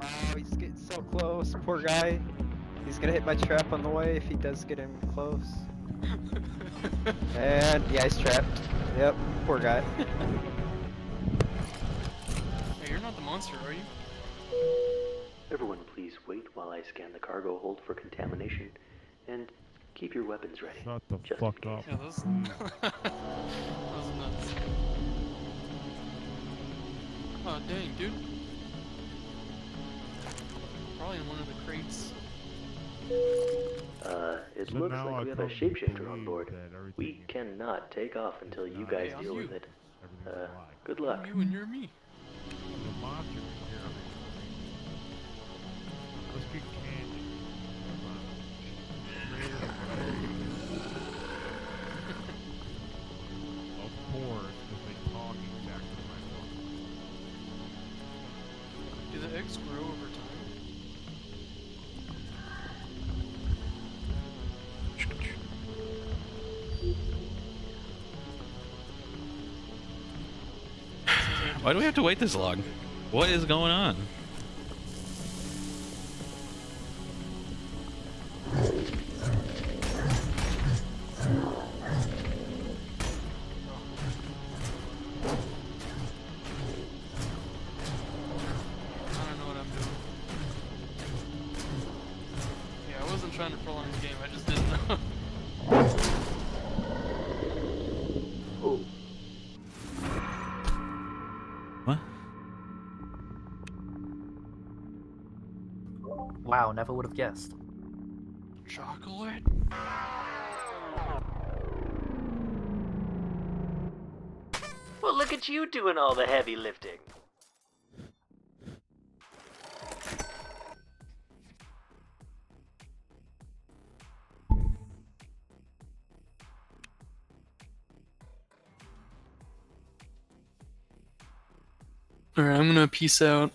Oh, he's getting so close. Poor guy. He's gonna hit my trap on the way if he does get him close. And yeah, he's trapped. Yep, poor guy. Hey, you're not the monster, are you? Everyone please wait while I scan the cargo hold for contamination, and keep your weapons ready. Shut the Just fuck up. Yeah, those that was nuts. Oh dang, dude. Probably in one of the crates. It So looks now like I we have a come to shapeshifter on believe board. that everything We cannot take off until you not- guys Hey, I'm deal you. with it. everything's a lie. Good luck. You and you're me. The monster can hear everything. Let's get candy. Come on. Of course, because they talk exactly like one. Do the eggs grow over time? Why do we have to wait this long? What is going on? I don't know what I'm doing. Yeah, I wasn't trying to prolong the game, I just didn't know. Oh, What? Wow, never would have guessed. Chocolate? well, look at you doing all the heavy lifting. Alright, I'm gonna peace out.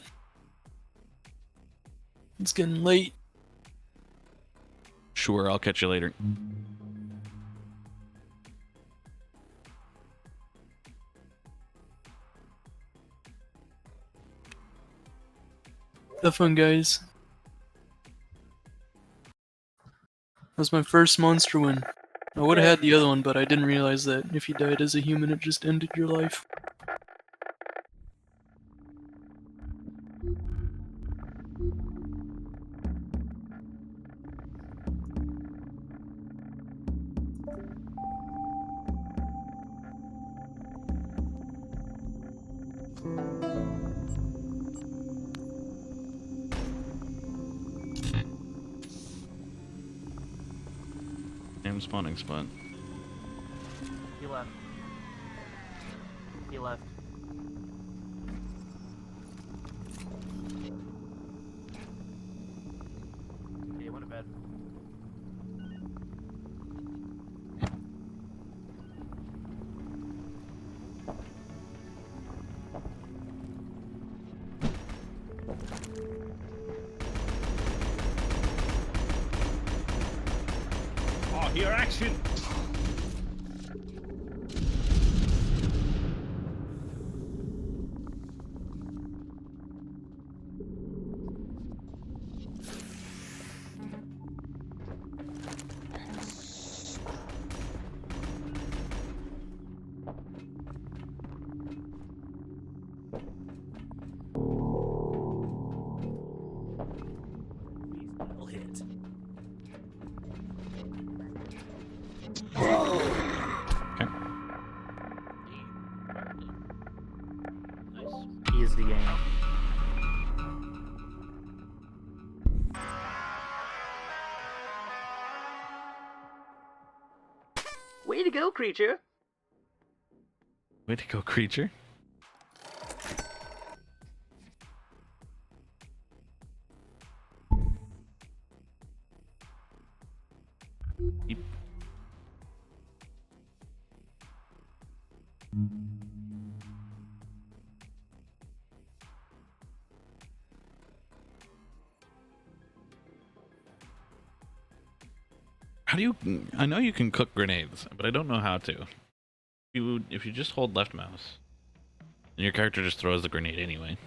It's getting late. Sure, I'll catch you later. Have fun, guys. That was my first monster win. I would have had the other one, but I didn't realize that if you died as a human, it just ended your life. Same spawning spot. He left. He left. Okay, he went to bed. Here, action! That'll hit. Easy game. Way to go, creature! Way to go, creature. Yep. How do you? I know you can cook grenades, but I don't know how to. If you just hold left mouse, and your character just throws the grenade anyway.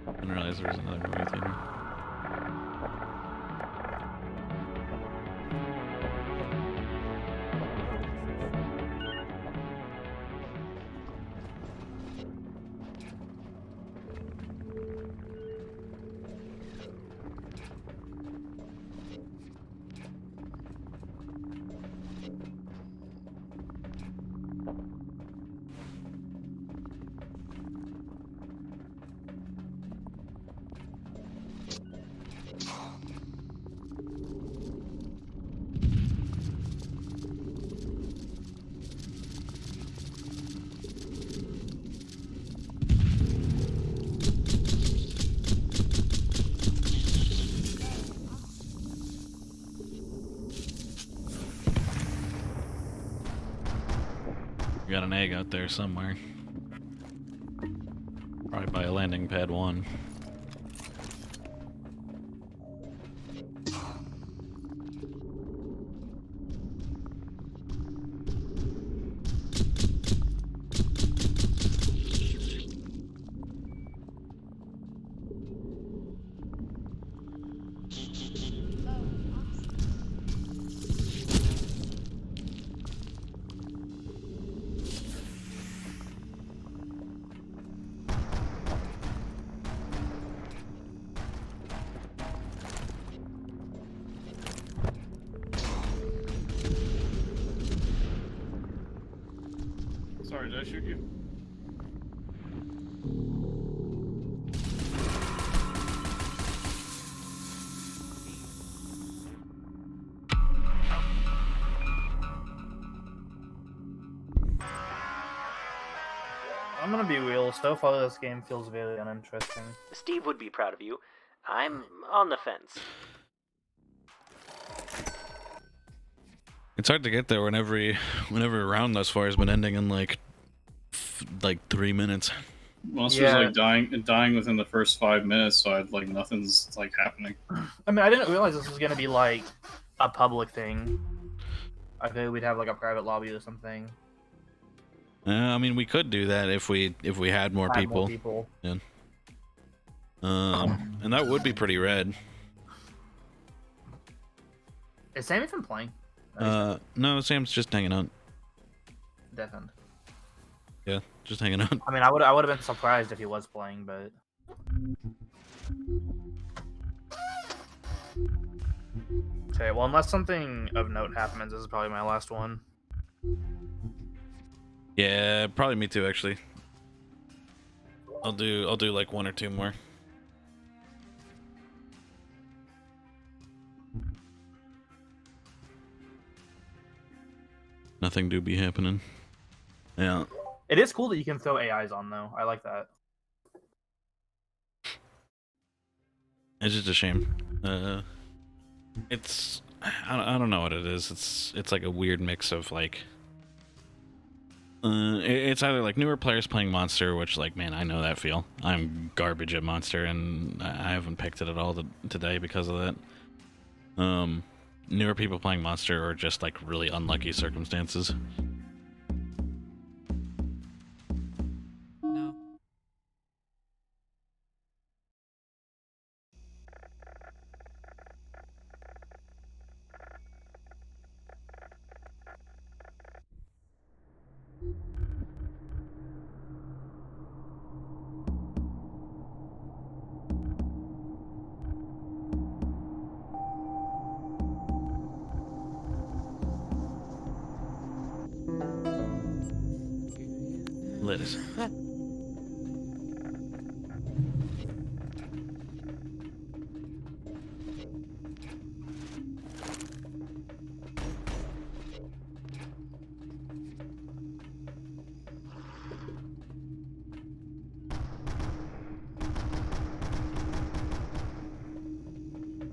I didn't realize there was another movie theater. Got an egg out there somewhere. Probably by landing pad 1. Sorry, did I shoot you? I'm gonna be real, so far this game feels very uninteresting. Steve would be proud of you. I'm on the fence. It's hard to get there when every round thus far has been ending in like 3 minutes. Monsters like dying within the first 5 minutes, so I'd like nothing's like happening. I mean, I didn't realize this was gonna be like a public thing. I figured we'd have like a private lobby or something. I mean, we could do that if we had more people. Yeah. And that would be pretty rad. Is Sam even playing? No, Sam's just hanging out. Definitely. Yeah, just hanging out. I mean, I would have been surprised if he was playing, but. Okay, well, unless something of note happens, this is probably my last one. Yeah, probably me too. Actually, I'll do like 1 or 2 more. nothing do be happening. Yeah. It is cool that you can throw AIs on though. I like that. It's just a shame. It's I don't know what it is. It's like a weird mix of like. It's either like newer players playing Monster, which like man, I know that feel. I'm garbage at Monster, and I haven't picked it at all today because of that. Newer people playing Monster, or just like really unlucky circumstances. No. Lettuce.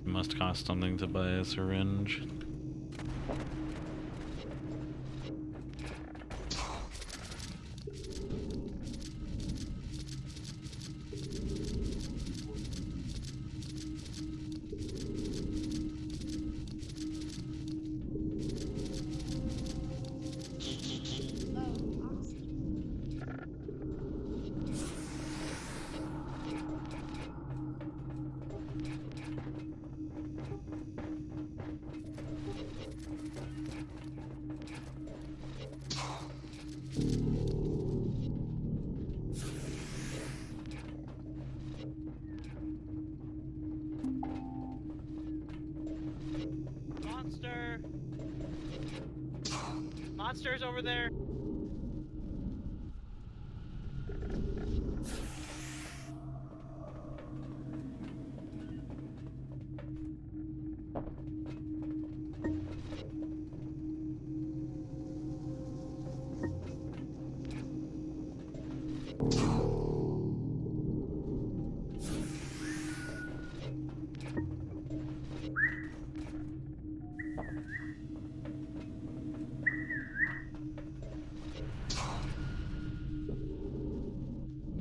Must cost something to buy a syringe. Monster! Monsters over there!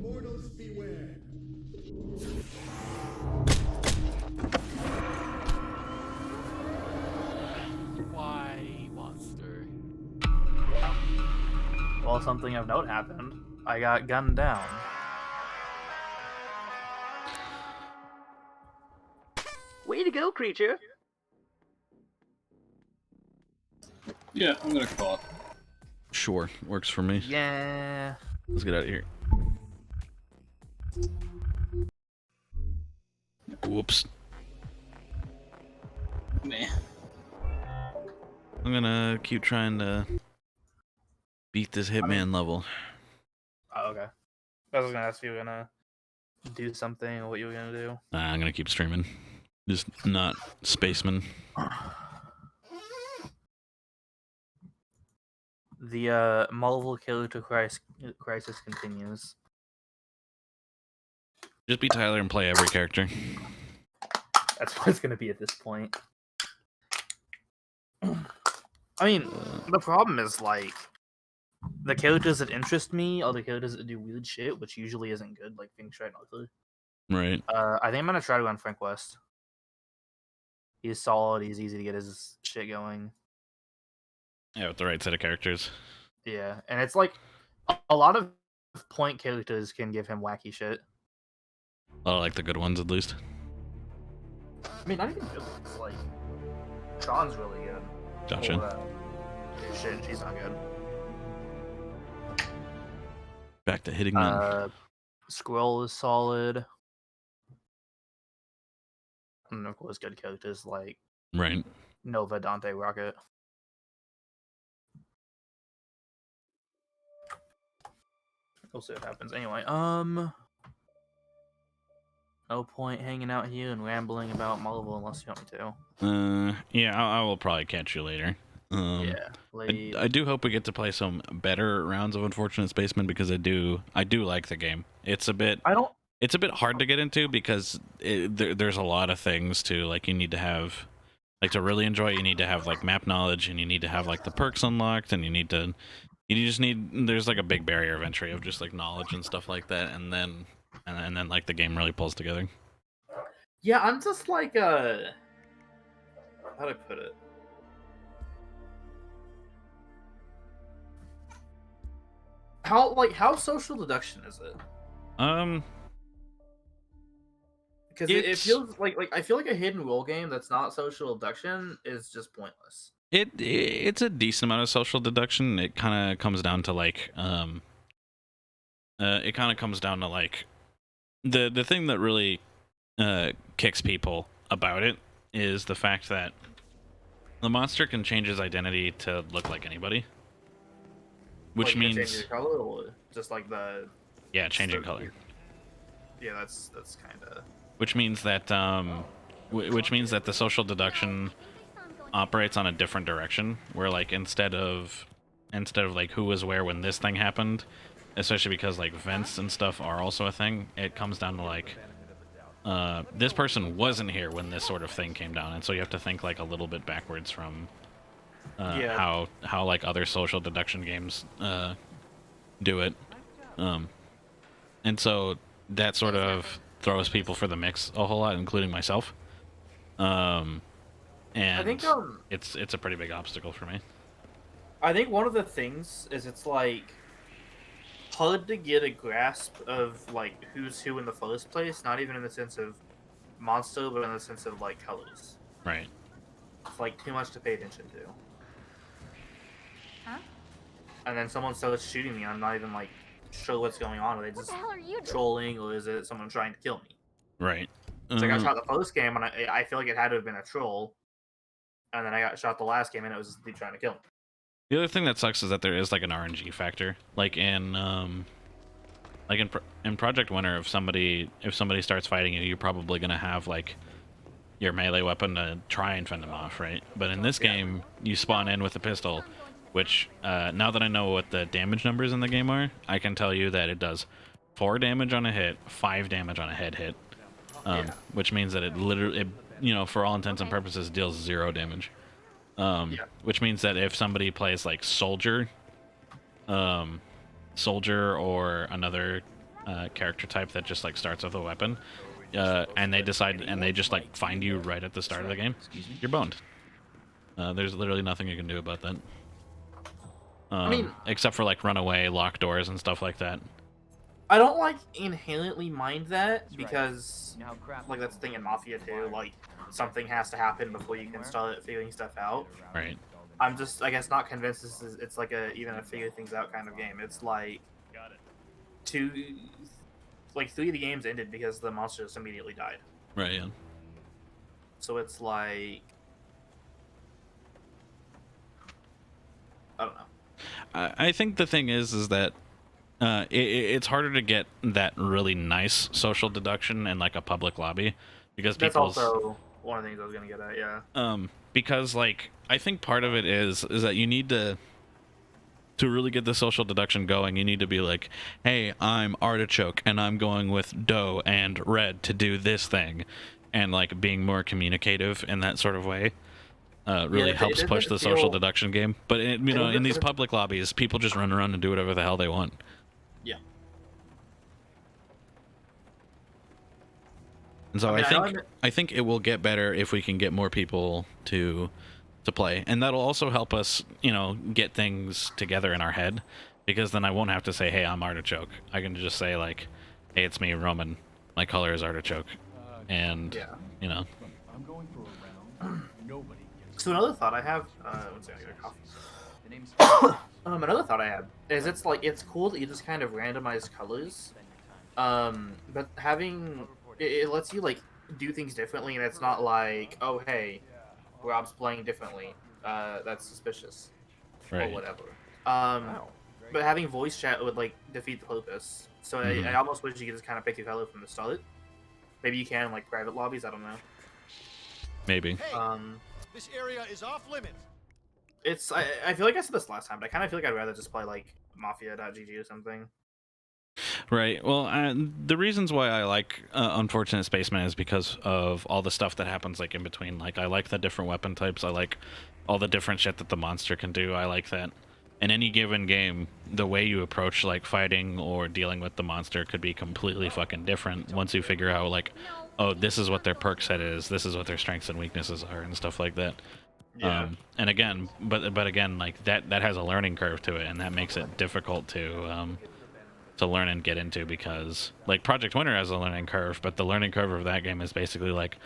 Mortals beware. Why, monster? Well, something of note happened. I got gunned down. Way to go, creature! Yeah, I'm gonna call it. Sure, works for me. Yeah. Let's get out of here. Whoops. Meh. I'm gonna keep trying to beat this Hitman level. Oh, okay. I was gonna ask if you were gonna do something or what you were gonna do. I'm gonna keep streaming. Just not Spaceman. The Marvel Character Crisis continues. Just be Tyler and play every character. That's what it's gonna be at this point. I mean, the problem is like the characters that interest me are the characters that do weird shit, which usually isn't good, like Phoenix Wright and Arthur. Right. I think I'm gonna try to run Frank West. He's solid. He's easy to get his shit going. Yeah, with the right set of characters. Yeah, and it's like a lot of point characters can give him wacky shit. Oh, like the good ones at least. I mean, not even good ones. Like Sean's really good. Gotcha. Shit, she's not good. Back to hitting men. Squirrel is solid. And of course, good characters like Right. Nova, Dante, Rocket. We'll see what happens. Anyway, no point hanging out here and rambling about Marvel unless you want me to. Yeah, I will probably catch you later. Yeah, I do hope we get to play some better rounds of Unfortunate Spaceman because I do like the game. It's a bit hard to get into because there's a lot of things to like. You need to have like to really enjoy it, you need to have like map knowledge, and you need to have like the perks unlocked, and there's like a big barrier of entry of just like knowledge and stuff like that, and then like the game really pulls together. Yeah, I'm just like how do I put it? How social deduction is it? Because it feels like I feel like a hidden role game that's not social deduction is just pointless. It's a decent amount of social deduction. It kind of comes down to like the thing that really kicks people about it is the fact that the monster can change his identity to look like anybody, which means change your color or just like the changing color. Yeah, that's kind of. Which means that the social deduction operates on a different direction, where like instead of like who was where when this thing happened, especially because like vents and stuff are also a thing, it comes down to like this person wasn't here when this sort of thing came down, and so you have to think like a little bit backwards from how like other social deduction games do it, and so that sort of throws people for the mix a whole lot, including myself. And I think it's a pretty big obstacle for me. I think one of the things is it's like hard to get a grasp of like who's who in the first place, not even in the sense of monster, but in the sense of like colors. Right. It's like too much to pay attention to. Huh? And then someone starts shooting me, I'm not even like sure what's going on. Are they just trolling, or is it someone trying to kill me? Right. So I got shot the first game, and I feel like it had to have been a troll. And then I got shot the last game, and it was just trying to kill me. The other thing that sucks is that there is like an RNG factor, like in Project Winter. If somebody starts fighting you, you're probably gonna have like your melee weapon to try and fend them off, right? But in this game, you spawn in with a pistol, which now that I know what the damage numbers in the game are, I can tell you that it does 4 damage on a hit, 5 damage on a head hit, which means that it literally, for all intents and purposes, deals 0 damage. Which means that if somebody plays like Soldier or another character type that just like starts with a weapon, and they just like find you right at the start of the game, you're boned. There's literally nothing you can do about that. Except for like run away, lock doors, and stuff like that. I don't like inherently mind that because like that's the thing in Mafia 2, like something has to happen before you can start figuring stuff out. Right. I'm just, I guess, not convinced it's like even a figure things out kind of game. It's like 3 of the games ended because the monsters immediately died. Right. Yeah. So it's like, I don't know. I think the thing is that it's harder to get that really nice social deduction in like a public lobby because that's also one of the things I was gonna get at. Yeah. Because like I think part of it is that you need to really get the social deduction going. You need to be like, hey, I'm Artichoke and I'm going with Doe and Red to do this thing, and like being more communicative in that sort of way. Really helps push the social deduction game. But in these public lobbies, people just run around and do whatever the hell they want. Yeah. And so I think it will get better if we can get more people to play, and that'll also help us, get things together in our head, because then I won't have to say, hey, I'm Artichoke. I can just say like, hey, it's me, Roman. My color is Artichoke, and I'm going for a round. Nobody. So another thought I have, one second, I get a coffee. Another thought I had is it's cool that you just kind of randomize colors, but having it lets you like do things differently, and it's not like, oh hey, Rob's playing differently, that's suspicious, or whatever. But having voice chat would like defeat the purpose. So I almost wish you could just kind of pick your color from the start. Maybe you can in like private lobbies. I don't know. Maybe. This area is off limits. It's I feel like I said this last time, but I kind of feel like I'd rather just play like Mafia.gg or something. Right. Well, the reasons why I like Unfortunate Spaceman is because of all the stuff that happens like in between. Like I like the different weapon types. I like all the different shit that the monster can do. I like that in any given game, the way you approach like fighting or dealing with the monster could be completely fucking different once you figure out like, oh, this is what their perk set is, this is what their strengths and weaknesses are, and stuff like that. Yeah. And again, but again, like that has a learning curve to it, and that makes it difficult to learn and get into, because like Project Winter has a learning curve, but the learning curve of that game is basically like,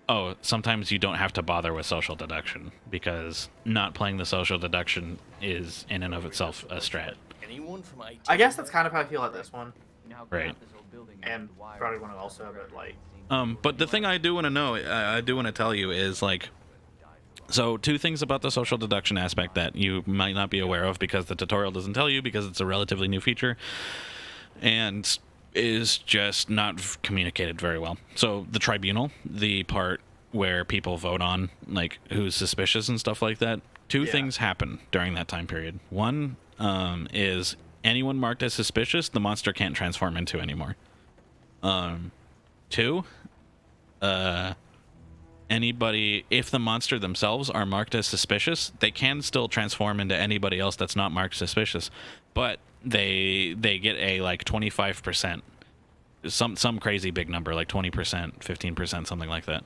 oh, sometimes you don't have to bother with social deduction, because not playing the social deduction is in and of itself a strat. I guess that's kind of how I feel at this one. Right. And Project Winter also, but like. But the thing I do want to know, I do want to tell you is like, so two things about the social deduction aspect that you might not be aware of because the tutorial doesn't tell you, because it's a relatively new feature and is just not communicated very well. So the tribunal, the part where people vote on like who's suspicious and stuff like that, two things happen during that time period. One is anyone marked as suspicious, the monster can't transform into anymore. Two, anybody, if the monster themselves are marked as suspicious, they can still transform into anybody else that's not marked suspicious, but they get a like 25%, some crazy big number, like 20%, 15%, something like that.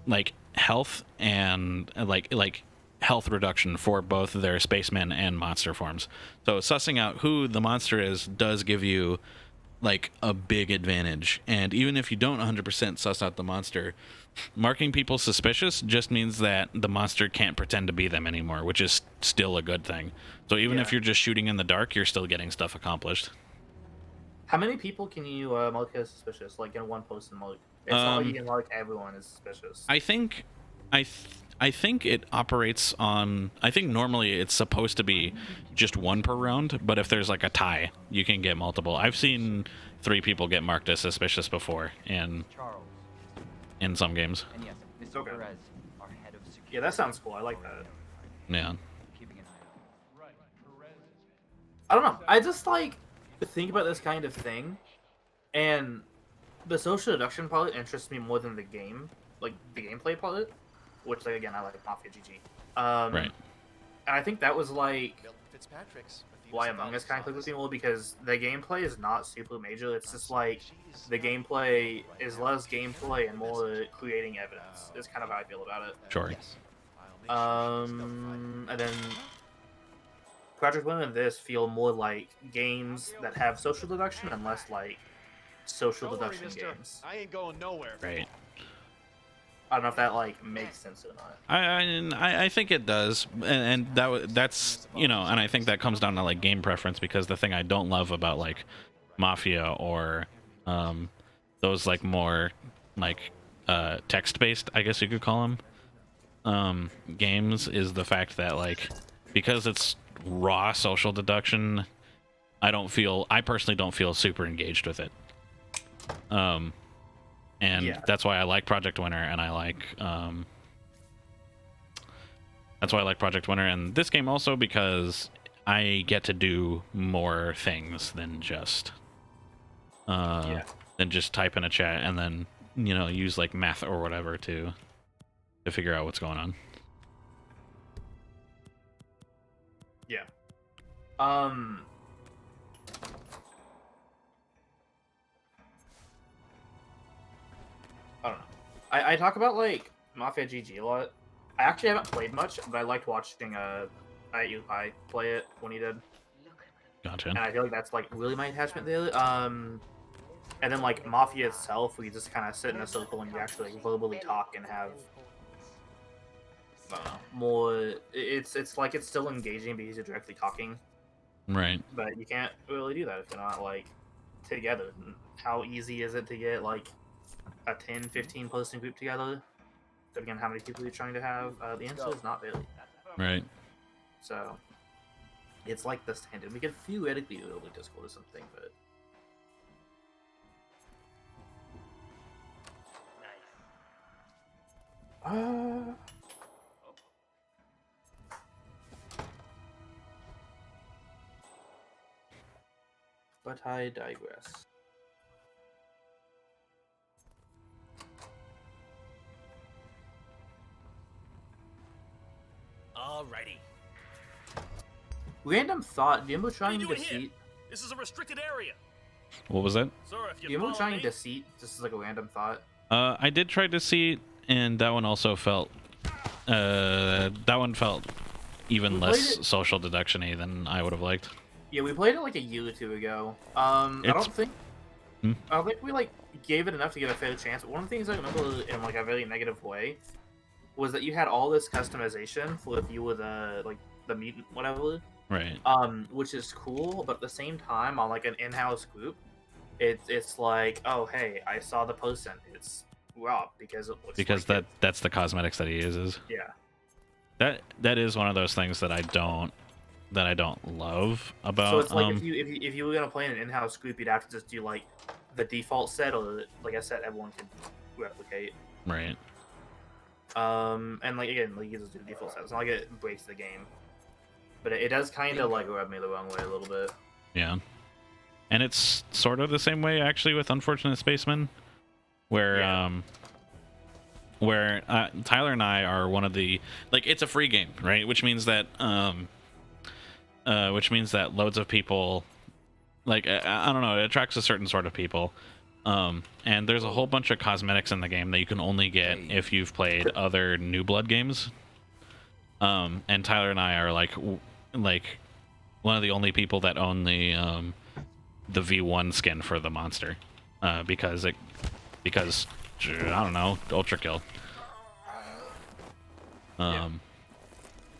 Like health and like health reduction for both their spacemen and monster forms. So sussing out who the monster is does give you like a big advantage, and even if you don't 100% suss out the monster, marking people suspicious just means that the monster can't pretend to be them anymore, which is still a good thing. So even if you're just shooting in the dark, you're still getting stuff accomplished. How many people can you mark as suspicious, like in one post and mark? It's not like you can mark everyone as suspicious. I think it operates on, I think normally it's supposed to be just one per round, but if there's like a tie, you can get multiple. I've seen 3 people get marked as suspicious before in some games. Okay. Yeah, that sounds cool. I like that. Yeah. I don't know. I just like to think about this kind of thing, and the social deduction part interests me more than the game, like the gameplay part, which, like, again, I like Mafia GG. Right. And I think that was like why Among Us kind of clicked with me more, because the gameplay is not super major. It's just like the gameplay is less gameplay and more creating evidence. Is kind of how I feel about it. Sure. And then Project Winter and this feel more like games that have social deduction and less like social deduction games. I ain't going nowhere. Right. I don't know if that like makes sense or not. I think it does, and that's, you know, and I think that comes down to like game preference, because the thing I don't love about like Mafia or those like more like text-based, I guess you could call them, games, is the fact that like, because it's raw social deduction, I personally don't feel super engaged with it. And that's why I like Project Winter, and I like that's why I like Project Winter and this game also, because I get to do more things than just type in a chat and then, you know, use like math or whatever to figure out what's going on. Yeah. I don't know. I talk about like Mafia GG a lot. I actually haven't played much, but I liked watching I play it when he did. Gotcha. And I feel like that's like really my attachment there. And then like Mafia itself, we just kind of sit in a circle and you actually like verbally talk and have more. It's like it's still engaging because you're directly talking. Right. But you can't really do that if you're not like together. How easy is it to get like a 10-15 person group together? Depending on how many people you're trying to have, the answer is not really. Right. So it's like the standard. We could theoretically do it over Discord or something, but But I digress. Alrighty. Random thought. Do you remember What are you trying doing here? deceit? This is a restricted area. What was that? Sir, if Do you you remember follow trying me, deceit? Just as like a random thought. I did try Deceit, and that one also felt. That one felt even We less played it- social deduction-y than I would have liked. Yeah, we played it like a year or two ago. I don't think we like gave it enough to get a fair chance. But one of the things I remember in like a very negative way was that you had all this customization for if you were the mutant, whatever. Right. Which is cool, but at the same time, on like an in-house group, it's like, oh hey, I saw the person. It's Rob because it looks Because like that's the cosmetics that he uses. Yeah. That is one of those things that I don't love about. So it's like if you were gonna play in an in-house group, you'd have to just do like the default set, or like I said, everyone can replicate. Right. And like again, like you just do the default set. It's not like it breaks the game, but it does kind of like rub me the wrong way a little bit. Yeah. And it's sort of the same way actually with Unfortunate Spaceman, where Tyler and I are one of the it's a free game, right? Which means that loads of people I don't know, it attracts a certain sort of people. And there's a whole bunch of cosmetics in the game that you can only get if you've played other New Blood games. And Tyler and I are like one of the only people that own the V1 skin for the monster, because I don't know, Ultra Kill.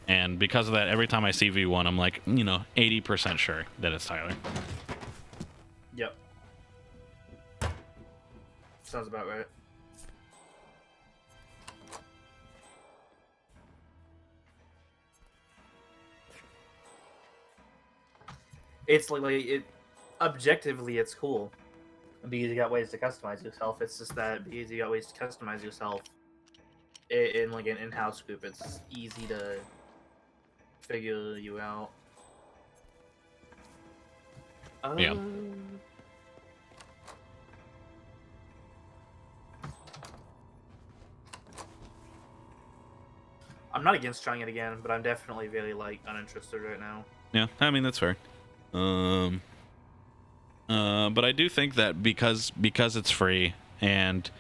And because of that, every time I see V1, I'm like, 80% sure that it's Tyler. Yep. Sounds about right. It's objectively it's cool because you got ways to customize yourself. It's just that because you got ways to customize yourself in like an in-house group, it's easy to figure you out. Yeah. I'm not against trying it again, but I'm definitely very uninterested right now. Yeah, I mean that's fair. But I do think that because it's free and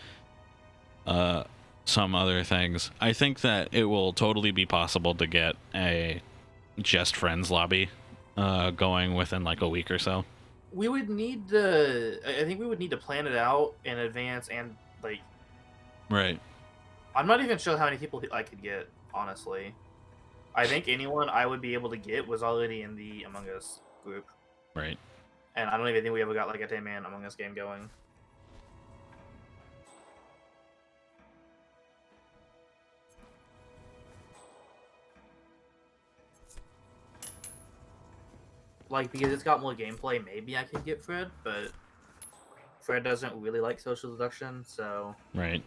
some other things, I think that it will totally be possible to get a Just Friends lobby going within like a week or so. We would need to. I think we would need to plan it out in advance, and Right. I'm not even sure how many people I could get. Honestly, I think anyone I would be able to get was already in the Among Us group. Right. And I don't even think we ever got like a 10-man Among Us game going. Because it's got more gameplay, maybe I could get Fred, but Fred doesn't really like social deduction, so... Right.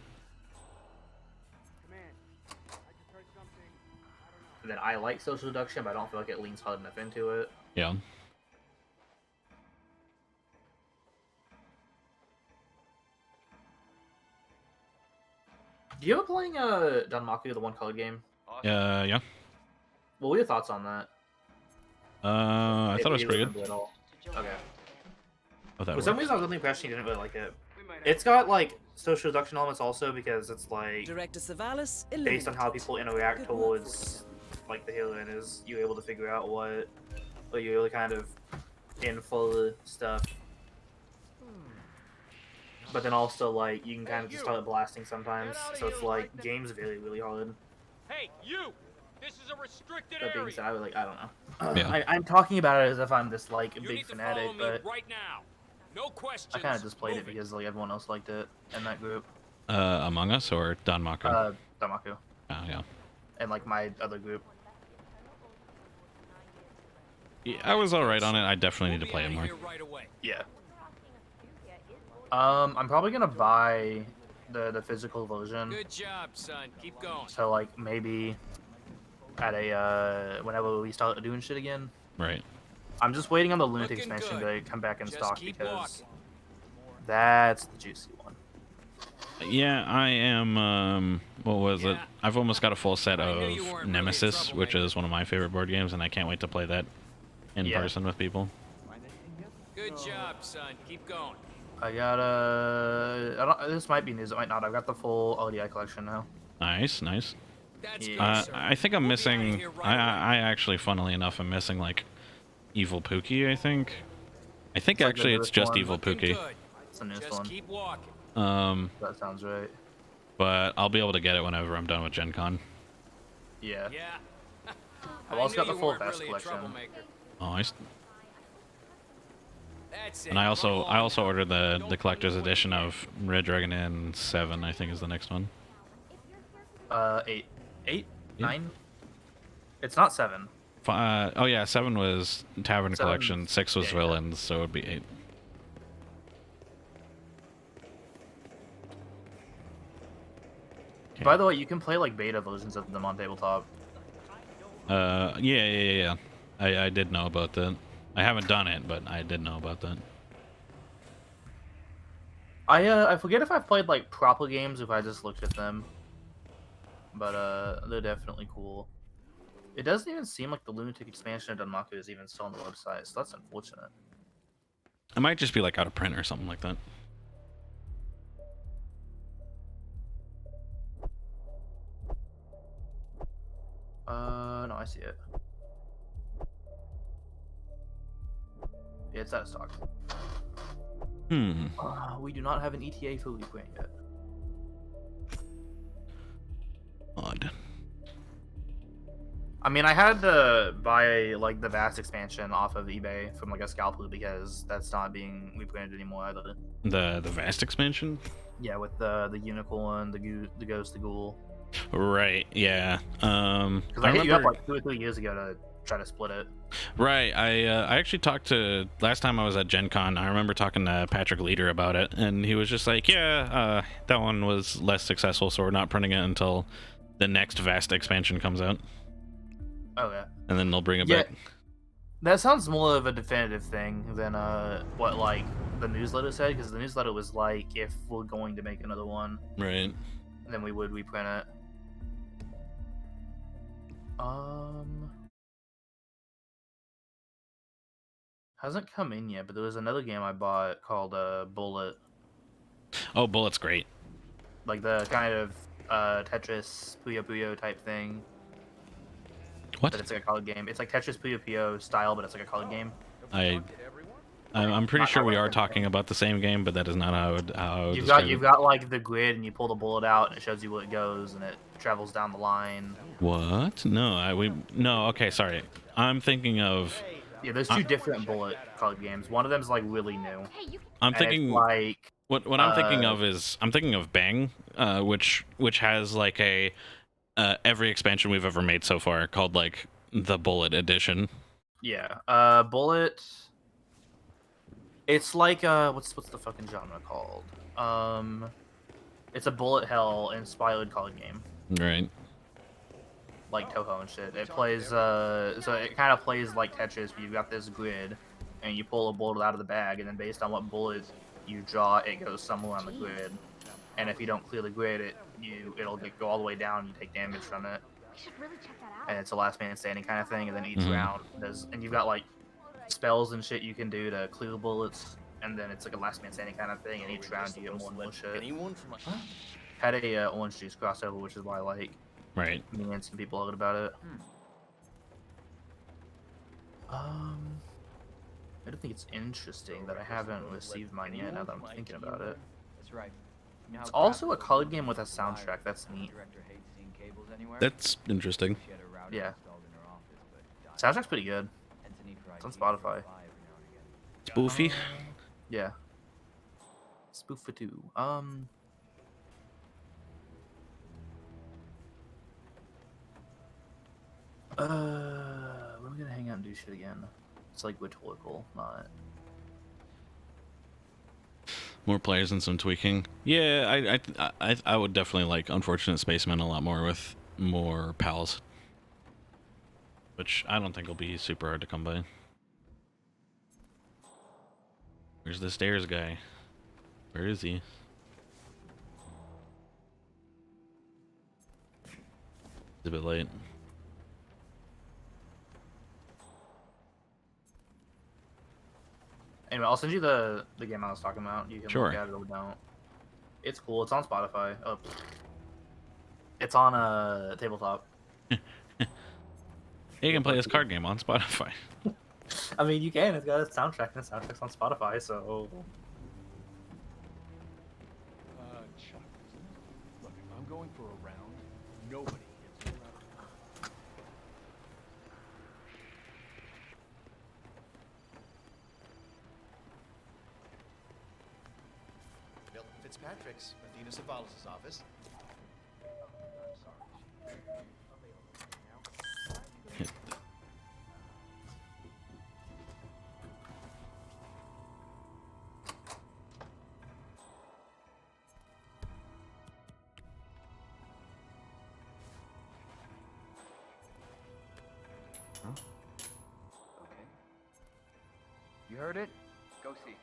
And then I like social deduction, but I don't feel like it leans hard enough into it. Yeah. Do you ever playing Danmaku, the one-colored game? Yeah. What were your thoughts on that? I thought it was pretty good. At all. Okay. Oh, that For some works. reason, I was under the impression you didn't really like it. It's got social deduction elements also because it's Director Savalas, based on how people interact towards the heroine. Is you able to figure out what you're really kind of in for stuff. But then also you can kind of just start blasting sometimes. So it's games really really hard. Hey, you! This is a restricted That being area. said, I don't know. Yeah. I'm talking about it as if I'm this a You big need to fanatic, follow me but right now. No questions. I kind of just played it because everyone else liked it in that group. Among Us or Danmaku? Danmaku. Oh, yeah. And my other group. Yeah, I was alright on it. I definitely need to play it more. Yeah. I'm probably gonna buy the physical version. Good job, son. Keep going. So maybe at a whenever we start doing shit again. Right. I'm just waiting on the Lunatic expansion to come back in stock because that's the juicy one. Yeah, I am. What was it? I've almost got a full set of Nemesis, which is one of my favorite board games, and I can't wait to play that in person with people. Good job, son. Keep going. I got this might be news, it might not. I've got the full ODI collection now. Nice, nice. Yeah. I think I'm missing. I actually, funnily enough, am missing like Evil Pookie. I think It's like actually the it's just newest one. Evil Pookie. It's the newest one. Keep walking. That sounds right. But I'll be able to get it whenever I'm done with Gen Con. Yeah. I've also got the full Vest collection. Oh, and I also ordered the collector's edition of Red Dragon Inn 7. I think is the next one. 8, 9. It's not 7. Oh yeah, 7 was Tavern 7's Collection. 6 was Villains, so it would be 8. By the way, you can play like beta versions of them on tabletop. Yeah. I did know about that. I haven't done it, but I did know about that. I forget if I've played like proper games, if I just looked at them. But they're definitely cool. It doesn't even seem like the Lunatic expansion of Danmaku is even still on the website, so that's unfortunate. It might just be like out of print or something like that. No, I see it. Yeah, it's out of stock. We do not have an ETA for Reprint yet. Odd. I mean, I had to buy like the Vast expansion off of eBay from like a scalper because that's not being reprinted anymore either. The Vast expansion? Yeah, with the Unicorn, the Ghost, the Ghoul. Right. Yeah. Because I hit you up like 2 or 3 years ago to try to split it. Right. I actually talked to last time I was at Gen Con. I remember talking to Patrick Leader about it, and he was just like, "Yeah, that one was less successful, so we're not printing it until the next Vast expansion comes out." Oh yeah. And then they'll bring it back. That sounds more of a definitive thing than what like the newsletter said, because the newsletter was like, if we're going to make another one, right, then we would reprint it. Hasn't come in yet, but there was another game I bought called Bullet. Oh, Bullet's great. Like the kind of Tetris Puyo Puyo type thing. What? But it's like a card game. It's like Tetris Puyo Puyo style, but it's like a card game. I'm pretty sure we are talking about the same game, but that is not how I would you've got like the grid, and you pull the bullet out, and it shows you where it goes, and it travels down the line. What? No, no. Okay, sorry. I'm thinking of. Yeah, there's two different Bullet card games. One of them's like really new. I'm thinking like what I'm thinking of is I'm thinking of Bang, which has like a every expansion we've ever made so far called like the Bullet edition. Yeah, Bullet. It's like what's the fucking genre called? It's a bullet hell inspired card game. Right. Like Toho and shit. It plays so it kind of plays like Tetris, but you've got this grid, and you pull a bullet out of the bag, and then based on what bullet you draw, it goes somewhere on the grid. And if you don't clear the grid, it'll go all the way down. And you take damage from it. And it's a last man standing kind of thing. And then each round, and you've got like spells and shit you can do to clear bullets, and then it's like a last man standing kind of thing. And each round you get more and more shit. Had a orange juice crossover, which is why I like. Right. Me and some people heard about it. I don't think it's interesting that I haven't received mine yet. Now that I'm thinking about it. That's right. It's also a card game with a soundtrack. That's neat. That's interesting. Yeah. Soundtrack's pretty good. It's on Spotify. Spoofy? Yeah. Spoofa 2. We're gonna hang out and do shit again. It's like rhetorical, not. More players and some tweaking. Yeah, I would definitely like Unfortunate Spacemen a lot more with more pals. Which I don't think will be super hard to come by. Where's the stairs guy? Where is he? It's a bit late. Anyway, I'll send you the game I was talking about. You can Sure. look at it or don't. It's cool. It's on Spotify. It's on tabletop. You can play this card game on Spotify. I mean, you can. It's got a soundtrack, and the soundtrack's on Spotify, so. Chuck. Look, if I'm going for a round, nobody gets me around. Milton Fitzpatrick's, Athena Savalas' office. Okay. You heard it? Go see.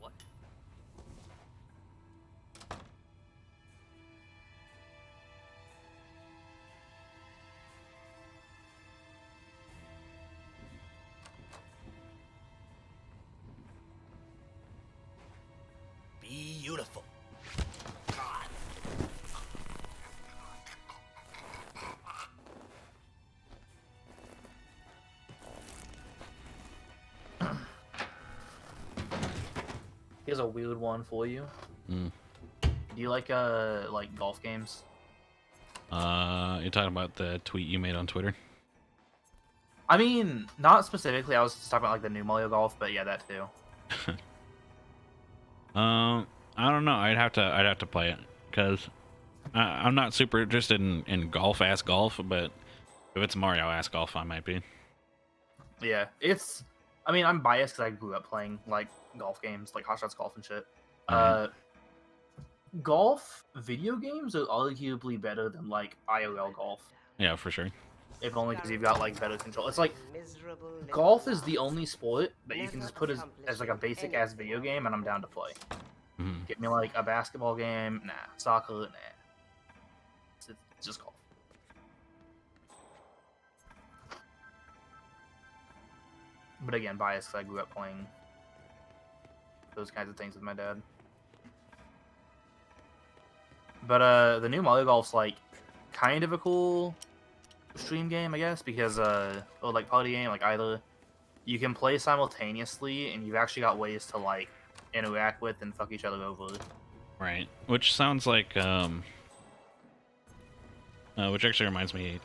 What? Beautiful. Here's a weird one for you. Mm. Do you like golf games? You're talking about the tweet you made on Twitter? I mean, not specifically. I was just talking about like the new Mario Golf, but yeah, that too. I don't know. I'd have to play it because I'm not super interested in golf-ass golf, but if it's Mario-ass golf, I might be. Yeah, it's. I mean, I'm biased because I grew up playing like golf games, like Hot Shots Golf and shit. Golf video games are arguably better than like IRL golf. Yeah, for sure. If only because you've got like better control. It's like golf is the only sport that you can just put as like a basic ass video game, and I'm down to play. Mm-hmm. Get me like a basketball game, nah. Soccer, nah. It's just golf. But again, biased because I grew up playing those kinds of things with my dad. But the new Mario Golf's like kind of a cool stream game, I guess, because or like party game, like either you can play simultaneously and you've actually got ways to like interact with and fuck each other over. Right. Which sounds like which actually reminds me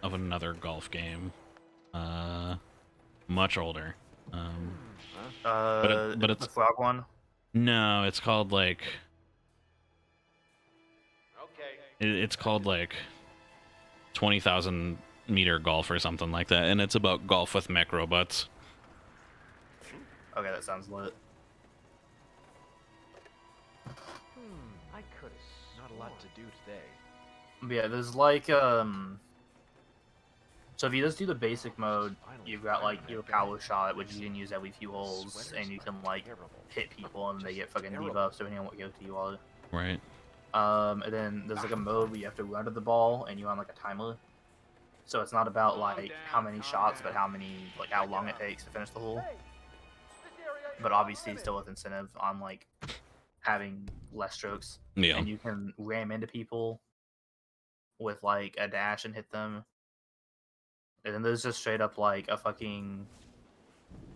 of another golf game. Much older. But it's the frog one. No, it's called like. It's called like 20,000 meter golf or something like that, and it's about golf with mech robots. Okay, that sounds lit. I could have. Not a lot to do today. But yeah, there's like so if you just do the basic mode, you've got like your power shot, which you can use every few holes, and you can like hit people and they get fucking debuffs depending on what go to you are. Right. And then there's like a mode where you have to run to the ball and you're on like a timer. So it's not about like how many shots, but how long it takes to finish the hole. But obviously still with incentive on like having less strokes. Yeah. And you can ram into people with like a dash and hit them. And then there's just straight up like a fucking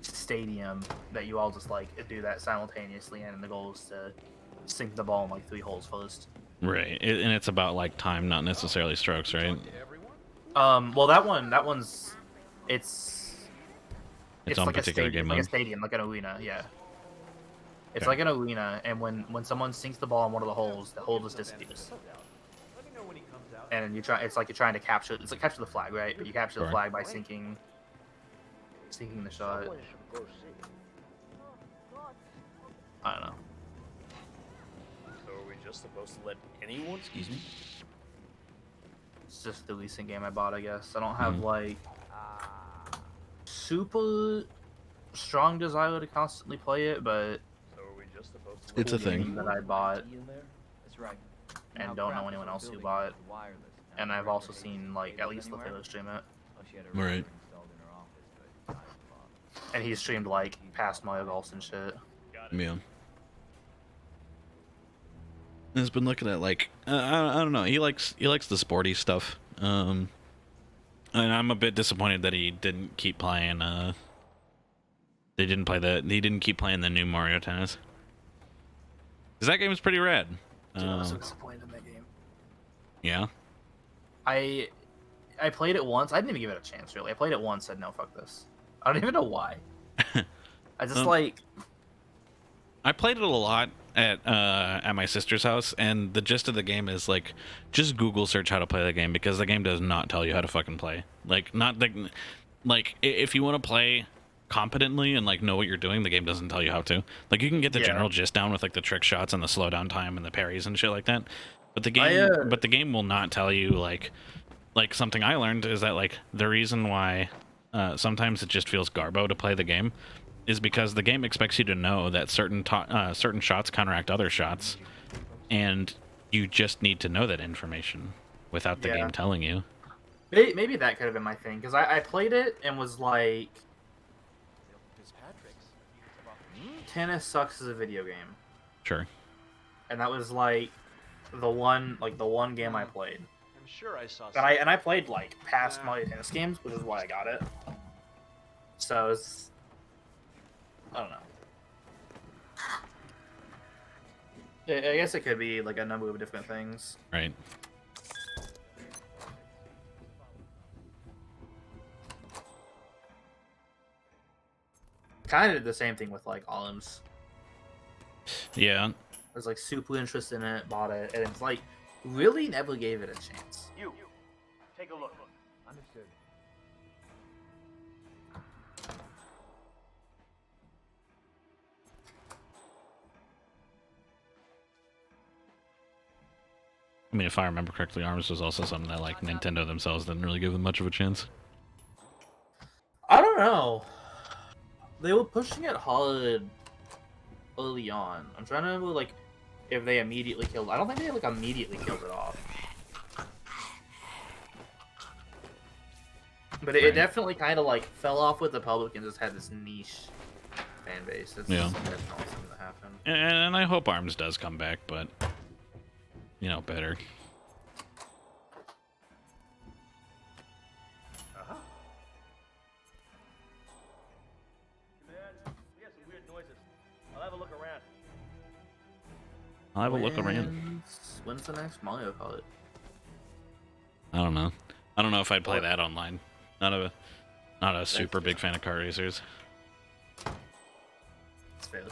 stadium that you all just like do that simultaneously, and the goal is to sink the ball in like 3 holes first. Right. And it's about like time, not necessarily strokes, right? Well, that one's Its own like particular a game like a mode. stadium, like an arena, yeah. It's Okay. like an arena, and when someone sinks the ball in one of the holes, the hole just disappears. And you try. It's like you're trying to capture. It's like capture the flag, right? But you capture the Sure. flag by sinking the shot. I don't know. So are we just supposed to let anyone? Excuse me. It's just the recent game I bought, I guess. I don't have like super strong desire to constantly play it, but So are we just supposed to? It's a thing. game that I bought That's right. and don't know anyone else who bought it. And I've also seen like at least Lefilo stream it, Right. and he streamed like past Mario Golf and shit. Yeah. Has been looking at like I don't know. He likes the sporty stuff. And I'm a bit disappointed that he didn't keep playing. He didn't keep playing the new Mario Tennis. Cause that game is pretty rad. Dude, I was so disappointed in that game. Yeah. I played it once. I didn't even give it a chance really. I played it once. Said no, fuck this. I don't even know why. I just like. I played it a lot at my sister's house, and the gist of the game is like, just Google search how to play the game because the game does not tell you how to fucking play. Like, if you want to play competently and like know what you're doing, the game doesn't tell you how to. Like, you can get the general gist down with like the trick shots and the slowdown time and the parries and shit like that. But the game, will not tell you like something I learned is that like the reason why sometimes it just feels garbo to play the game is because the game expects you to know that certain shots counteract other shots, and you just need to know that information without the game telling you. Maybe that could have been my thing, because I played it and was like, tennis sucks as a video game. Sure. And that was like the one game I played. I'm sure I saw. And I played like past Mario Tennis games, which is why I got it. So it's, I don't know. I guess it could be like a number of different things. Right. Kind of did the same thing with like Olims. Yeah. I was like super interested in it, bought it, and it's like really never gave it a chance. You, take a look. Understood. I mean, if I remember correctly, ARMS was also something that like Nintendo themselves didn't really give them much of a chance. I don't know. They were pushing it hard early on. I'm trying to remember like if they immediately killed. I don't think they like immediately killed it off. But it definitely kind of like fell off with the public and just had this niche fan base. That's Yeah. definitely something that happened. And I hope ARMS does come back, but you know, better. We have some weird noises. I'll have a look around. I'll have a look around. When's the next Mario Kart? I don't know. I don't know if I'd play that online. Not a super big fan of car racers. It's fair.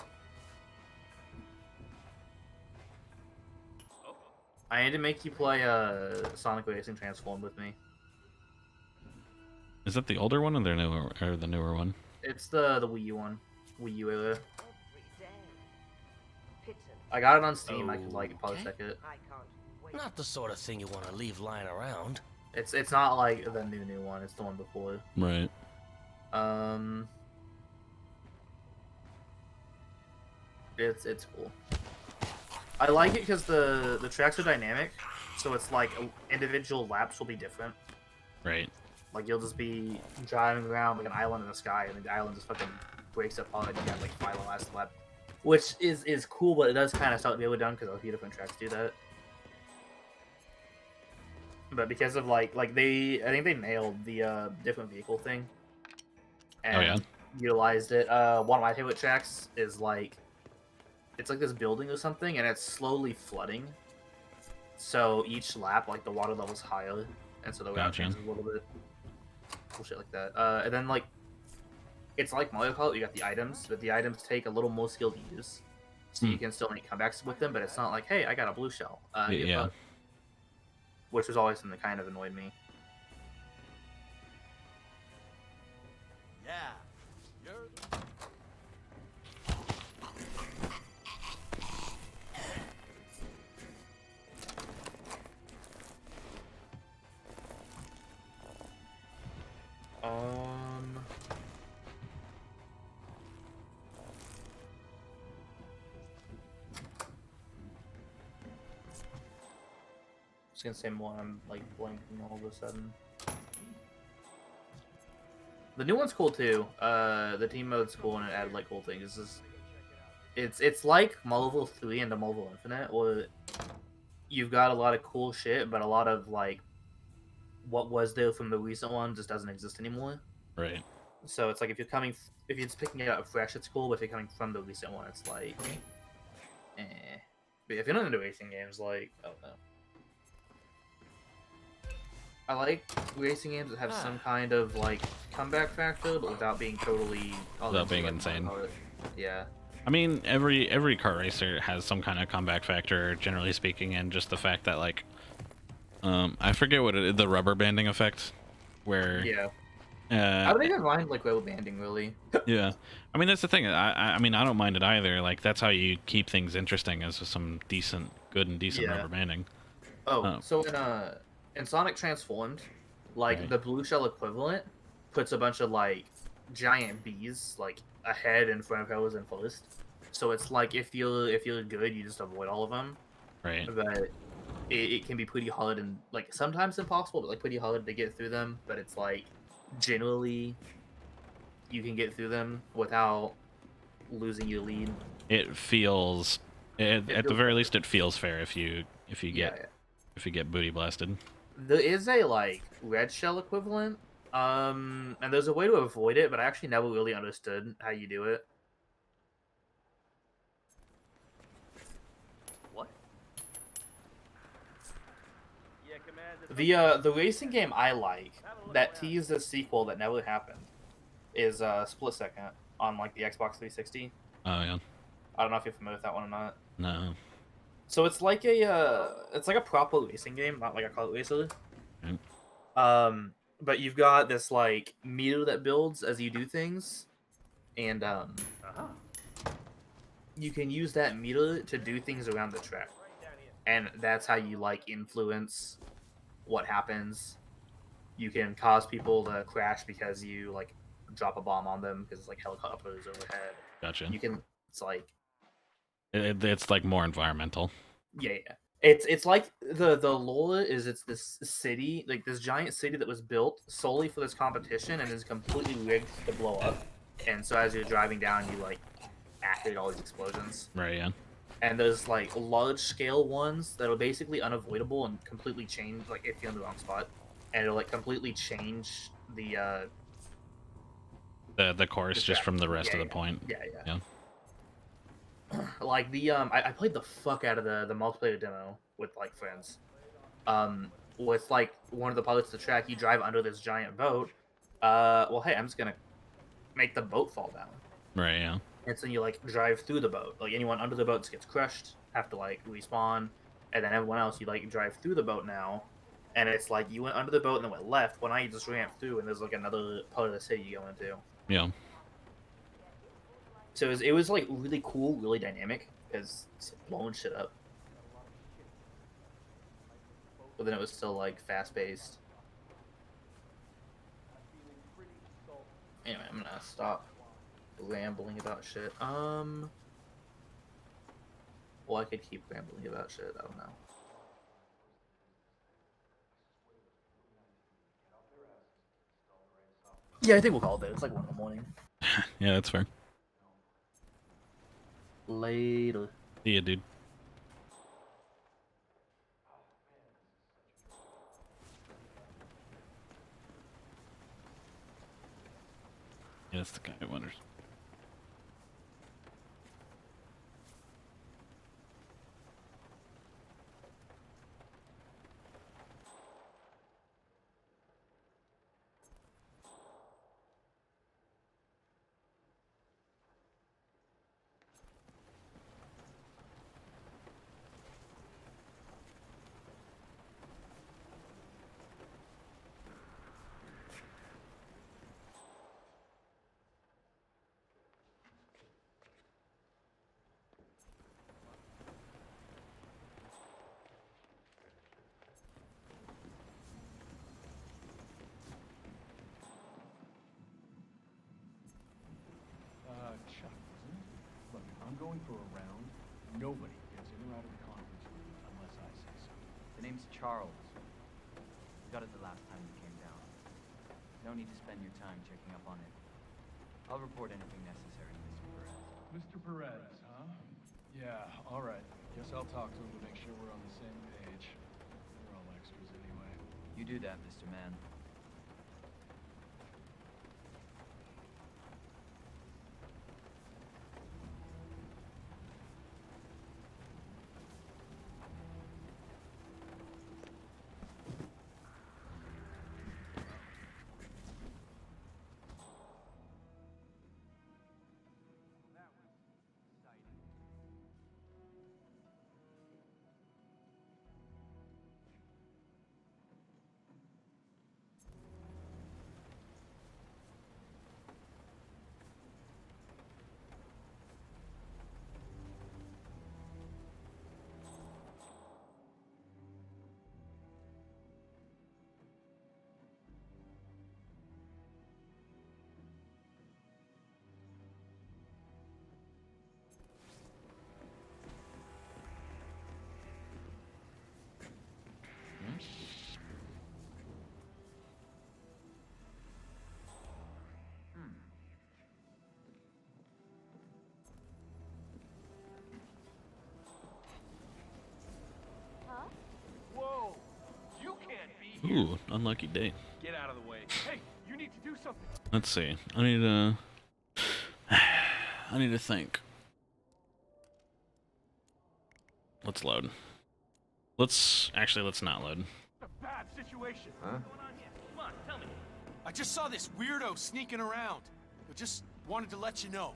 I need to make you play Sonic Racing Transform with me. Is that the older one or the newer one? It's the Wii U one. Wii U era. I got it on Steam. I could like probably check it. Not the sort of thing you want to leave lying around. It's not like the new one. It's the one before. Right. It's cool. I like it because the tracks are dynamic, so it's like individual laps will be different. Right. Like you'll just be driving around like an island in the sky, and the island just fucking breaks apart, and you got like final last lap, which is cool, but it does kind of start to be overdone because a few different tracks do that. But because of I think they nailed the different vehicle thing, and utilized it. One of my favorite tracks is like, it's like this building or something, and it's slowly flooding. So each lap, like the water level's higher, and so the route changes a little bit. Cool shit like that. And then like, it's like Mario Kart. You got the items, but the items take a little more skill to use, so you can still make comebacks with them. But it's not like, hey, I got a blue shell. Yeah. Which was always something that kind of annoyed me. Yeah. was gonna say more, I'm like blanking all of a sudden. The new one's cool too. The team mode's cool and it added like cool things. It's like Marvel 3 and Marvel Infinite, where you've got a lot of cool shit, but a lot of like what was there from the recent one just doesn't exist anymore. Right. So it's like if you're just picking it up fresh, it's cool. But if you're coming from the recent one, it's like, eh. But if you're not into racing games, like, I don't know. I like racing games that have some kind of like comeback factor, but without being totally Without being insane. Yeah. I mean, every kart racer has some kind of comeback factor, generally speaking, and just the fact that like, I forget what it is, the rubber banding effect, where Yeah. I don't even mind like rubber banding really. Yeah, I mean that's the thing. I mean I don't mind it either. Like that's how you keep things interesting, is with some good and decent Yeah. rubber banding. Oh, so in Sonic Transformed, like Right. the blue shell equivalent puts a bunch of like giant bees like ahead in front of whoever's in first. So it's like if you're good, you just avoid all of them. Right. But it can be pretty hard and like sometimes impossible, but like pretty hard to get through them. But it's like generally you can get through them without losing your lead. It feels, at the feels very least, it feels fair if you get booty blasted. There is a like red shell equivalent, and there's a way to avoid it, but I actually never really understood how you do it. What? The racing game I like that teased a sequel that never happened is Split Second on like the Xbox 360. Oh yeah. I don't know if you're familiar with that one or not. No. So it's like a proper racing game, not like a kart racer. But you've got this like meter that builds as you do things, and you can use that meter to do things around the track, and that's how you like influence what happens. You can cause people to crash because you like drop a bomb on them because it's like helicopters overhead. Gotcha. You can. It's like. It's like more environmental. Yeah. It's like the lore is it's this city, like this giant city that was built solely for this competition and is completely rigged to blow up. And so as you're driving down, you like activate all these explosions. Right. Yeah. And there's like large scale ones that are basically unavoidable and completely change, like if you're in the wrong spot, and it'll like completely change the course just from the rest of the point. Yeah. Like the I played the fuck out of the multiplayer demo with like friends. With like one of the parts of the track, you drive under this giant boat. Well, hey, I'm just gonna make the boat fall down. Right. Yeah. And so you like drive through the boat. Like anyone under the boat just gets crushed, have to like respawn, and then everyone else you like drive through the boat now. And it's like you went under the boat and then went left. Well, now you just ramp through, and there's like another part of the city you go into. Yeah. So it was like really cool, really dynamic, because it's blowing shit up. But then it was still like fast paced. Anyway, I'm gonna stop rambling about shit. Well, I could keep rambling about shit. I don't know. Yeah, I think we'll call it there. It's like 1 in the morning. Yeah, that's fair. Later. See ya, dude. Yeah, that's the guy who wonders. Chuck, wasn't it? Look, I'm going for a round. Nobody gets in or out of the conference room unless I say so. The name's name's Charles. We got it the last time you came down. No need to spend your time checking up on it. I'll report anything necessary to Mr. Perez. Mr. Perez, huh? Yeah, alright. Guess I'll talk to him to make sure we're on the same page. We're all extras anyway. You do that, Mr. Man. Whoa! You can't be here. Ooh, unlucky day. Get out of the way. Hey, you need to do something. Let's see. I need to. I need to think. Let's load. Let's not load. A bad situation. Huh? What's going on here? Come on, tell me. I just saw this weirdo sneaking around. I just wanted to let you know.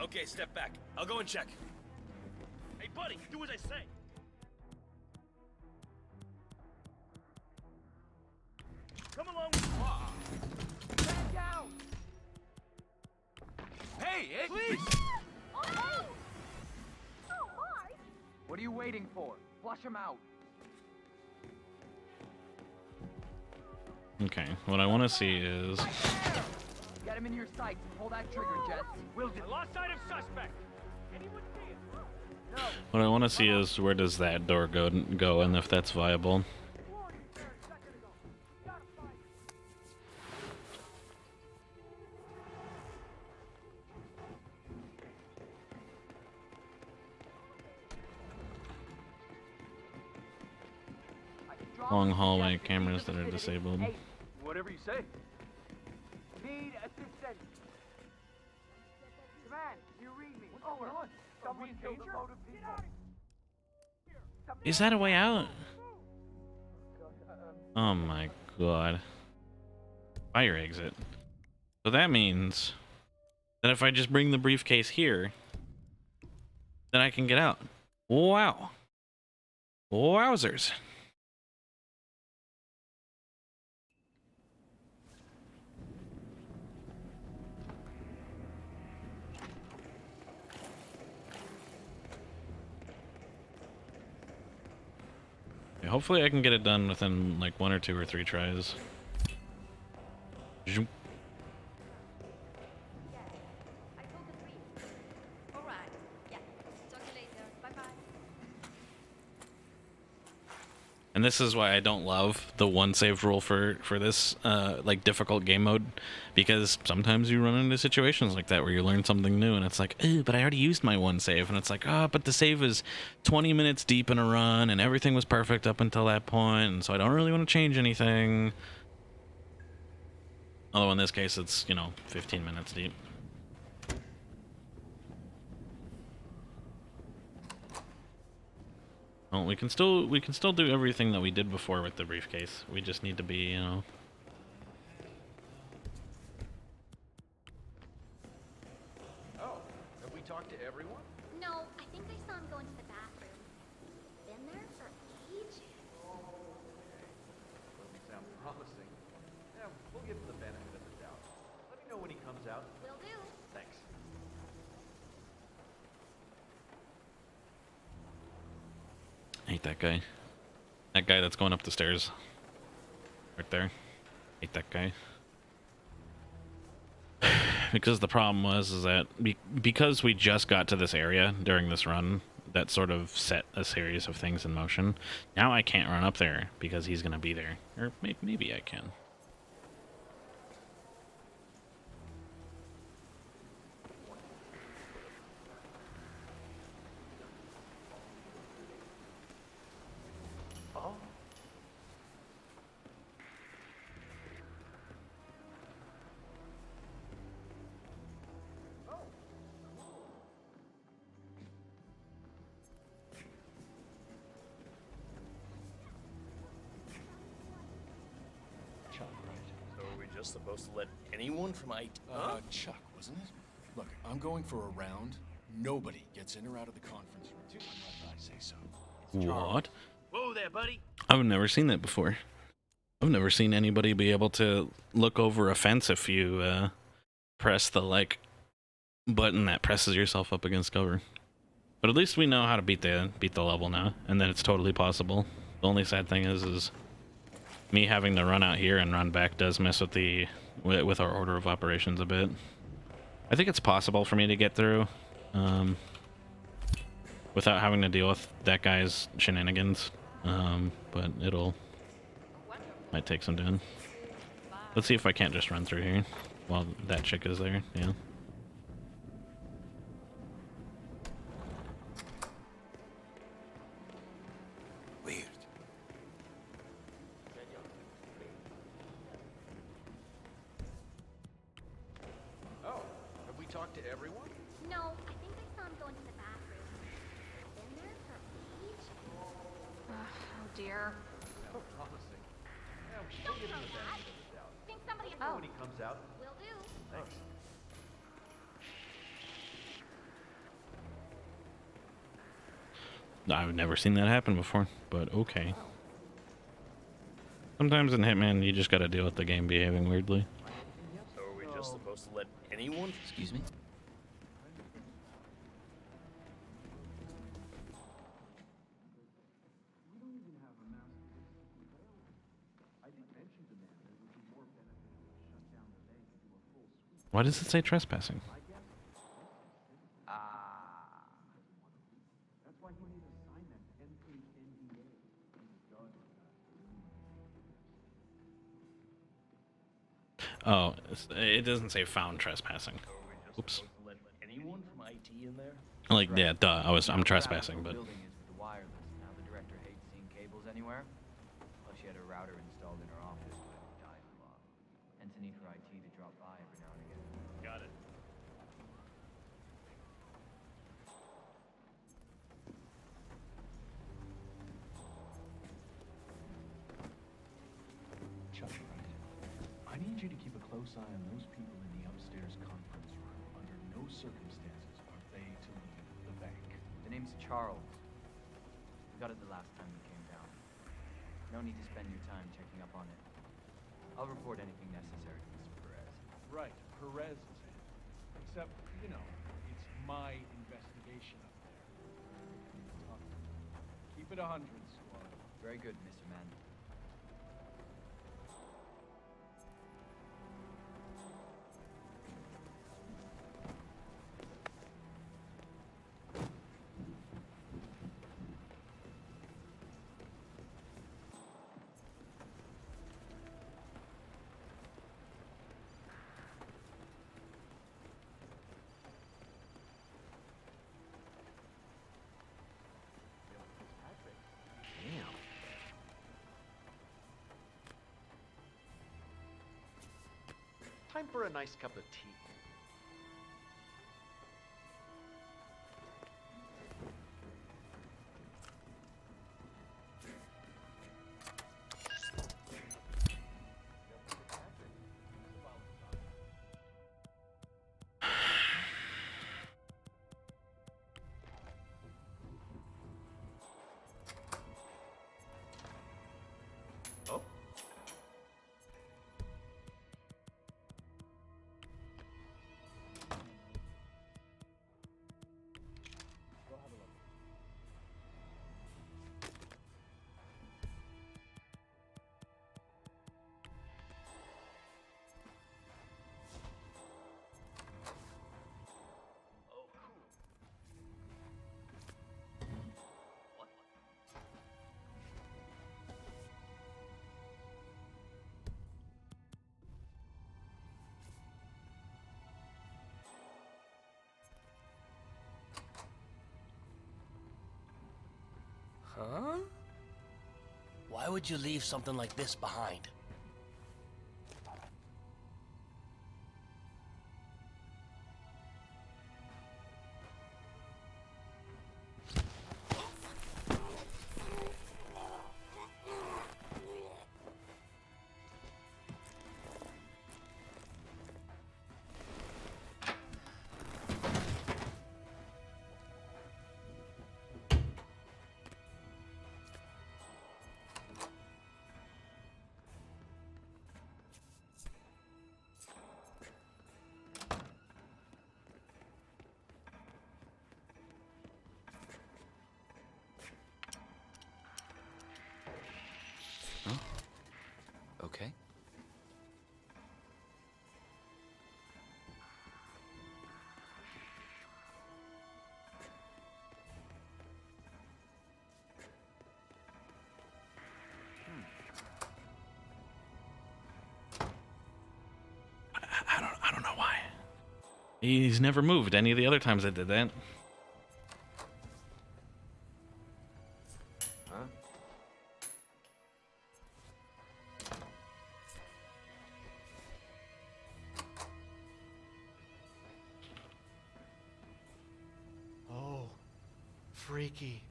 Okay, step back. I'll go and check. Hey, buddy, do as I say. Come along. Stand down. Hey, please. Oh, no! Oh, Mark! What are you waiting for? Flush him out. Okay, what I want to see is. Get him in your sights. Pull that trigger, Jets. Will do. I lost sight of suspect. Anyone see it? No. What I want to see is where does that door go, and if that's viable. Long hallway cameras that are disabled. Hey, whatever you say. Need assistance. Come on, you read me. What's going on? Someone killed a load of people. Is that a way out? Oh my god. Fire exit. So that means that if I just bring the briefcase here, then I can get out. Wow. Wowzers. Yeah, hopefully I can get it done within like 1 or 2 or 3 tries. Zoom. Alright. Yeah. Talk to you later. Bye-bye. And this is why I don't love the one save rule for this like difficult game mode, because sometimes you run into situations like that where you learn something new and it's like, but I already used my one save, and it's like, but the save is 20 minutes deep in a run and everything was perfect up until that point, and so I don't really want to change anything. Although in this case it's, 15 minutes deep. Well, we can still do everything that we did before with the briefcase. We just need to be, Oh, have we talked to everyone? No, I think I saw him go into the bathroom. Been there for ages. Doesn't sound promising. Yeah, we'll give him the benefit of the doubt. Let me know when he comes out. Will do. Thanks. hate that guy. That guy that's going up the stairs. Right there. Hate that guy. Because the problem was is that because we just got to this area during this run, that sort of set a series of things in motion. Now I can't run up there because he's gonna be there, or maybe I can. Oh. Chuck, right? So are we just supposed to let anyone from IT? Chuck, wasn't it? Look, I'm going for a round. Nobody gets in or out of the conference room unless I say so. What? Whoa there, buddy. I've never seen that before. I've never seen anybody be able to look over a fence if you press the like button that presses yourself up against cover. But at least we know how to beat the level now, and that it's totally possible. The only sad thing is me having to run out here and run back does mess with our order of operations a bit. I think it's possible for me to get through without having to deal with that guy's shenanigans, but might take some doing. Let's see if I can't just run through here while that chick is there. Yeah. Weird. Oh, have we talked to everyone? No, I think I saw him go into the bathroom. Been there for ages. Oh dear. Oh, promising. Yeah, we should Don't get throw him the that. benefit of the doubt. Think somebody. Oh. When he comes out. Will do. Thanks. I've never seen that happen before, but okay. Sometimes in Hitman, you just gotta deal with the game behaving weirdly. So are we just supposed to let anyone? Excuse me? Why does it say trespassing? Oh, it doesn't say found trespassing. Oops. Let anyone from IT in there? Like, yeah, duh. I'm trespassing, but Building is with the wireless. Now the director hates seeing cables anywhere. Plus she had a router installed in her office, but it died a lot. Hence the need for IT to drop by every now and again. Got it. Chuck, right? I need you to keep a close eye on those people in the upstairs conference room. Under no circumstances are they to leave the bank. The name's Charles. We got it the last time we came down. No need to spend your time checking up on it. I'll report anything necessary to Mr. Perez. Right, Perez is in. Except, you know, it's my investigation up there. Tough. Keep it 100, squad. Very good, Mr. Mann. Damn. Time for a nice cup of tea. Huh? Why would you leave something like this behind? Okay. I don't know why. He's never moved any of the other times I did that. Huh? Oh, freaky.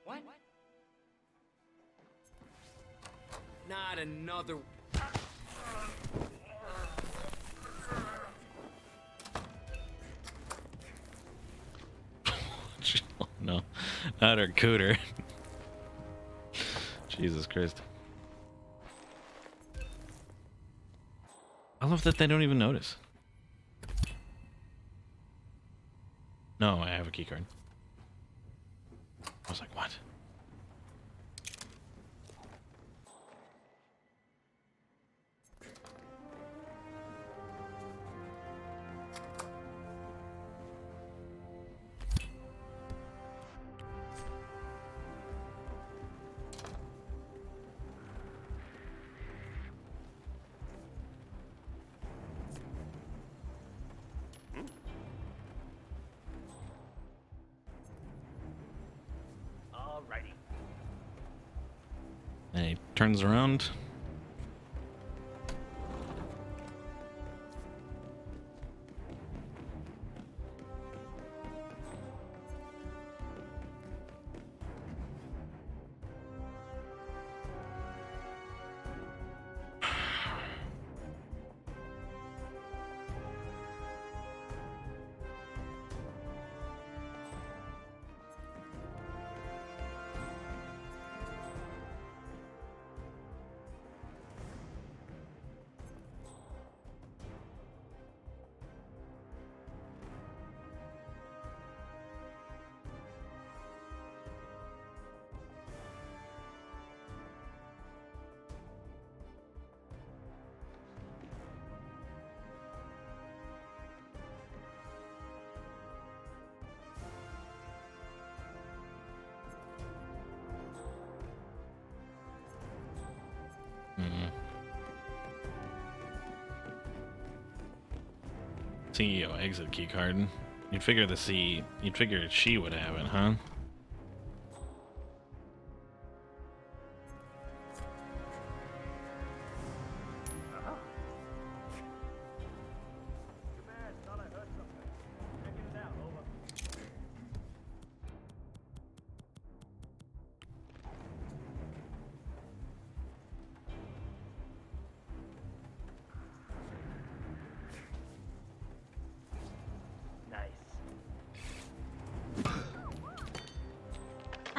What? Not another. Oh, no, not our cooter. Jesus Christ. I love that they don't even notice. No, I have a keycard. I was like, what? Alrighty. And he turns around. CEO exit keycard. You'd figure you'd figure she would have it, huh?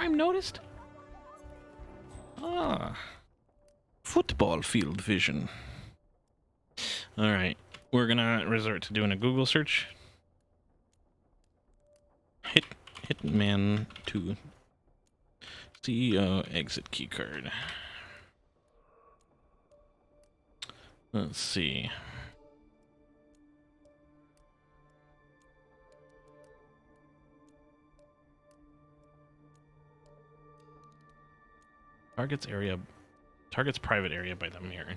crime noticed? Ah. Football field vision. Alright. We're gonna resort to doing a Google search. Hitman 2. CEO exit keycard. Let's see. Target's private area by the mirror.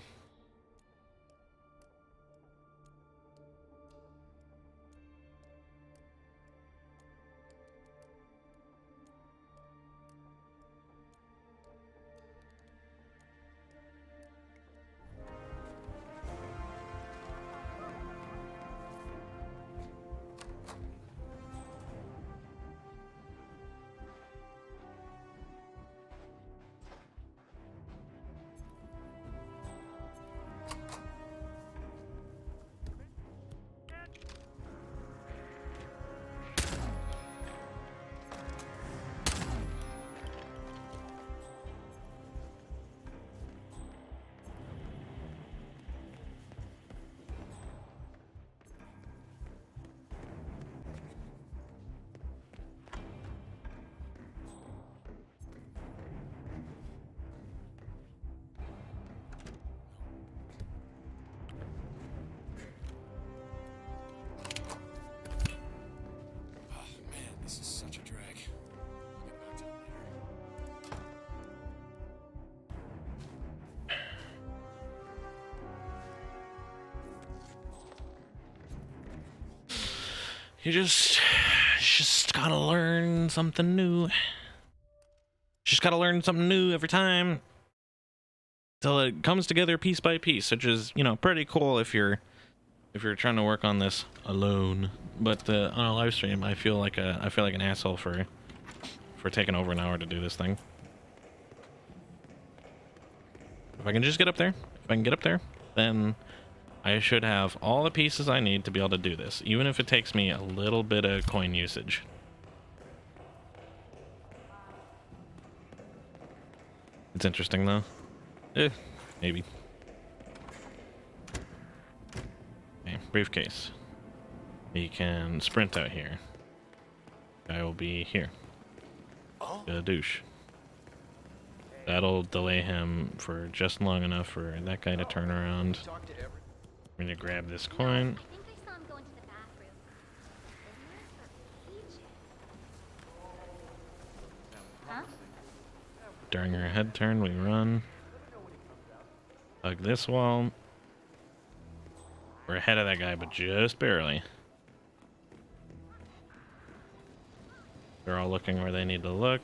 This is such a drag. I'll get back to it later. You just gotta learn something new. Just gotta learn something new every time. Till it comes together piece by piece, which is, you know, pretty cool if you're trying to work on this alone. But on a live stream, I feel like an asshole for taking over an hour to do this thing. If I can just get up there, then I should have all the pieces I need to be able to do this, even if it takes me a little bit of coin usage. It's interesting though. Maybe. Okay, briefcase. He can sprint out here. Guy will be here. The douche. That'll delay him for just long enough for that guy to turn around. I'm gonna grab this coin. During her head turn, we run. Hug this wall. We're ahead of that guy, but just barely. They're all looking where they need to look.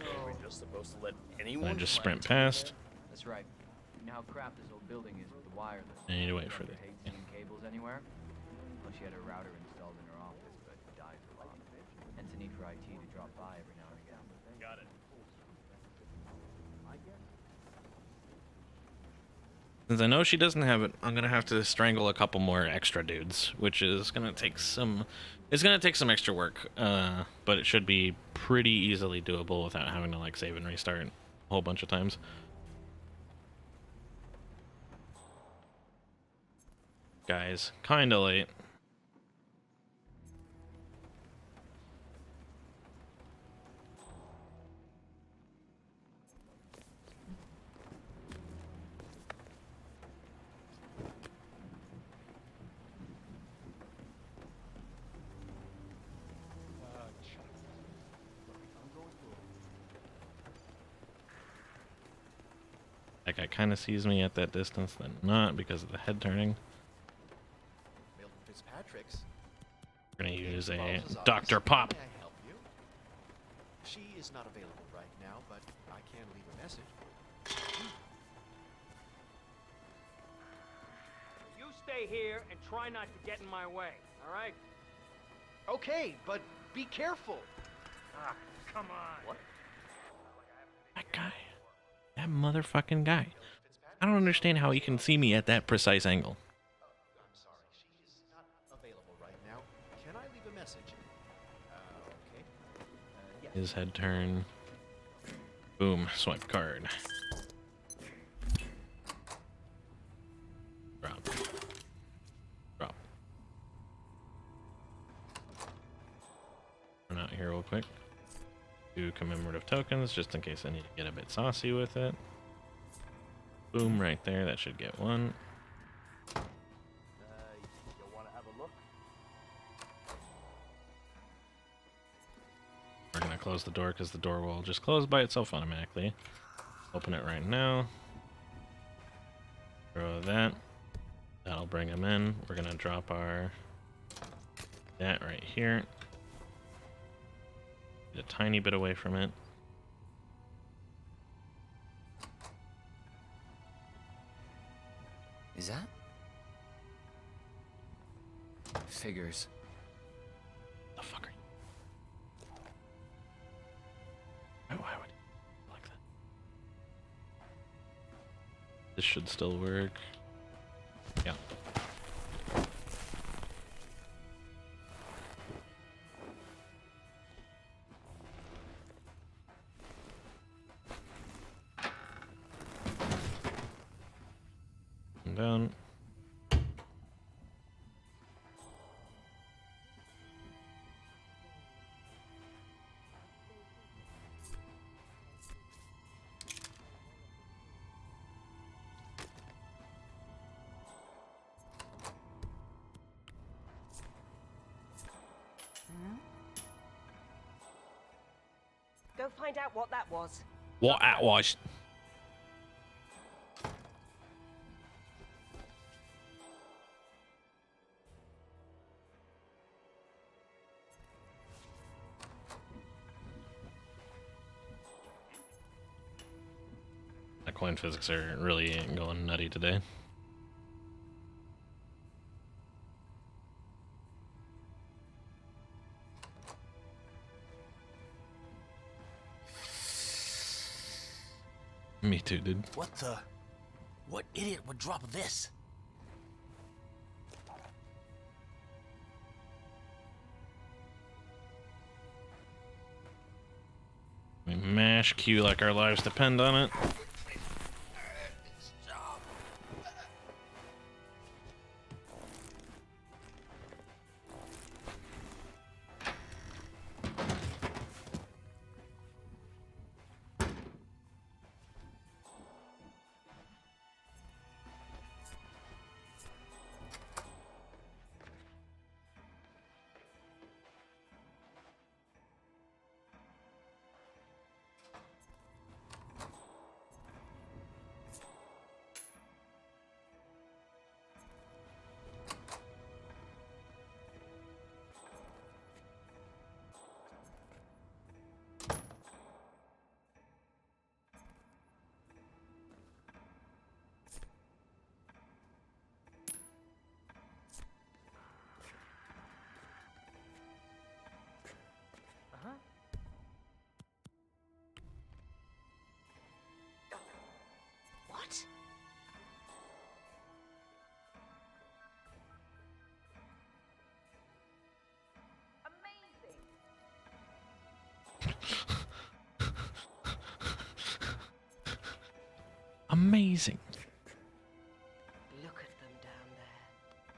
And I just sprint past. That's right. You know how crap this old building is with the wireless. I need to wait for the cables anywhere. Well, she had a router installed in her office, but died for long. Hence the need for IT to drop by every now and again. Got it. Since I know she doesn't have it, I'm gonna have to strangle a couple more extra dudes, which is gonna take some. It's gonna take some extra work, but it should be pretty easily doable without having to like save and restart a whole bunch of times. Guys, kinda late. That guy kind of sees me at that distance, then not because of the head turning. Milton Fitzpatrick's. We're gonna use a Dr. Pop. May I help you? She is not available right now, but I can leave a message. You stay here and try not to get in my way, all right? Okay, but be careful. Ah, come on. What? That guy. That motherfucking guy. I don't understand how he can see me at that precise angle. I'm sorry, she is not available right now. Can I leave a message? Okay. His head turn. Boom, swipe card. Drop. Drop. Run out here real quick. Do commemorative tokens just in case I need to get a bit saucy with it. Boom, right there. That should get one. You want to have a look? We're gonna close the door because the door will just close by itself automatically. Open it right now. Throw that. That'll bring him in. We're gonna drop our that right here. Get a tiny bit away from it. Is that? Figures. The fuck are you? Why would you like that? This should still work. Yeah. Down. Go find out what that was. What that was? The coin physics are really going nutty today. Me too, dude. What the? What idiot would drop this? We mash Q like our lives depend on it. What? Amazing. Look at them down there,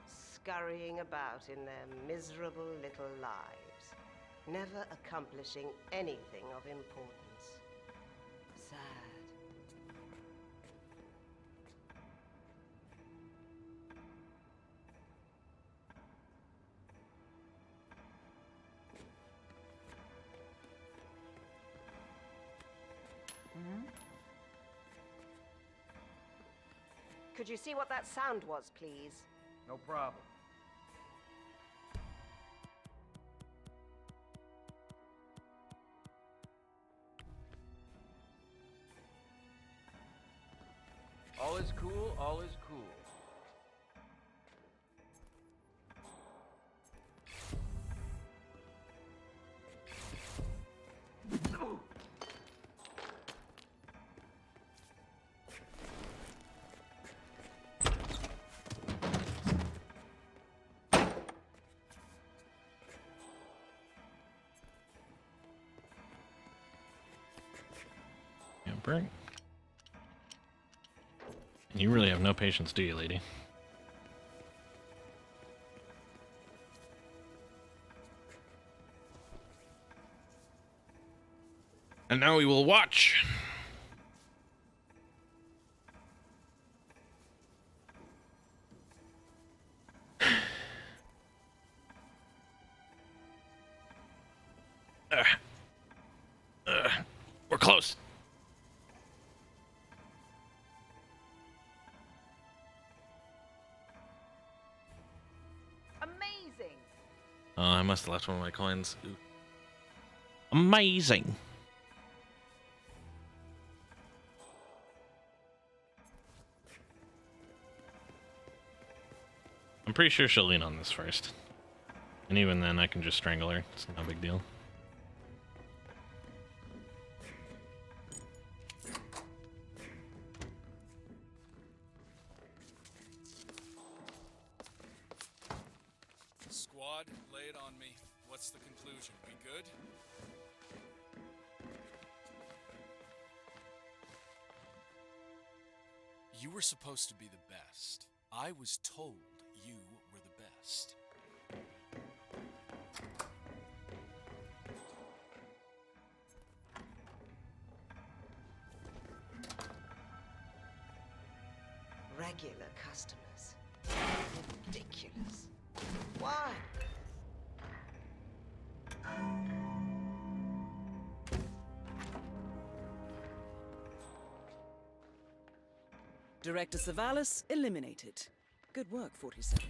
scurrying about in their miserable little lives, never accomplishing anything of importance. Sad. Could you see what that sound was, please? No problem. All is cool, all is cool. right? You really have no patience, do you, lady? And now we will watch. We're close. Amazing. Oh, I must have left one of my coins. Ooh. Amazing. I'm pretty sure she'll lean on this first. And even then, I can just strangle her. It's no big deal. Squad, lay it on me. What's the conclusion? We good? You were supposed to be the best. I was told you were the best. Regular customers. Ridiculous. Why? Director Savalas eliminated. Good work, 47.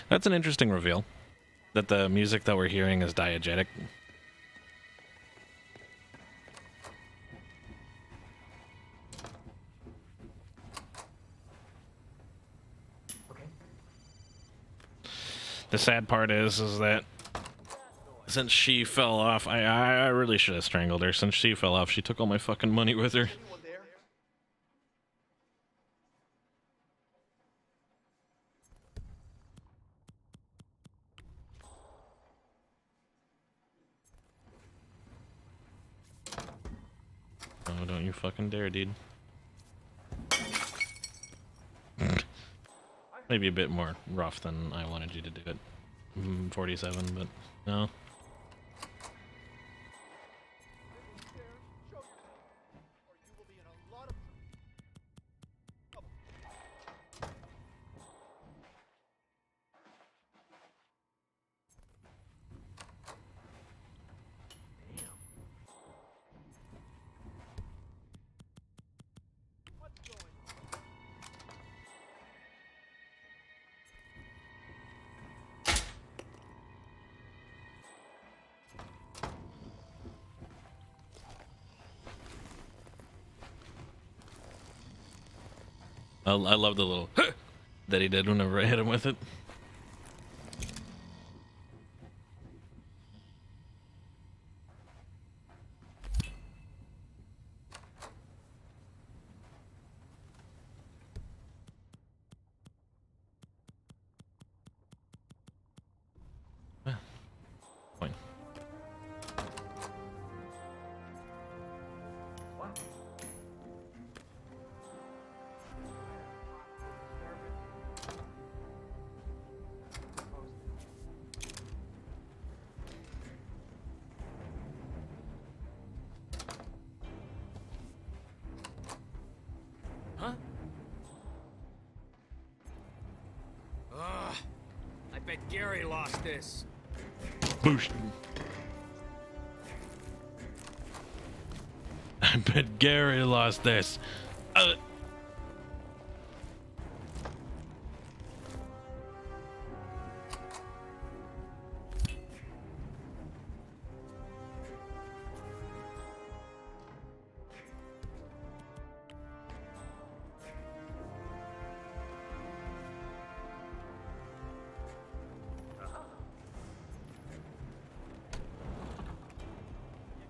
That's an interesting reveal. That the music that we're hearing is diegetic. The sad part is that since she fell off, I really should have strangled her. Since she fell off, she took all my fucking money with her. Oh, don't you fucking dare, dude. Maybe a bit more rough than I wanted you to do it. 47, but no. I love the little that he did whenever I hit him with it. Point. Huh? Ugh. I bet Gary lost this. Boosh. I bet Gary lost this.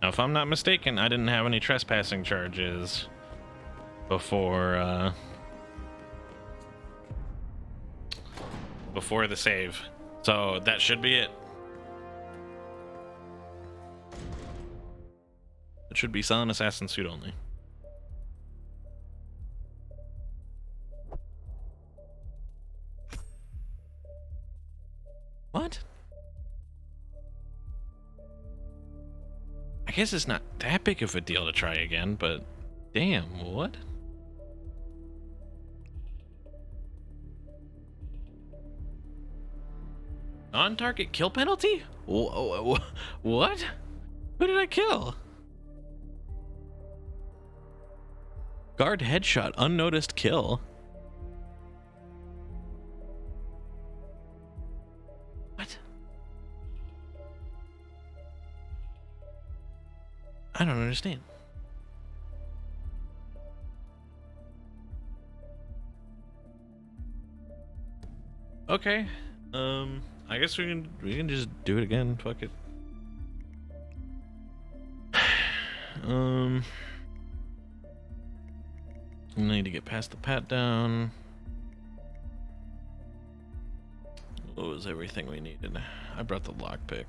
Now, if I'm not mistaken, I didn't have any trespassing charges before before the save. So that should be it. It should be selling assassin suit only. What? I guess it's not that big of a deal to try again, but damn, what? On-target kill penalty? What? Who did I kill? Guard headshot, unnoticed kill. What? I don't understand. Okay. I guess we can just do it again. Fuck it. I need to get past the pat down. What was everything we needed? I brought the lockpick.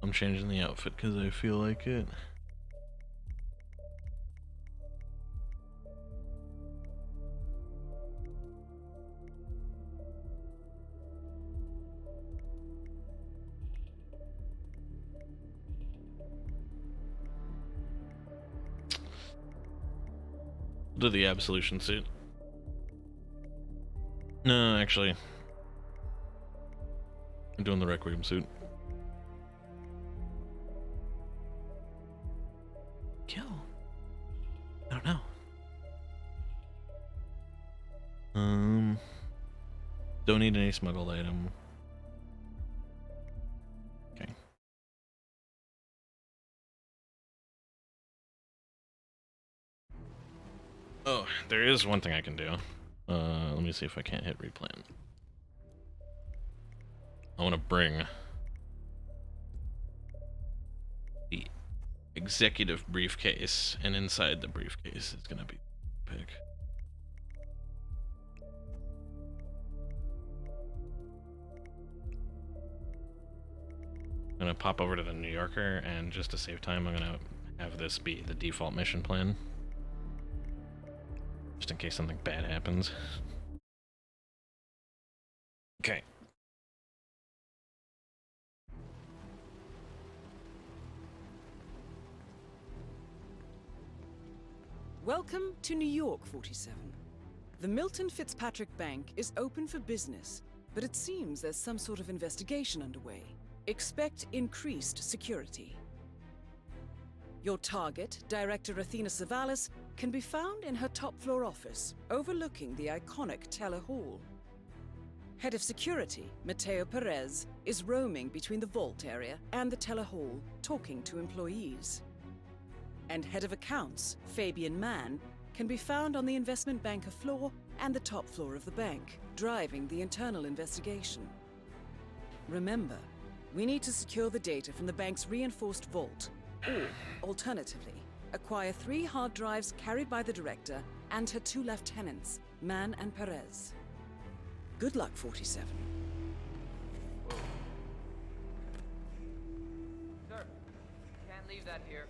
I'm changing the outfit because I feel like it. Do the absolution suit. No, actually, I'm doing the Requiem suit. Kill? I don't know. Don't need any smuggled item. Okay. Oh, there is one thing I can do. Let me see if I can't hit replan. I want to bring the executive briefcase, and inside the briefcase is gonna be pick. I'm gonna pop over to the New Yorker, and just to save time, I'm gonna have this be the default mission plan. Just in case something bad happens. Okay. Welcome to New York, 47. The Milton Fitzpatrick Bank is open for business, but it seems there's some sort of investigation underway. Expect increased security. Your target, Director Athena Savalas, can be found in her top-floor office, overlooking the iconic Teller Hall. Head of Security, Mateo Perez, is roaming between the vault area and the Teller Hall, talking to employees. And Head of Accounts, Fabian Mann, can be found on the investment banker floor and the top floor of the bank, driving the internal investigation. Remember, we need to secure the data from the bank's reinforced vault, or, alternatively, acquire 3 hard drives carried by the director and her 2 lieutenants, Mann and Perez. Good luck, 47. Sir, can't leave that here.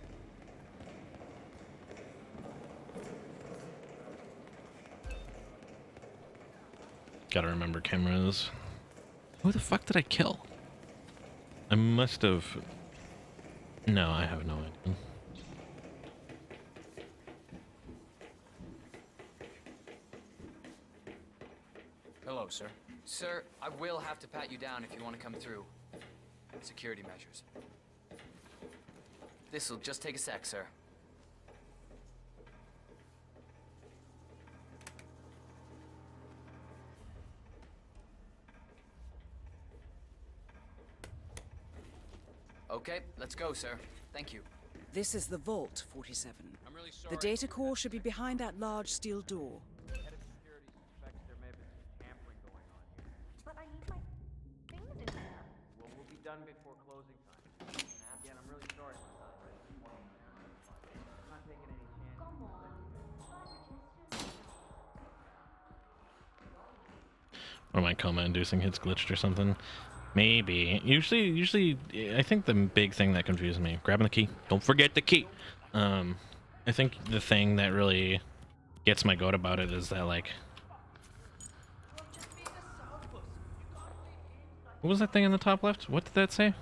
Gotta remember cameras. Who the fuck did I kill? I must have... No, I have no idea. Hello, sir. Sir, I will have to pat you down if you want to come through. Security measures. This'll just take a sec, sir. Okay, let's go, sir. Thank you. This is the vault, 47. I'm really sorry. The data core should be behind that large steel door. Head of security suspects there may have been some tampering going on here. But I need my things in there. We'll done before closing time. Again, I'm really sorry. I'm not taking any chances. Or my coma-inducing hits glitched or something. Maybe. Usually, I think the big thing that confuses me, grabbing the key. Don't forget the key. I think the thing that really gets my goat about it is that, like, what was that thing in the top left? What did that say?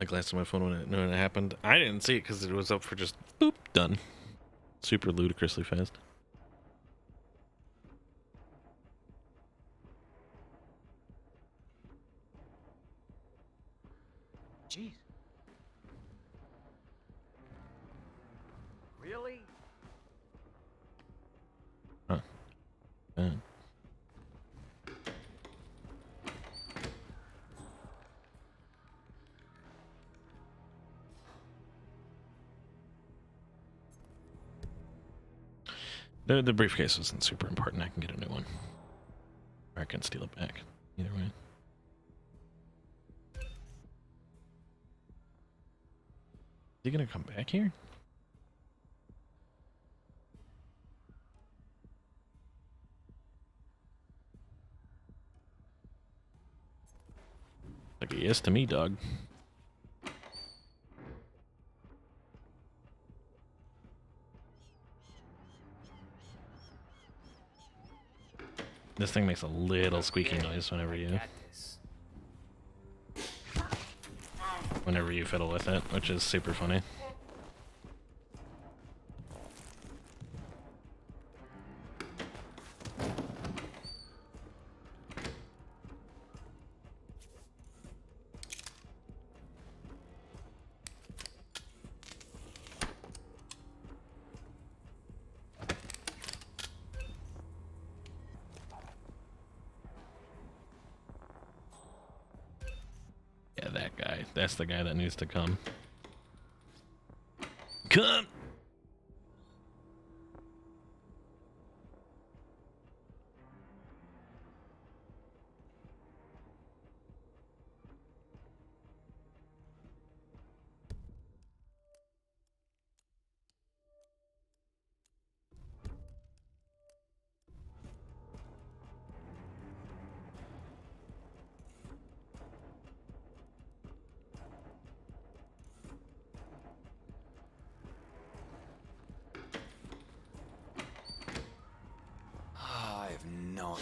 I glanced at my phone when it happened. I didn't see it because it was up for just boop, done. Super ludicrously fast. Jeez. Really? Huh. Yeah. The briefcase isn't super important. I can get a new one. Or I can steal it back. Either way. Is he gonna come back here? Like a yes to me, dog. This thing makes a little squeaky noise whenever you fiddle with it, which is super funny. Yeah, that guy. That's the guy that needs to come. Come! I have no.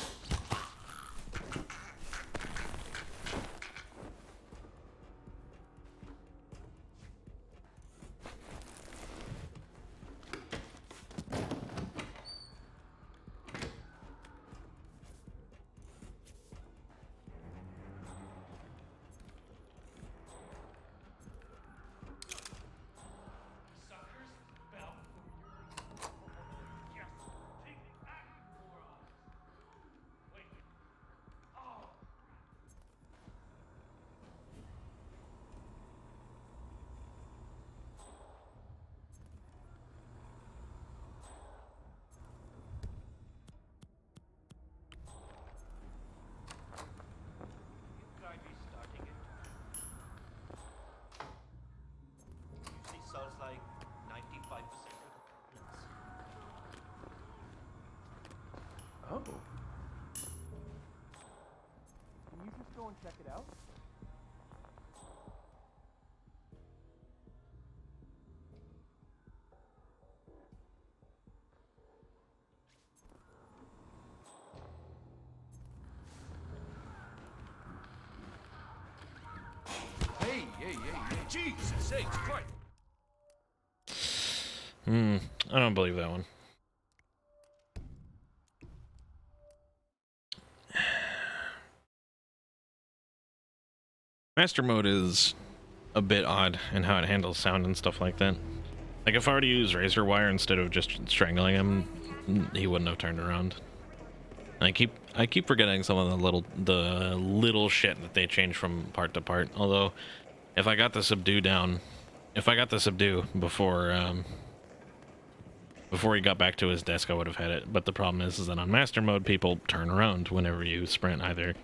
Usually sells like 95% of the Oh. Can you just go and check it out? Hey, Jesus sakes, Christ. I don't believe that one. Master mode is a bit odd in how it handles sound and stuff like that. Like if I were to use razor wire instead of just strangling him, he wouldn't have turned around. I keep forgetting some of the little shit that they change from part to part. Although, if I got the subdue before he got back to his desk, I would have had it. But the problem is that on master mode, people turn around whenever you sprint, either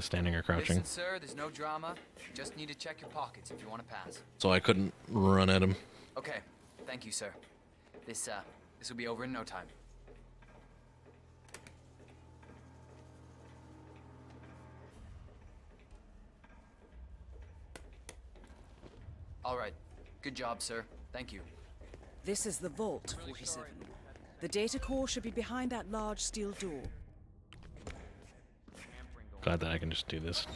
standing or crouching. Listen, sir, there's no drama. You just need to check your pockets if you want to pass. So I couldn't run at him. Okay, thank you, sir. This will be over in no time. All right. Good job, sir. Thank you. This is the Vault 47. The data core should be behind that large steel door. Glad that I can just do this.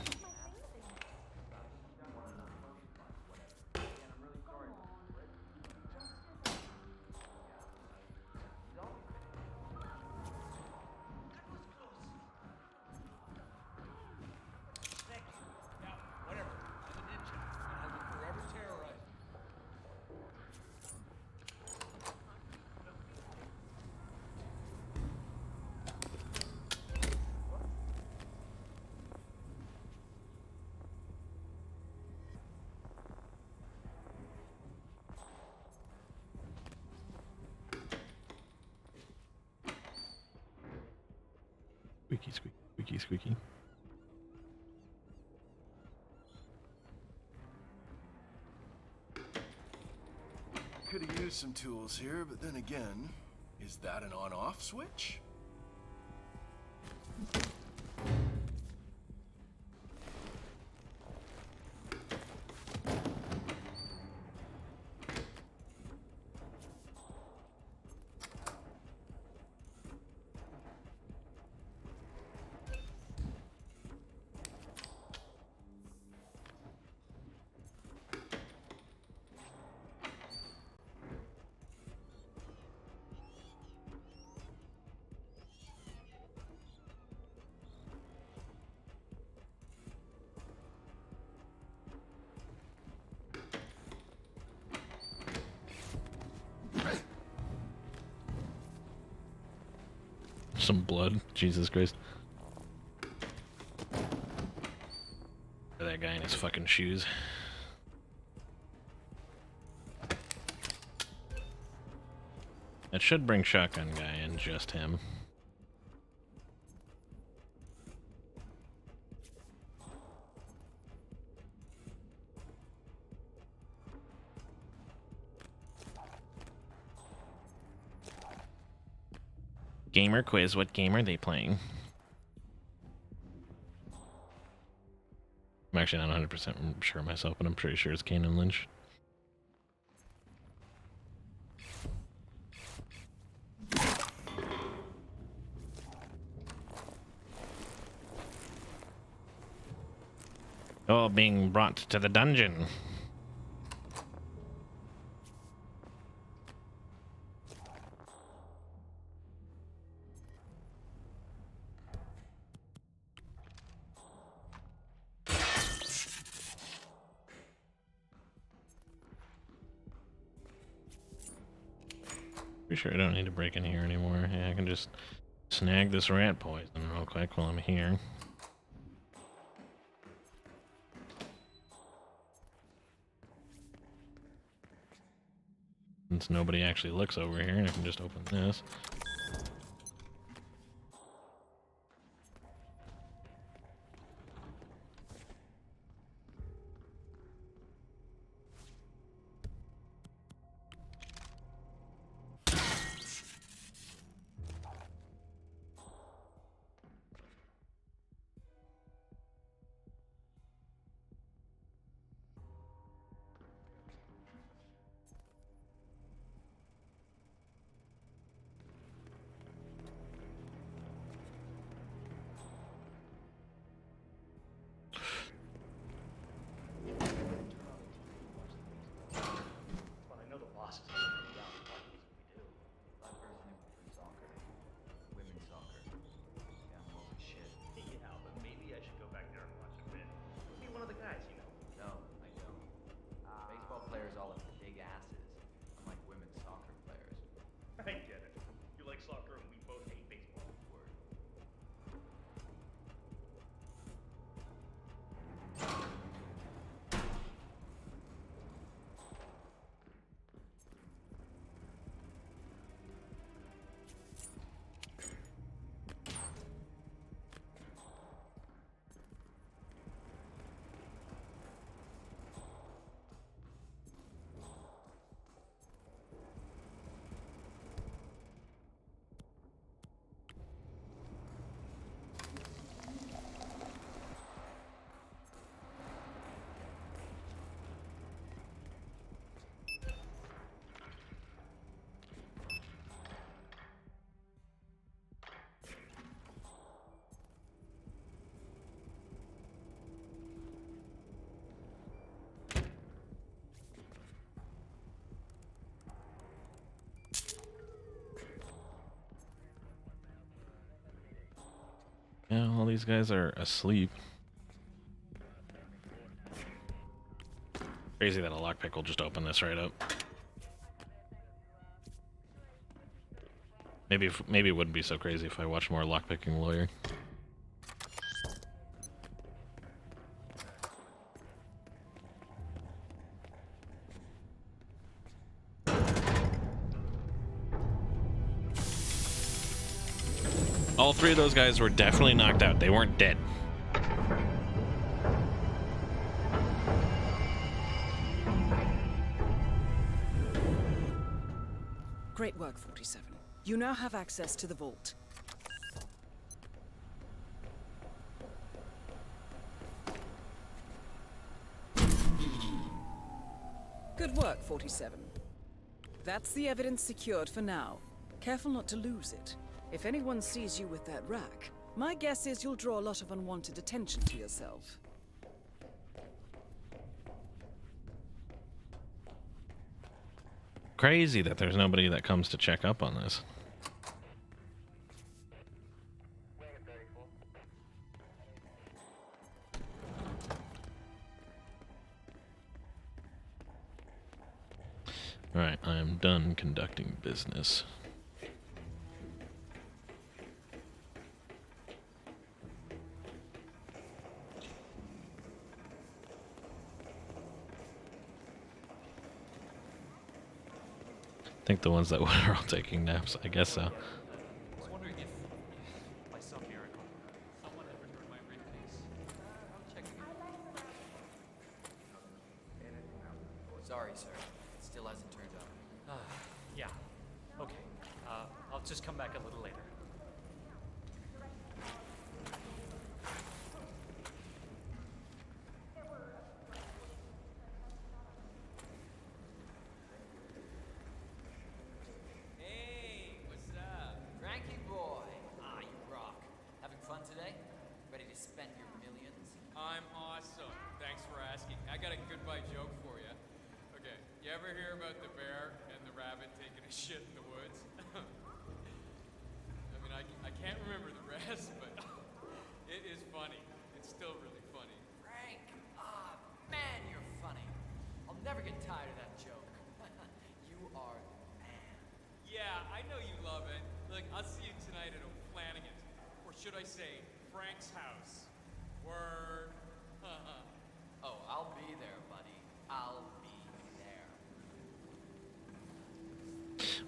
Squeaky, squeaky, squeaky, squeaky. Could have used some tools here, but then again, is that an on-off switch? Some blood. Jesus Christ. That guy in his fucking shoes. That should bring shotgun guy in, just him. Gamer quiz, what game are they playing? I'm actually not 100% sure myself, but I'm pretty sure it's Kane and Lynch. Oh, being brought to the dungeon. Pretty sure I don't need to break in here anymore. Yeah, I can just snag this rat poison real quick while I'm here. Since nobody actually looks over here, I can just open this. these guys are asleep. Crazy that a lockpick will just open this right up. Maybe it wouldn't be so crazy if I watched more lockpicking lawyer. All three of those guys were definitely knocked out. They weren't dead. Great work, 47. You now have access to the vault. Good work, 47. That's the evidence secured for now. Careful not to lose it. If anyone sees you with that rack, my guess is you'll draw a lot of unwanted attention to yourself. Crazy that there's nobody that comes to check up on this. Alright, I am done conducting business. I think the ones that were all taking naps, I guess so. I was wondering if, by some miracle, someone had returned my briefcase. I'm checking it. Sorry, sir. It still hasn't turned up. Yeah. Okay. I'll just come back a little later. Hey, what's up? Frankie boy. Ah, you rock. Having fun today? Ready to spend your millions? I'm awesome. Thanks for asking. I got a goodbye joke for you. Okay, you ever hear about the bear and the rabbit taking a shit in the woods? I mean, I can't remember the rest, but it is funny. It's still really funny. Frank! Ah, man, you're funny. I'll never get tired of that joke. You are the man. Yeah, I know you love it. Look, I'll see you tonight at O'Flanagan's. Or should I say, Frank's house. Word. Oh, I'll be there, buddy. I'll be there.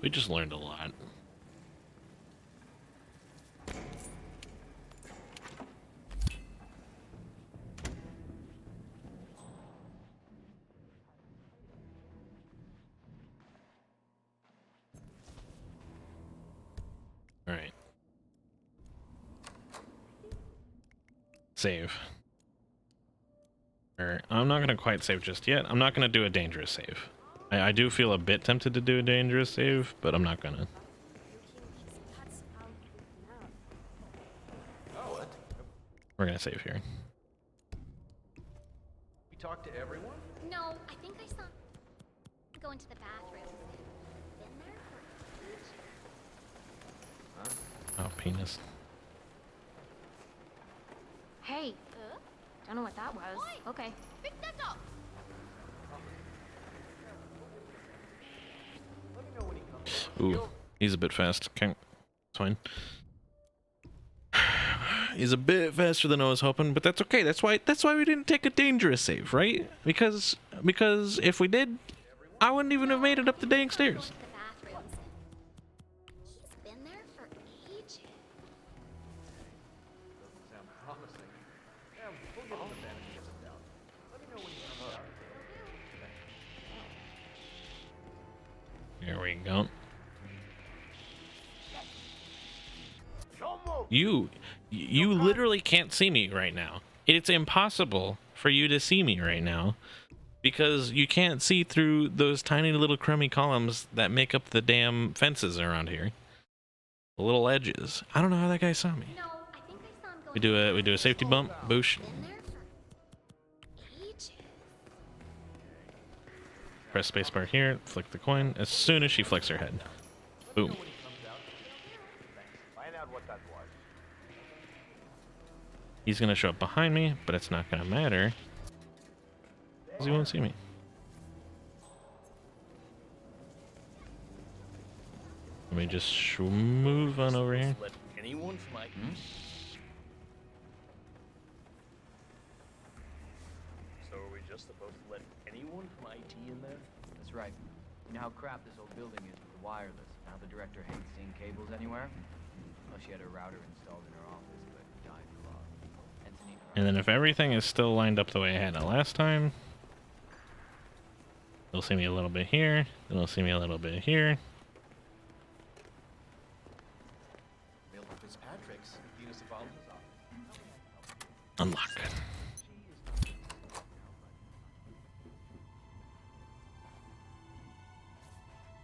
We just learned a lot. All right. Save. I'm not going to quite save just yet. I'm not going to do a dangerous save. I do feel a bit tempted to do a dangerous save, but I'm not going to. What? We're going to save here. We talked to everyone? No, I think I saw go into the bathroom. Been there for ages. Oh, penis. Hey. Don't know what that was. Okay. Pick that up. Ooh, he's a bit fast. Okay, it's fine. He's a bit faster than I was hoping, but that's okay. That's why we didn't take a dangerous save, right? Because if we did, I wouldn't even have made it up the dang stairs. He's been there for ages. Doesn't sound promising. Yeah, we'll give him the benefit of the doubt. Let me know when he comes out. Here we go. You literally can't see me right now. It's impossible for you to see me right now because you can't see through those tiny little crummy columns that make up the damn fences around here. The little edges. I don't know how that guy saw me. No, I think I saw him go We do a safety bump, boosh. Press spacebar here, flick the coin. As soon as she flicks her head, boom. Find out what that was. He's gonna show up behind me, but it's not gonna matter because he won't see me. Let me just move on over here. Let anyone from my... So are we just supposed to let anyone from IT in there? That's right. You know how crap this old building is with the wireless. Now the director hates seeing cables anywhere. Well, she had a router installed in her office, but died in law. And then if everything is still lined up the way I had it last time, they'll see me a little bit here, then they'll see me a little bit here. Milton Fitzpatrick's Venus of Alpha. Unlock.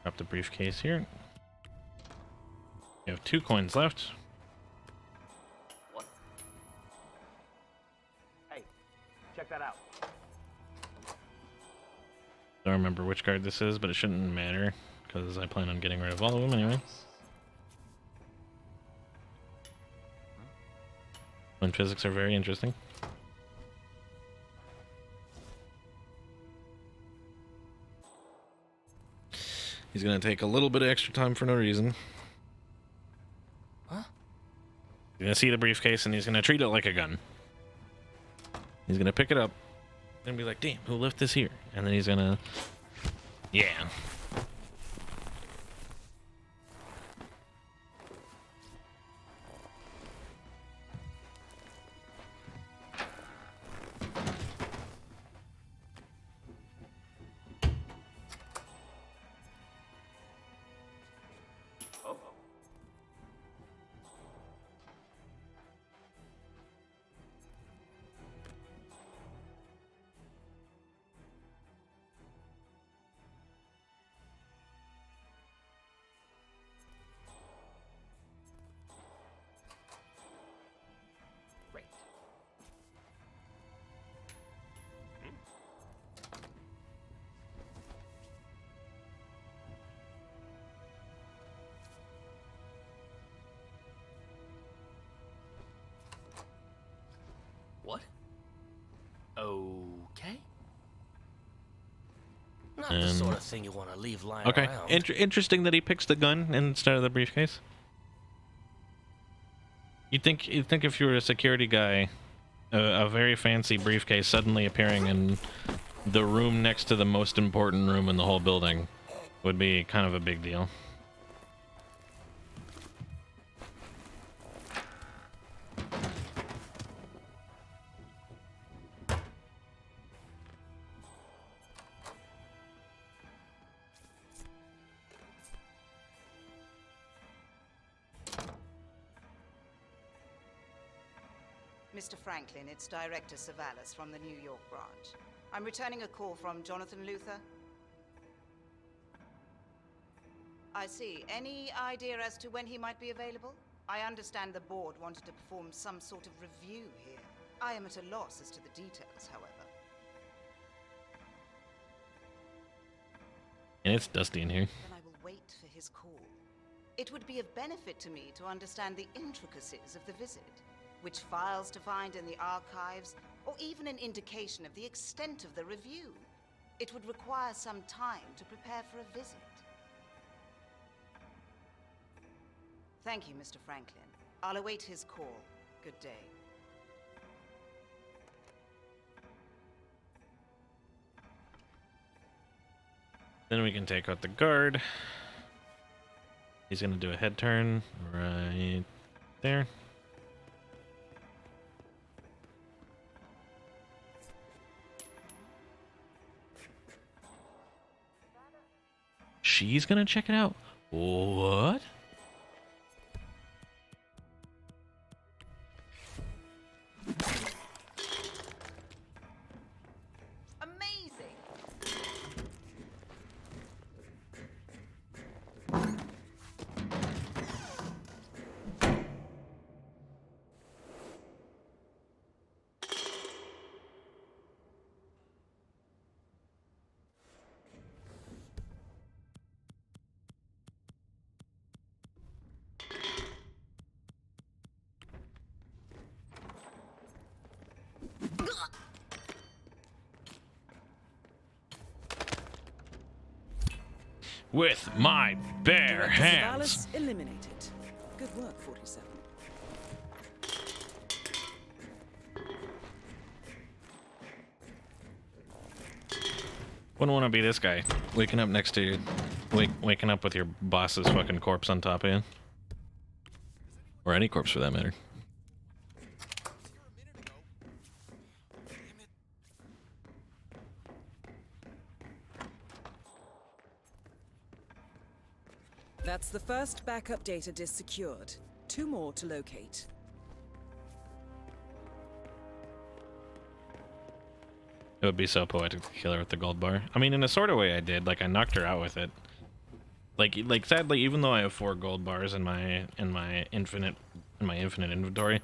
Drop the briefcase here. We have 2 coins left. What? Hey, check that out. Don't remember which card this is, but it shouldn't matter because I plan on getting rid of all of them anyway. When physics are very interesting. He's gonna take a little bit of extra time for no reason. Huh? He's gonna see the briefcase and he's gonna treat it like a gun. He's gonna pick it up and be like, damn, who left this here? And then he's gonna... Yeah. What? Okay. Not the And- sort of thing you want to leave lying Okay. around. Interesting that he picks the gun instead of the briefcase. You'd think if you were a security guy, a very fancy briefcase suddenly appearing in the room next to the most important room in the whole building would be kind of a big deal. Mr. Franklin, it's Director Savalas from the New York branch. I'm returning a call from Jonathan Luther. I see. Any idea as to when he might be available? I understand the board wanted to perform some sort of review here. I am at a loss as to the details, however. And it's dusty in here. Then I will wait for his call. It would be of benefit to me to understand the intricacies of the visit. Which files to find in the archives, or even an indication of the extent of the review. It would require some time to prepare for a visit. Thank you, Mr. Franklin. I'll await his call. Good day. Then we can take out the guard. He's gonna do a head turn right there. She's gonna check it out. What? Amazing! with my bare Director hands. Savalas eliminated. Good work, 47. Wouldn't want to be this guy, waking up next to you, waking up with your boss's fucking corpse on top of you, or any corpse for that matter. That's the first backup data disk secured. 2 more to locate. It would be so poetic to kill her with the gold bar. I mean, in a sort of way I did. Like, I knocked her out with it. Like sadly, even though I have 4 gold bars in my infinite inventory,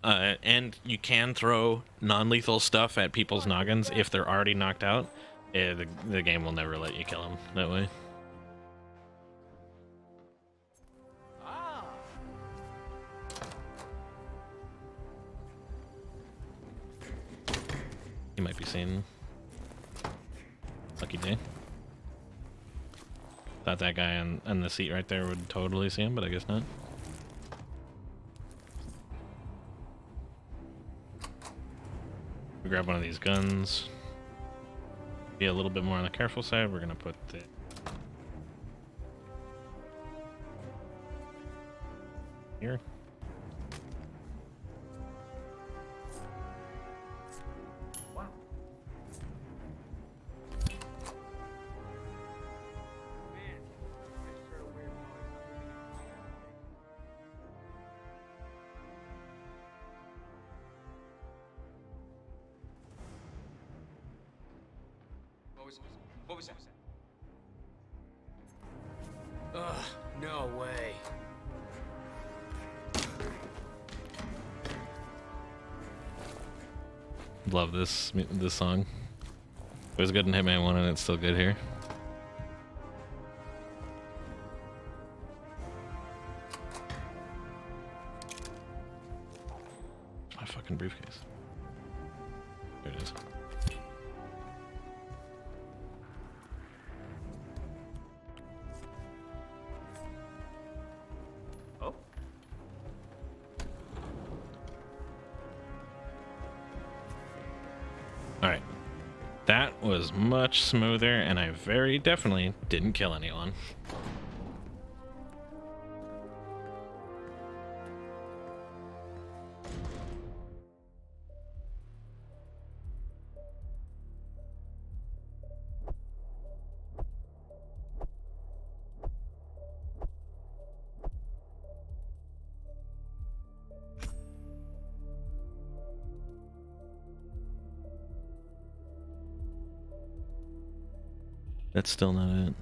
and you can throw non-lethal stuff at people's noggins if they're already knocked out, the game will never let you kill them that way. You might be seeing Lucky Day. Thought that guy on the seat right there would totally see him, but I guess not. We grab one of these guns. Be a little bit more on the careful side. We're gonna put the here. What was that? Ugh, no way. Love this song. It was good in Hitman 1 and it's still good here. My fucking briefcase. There it is. Oh? Alright. That was much smoother, and I very definitely didn't kill anyone. That's still not it.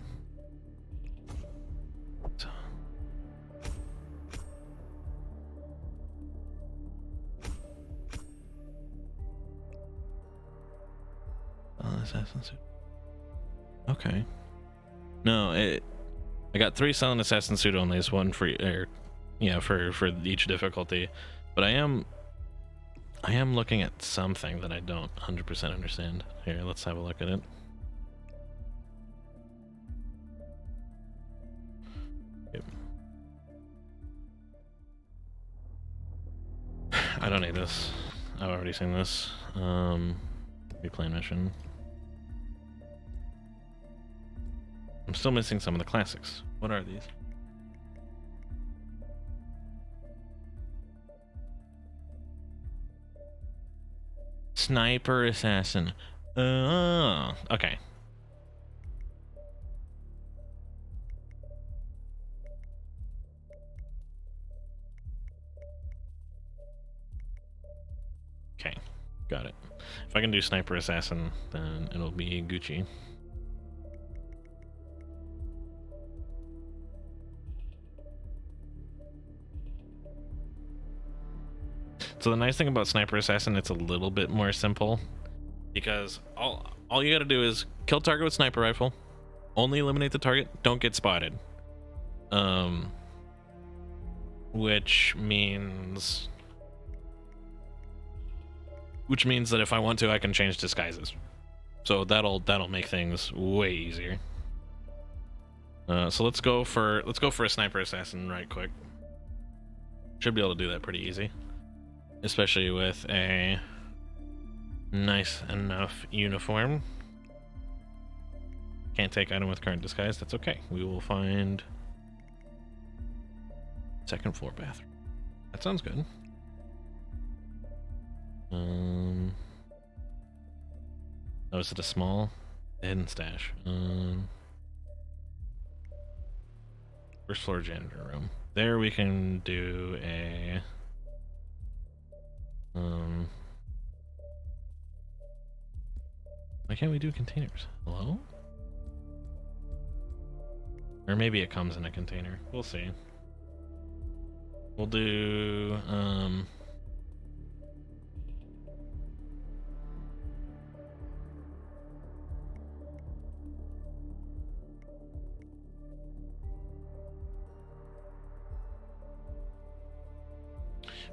Assassin suit. Okay. No, I got 3 silent assassin suit only. It's 1 for for each difficulty. But I am looking at something that I don't 100% understand. Here, let's have a look at it. Yep. I don't need this. I've already seen this. Replay mission. I'm still missing some of the classics. What are these? Sniper assassin. Oh, okay. Okay, got it. If I can do sniper assassin, then it'll be Gucci. So the nice thing about sniper assassin, it's a little bit more simple, because all you gotta do is kill target with sniper rifle, only eliminate the target, don't get spotted. Which means that if I want to, I can change disguises. So that'll make things way easier. So let's go for a sniper assassin right quick. Should be able to do that pretty easy, especially with a nice enough uniform. Can't take item with current disguise. That's okay. We will find second floor bathroom. That sounds good. Oh, is it a small hidden stash? First floor janitor room. There we can do a why can't we do containers? Hello? Or maybe it comes in a container. We'll see. We'll do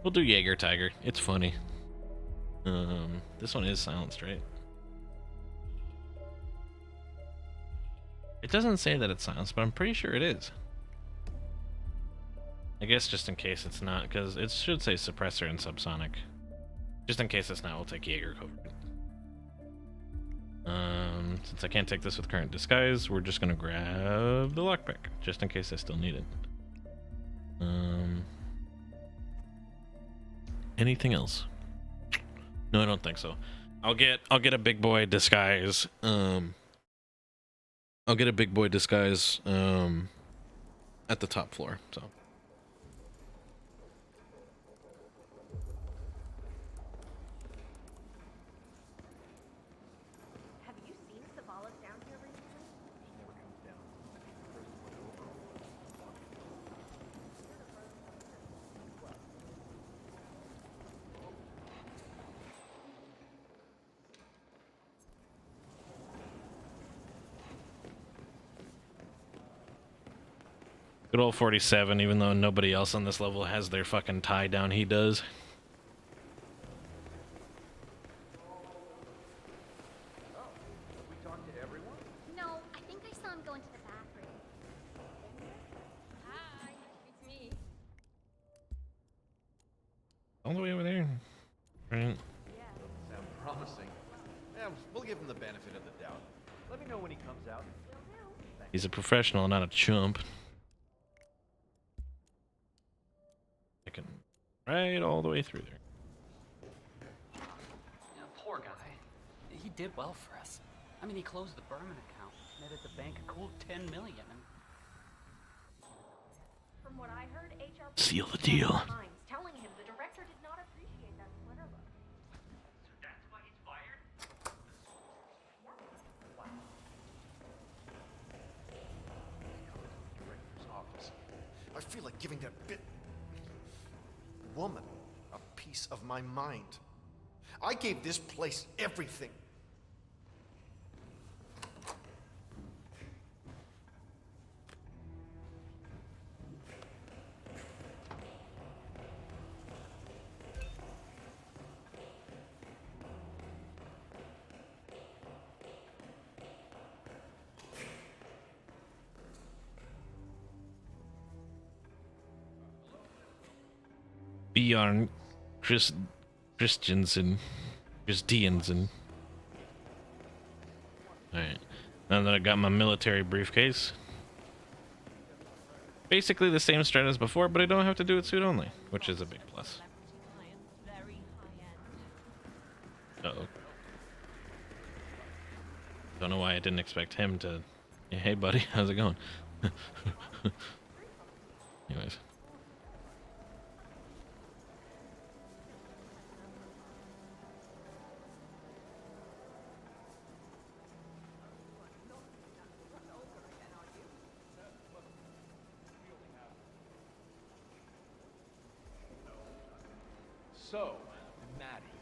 we'll do Jaeger Tiger. It's funny. This one is silenced, right? It doesn't say that it's silenced, but I'm pretty sure it is. I guess just in case it's not, because it should say suppressor and subsonic. Just in case it's not, we'll take Jaeger cover. Since I can't take this with current disguise, we're just gonna grab the lockpick, just in case I still need it. Anything else? No, I don't think so. I'll get a big boy disguise. I'll get a big boy disguise at the top floor. So. Have you seen Savalas down here recently? He never comes down. Good old 47, even though nobody else on this level has their fucking tie down, he does. No, I think I saw him go into the bathroom. Hi, it's me. All the way over there. Right. Sound promising. Yeah, we'll give him the benefit of the doubt. Let me know when he comes out. He's a professional, not a chump. I can right all the way through there. Yeah, poor guy. He did well for us. I mean, he closed the Berman account, netted the bank a cool $10 million. And From what I heard, HR seal the deal. Times telling him the director did not appreciate that splinter look. so that's why he's fired? Director's office. I feel like giving that woman a piece of my mind. I gave this place everything. Bjorn Christiansen. Alright. Now that I got my military briefcase. Basically the same strat as before, but I don't have to do it suit only, which is a big plus. Uh-oh. Don't know why I didn't expect him to... Hey buddy, how's it going? Anyways. So, Maddie,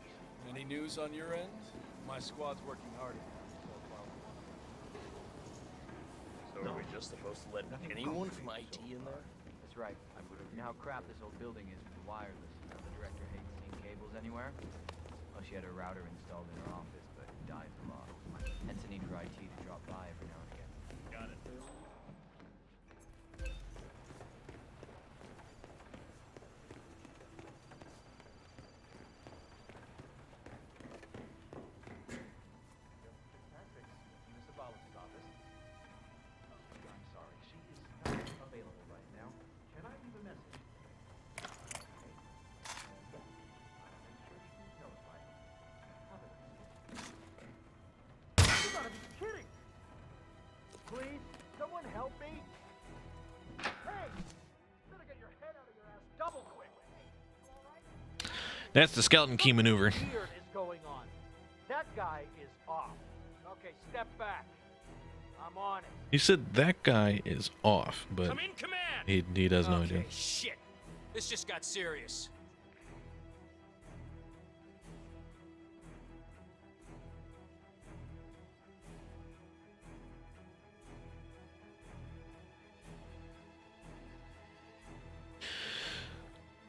any news on your end? My squad's working hard. So are we just supposed to let anyone from IT in there? That's right. You know how crap this old building is with the wireless. You know, the director hates seeing cables anywhere. Well, she had a router installed in her office, but died for loss. Hence the need for IT to drop by every now and again. Got it. please? Someone help me? Hey! Better get your head out of your ass double quick. That's the skeleton key maneuver. Weird is going on. That guy is off. Okay, step back. I'm on it. He said that guy is off, but Come in command. he does no idea. Shit. This just got serious.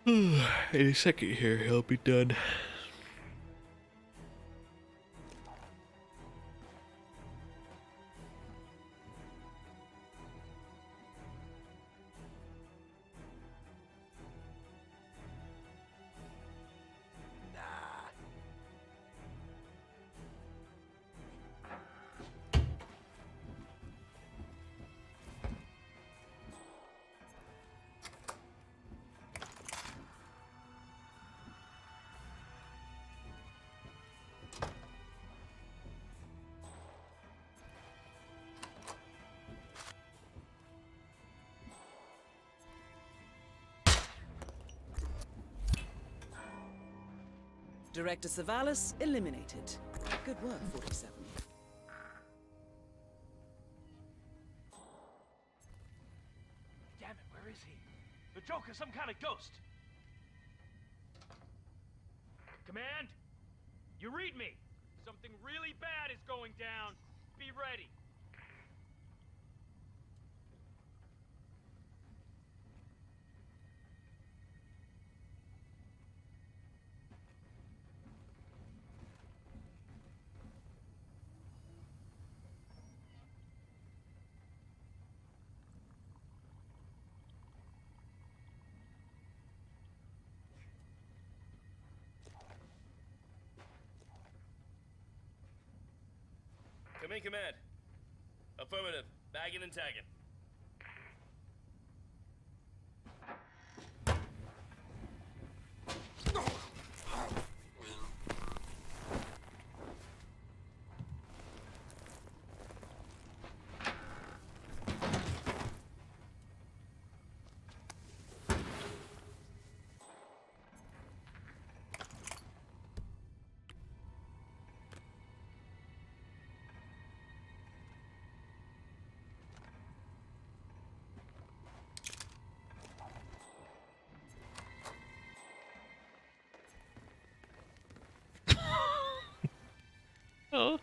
Any second here, he'll be done. Director Savalas eliminated. Good work, 47. Damn it, where is he? The Joker's some kind of ghost. Command? You read me. Something really bad is going down. Be ready. Come in, command. Affirmative. Bagging and tagging. Oh,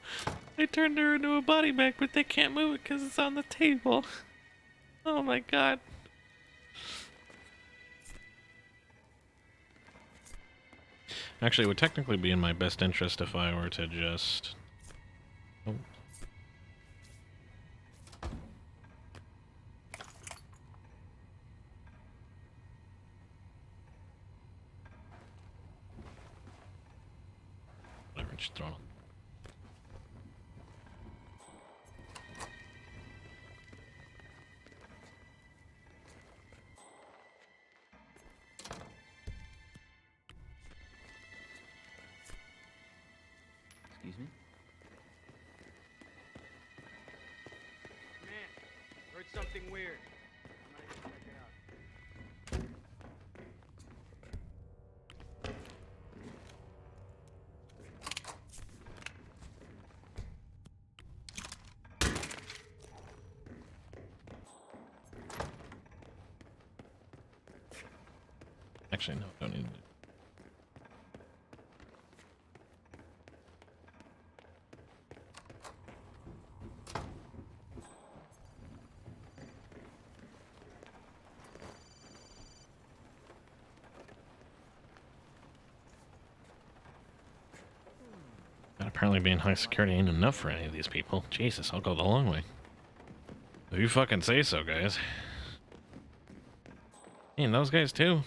they turned her into a body bag, but they can't move it because it's on the table. Oh my god. Actually, it would technically be in my best interest if I were to just... Oh. Whatever, just throw it. Excuse me? Man, heard something weird. I'm gonna go check it out. Actually, no, don't need to. But apparently being high security ain't enough for any of these people. Jesus, I'll go the long way. If you fucking say so, guys. And those guys too.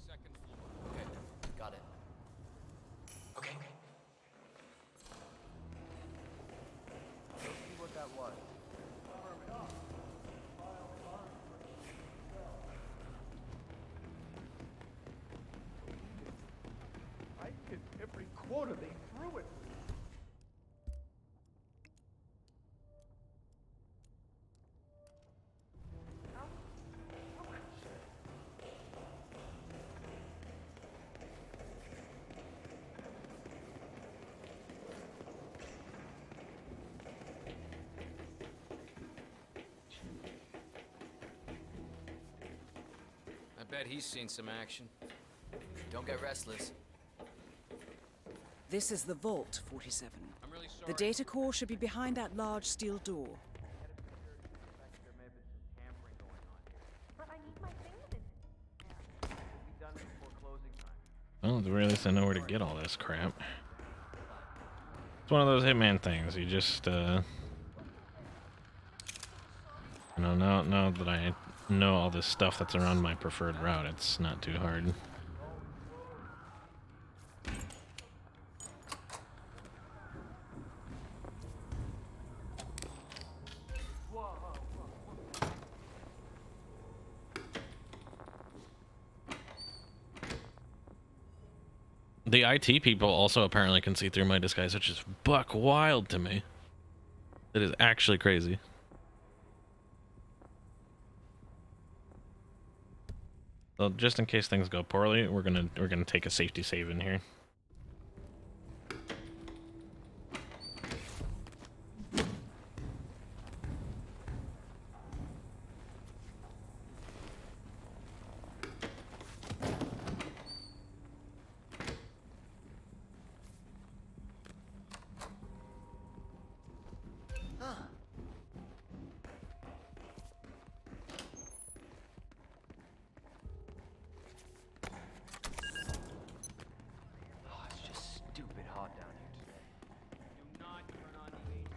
Second floor. Okay, got it. Okay. Let's see what that was. Right? order. They threw it. I bet he's seen some action. Don't get restless. This is the Vault, 47. I'm really sorry. The data core should be behind that large steel door. But I need my things in. Well, at the very least I know where to get all this crap. It's one of those Hitman things. You just, you know, now that I know all this stuff that's around my preferred route, it's not too hard. The IT people also apparently can see through my disguise, which is buck wild to me. It is actually crazy. So just in case things go poorly, we're gonna take a safety save in here. Oh, it's just stupid hot down here today. Do not turn on the AC.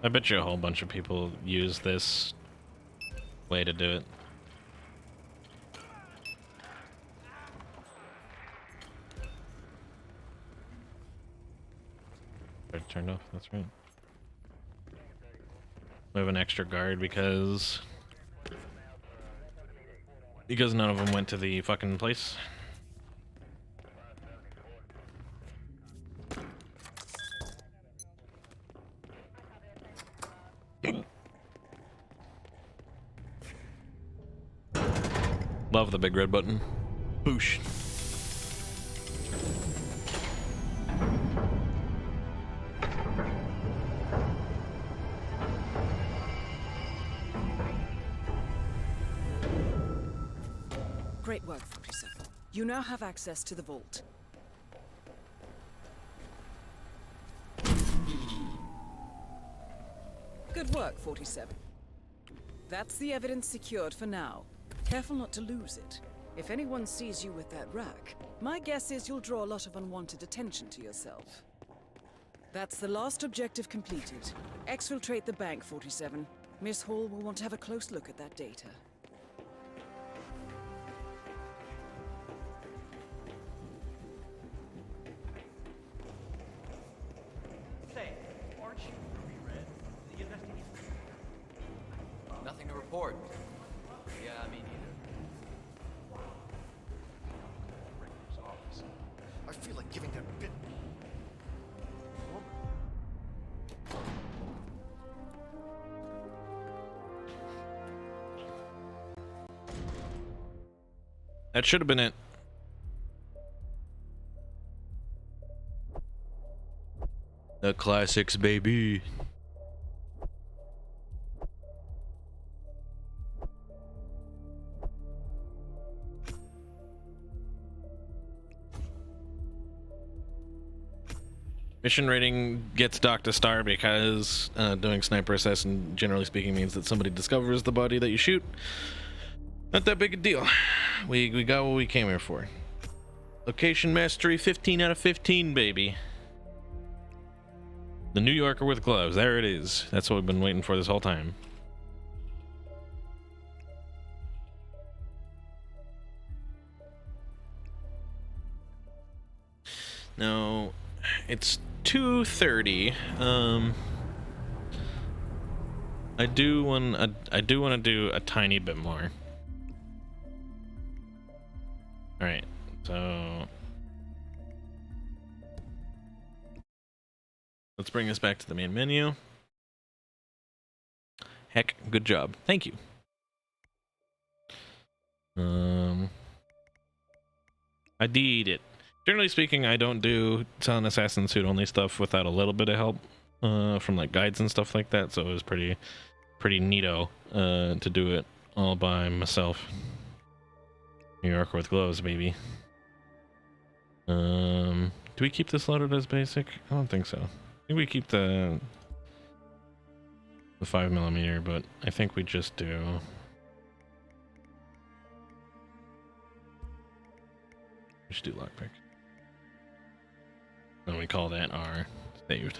I bet you a whole bunch of people use this way to do it. Turned off, that's right. We have an extra guard because none of them went to the fucking place. Love the big red button. Boosh. Great work, 47. You now have access to the vault. Good work, 47. That's the evidence secured for now. Careful not to lose it. If anyone sees you with that rack, my guess is you'll draw a lot of unwanted attention to yourself. That's the last objective completed. Exfiltrate the bank, 47. Miss Hall will want to have a close look at that data. Say, aren't you pre-read? The investigation? Nothing to report. Yeah, me neither. Rector's office. I feel like giving that bit. That should have been it. The classics, baby. Mission rating gets docked a star because doing sniper assassin, generally speaking, means that somebody discovers the body that you shoot. Not that big a deal. We got what we came here for. Location mastery, 15 out of 15, baby. The New Yorker with gloves. There it is. That's what we've been waiting for this whole time. Now, it's 2:30. I do want to do a tiny bit more. All right, so let's bring this back to the main menu. Heck, good job. Thank you. I did it. Generally speaking, I don't do Silent Assassin suit only stuff without a little bit of help from like guides and stuff like that. So it was pretty neato to do it all by myself. New Yorker with gloves, baby. Do we keep this loaded as basic? I don't think so. I think we keep the 5mm, but I think we just do. We should do lockpick. And we call that our saved.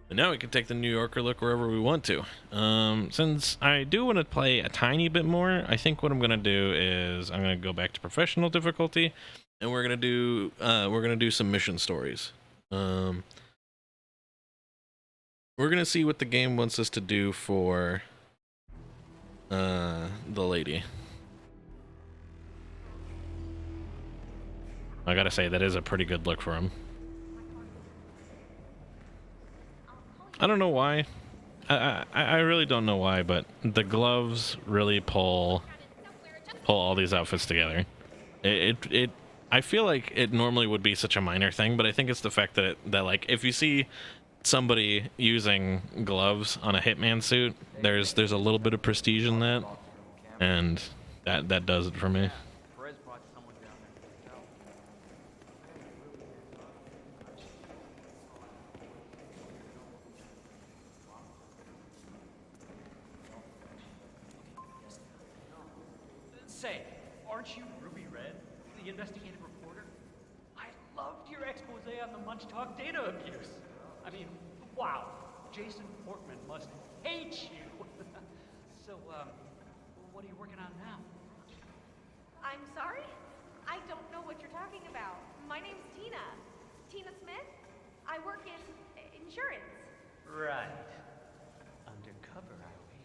But now we can take the New Yorker look wherever we want to. Since I do want to play a tiny bit more, I think what I'm gonna do is I'm gonna go back to professional difficulty, and we're gonna do some mission stories. We're gonna see what the game wants us to do for the lady. I gotta say, that is a pretty good look for him. I don't know why. I really don't know why, but the gloves really pull all these outfits together. I feel like it normally would be such a minor thing, but I think it's the fact that like if you see somebody using gloves on a Hitman suit, there's a little bit of prestige in that, and that does it for me. Say, aren't you Ruby Red, the investigative reporter? I loved your expose on the Munch Talk data abuse. I mean, wow, Jason Portman must hate you. So, what are you working on now? I'm sorry? I don't know what you're talking about. My name's Tina. Tina Smith. I work in insurance. Right. Undercover, are we?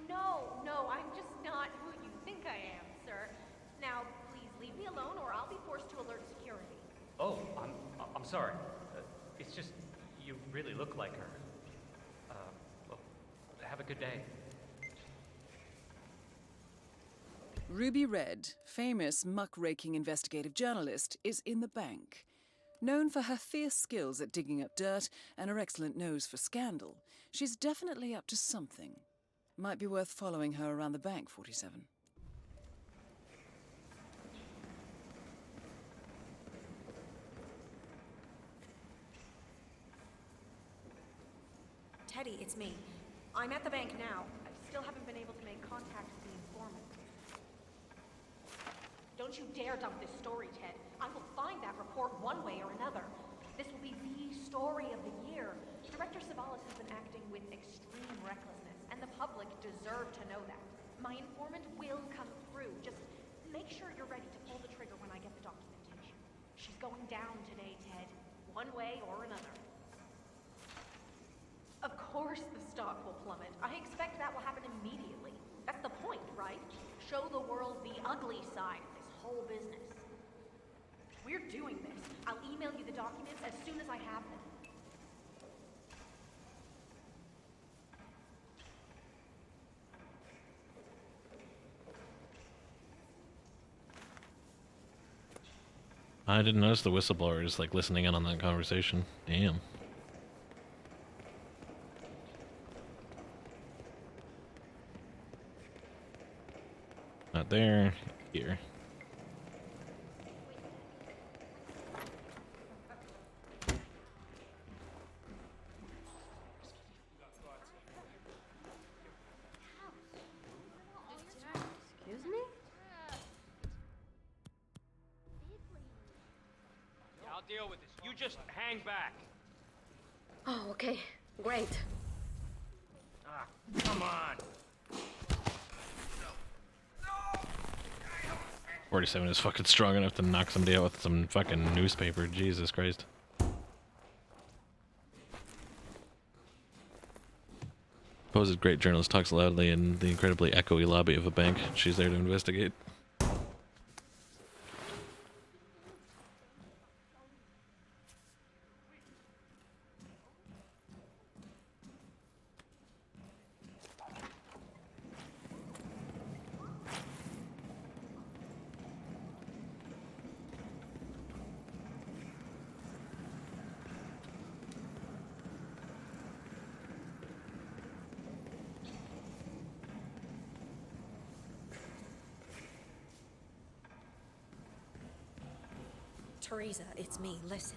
No, I'm just not who you think I am, sir. Now, please leave me alone or I'll be forced to alert security. Oh, I'm sorry. It's just, you really look like her. Well, have a good day. Ruby Red, famous muck-raking investigative journalist, is in the bank. Known for her fierce skills at digging up dirt and her excellent nose for scandal, she's definitely up to something. Might be worth following her around the bank, 47. Teddy, it's me. I'm at the bank now. I still haven't been able to make contact with the informant. Don't you dare dump this story, Ted. I will find that report one way or another. This will be the story of the year. Director Savalas has been acting with extreme recklessness, and the public deserve to know that. My informant will come through. Just make sure you're ready to pull the trigger when I get the documentation. She's going down today, Ted. One way or another. Of course the stock will plummet. I expect that will happen immediately. That's the point, right? Show the world the ugly side of this whole business. We're doing this. I'll email you the documents as soon as I have them. I didn't notice the whistleblower is like listening in on that conversation. Damn. Not there. Here. Excuse me? Yeah, I'll deal with this. You just hang back. Oh, okay. Great. Ah, come on. 47 is fucking strong enough to knock somebody out with some fucking newspaper. Jesus Christ. Supposed great journalist talks loudly in the incredibly echoey lobby of a bank. She's there to investigate. Teresa, it's me. Listen,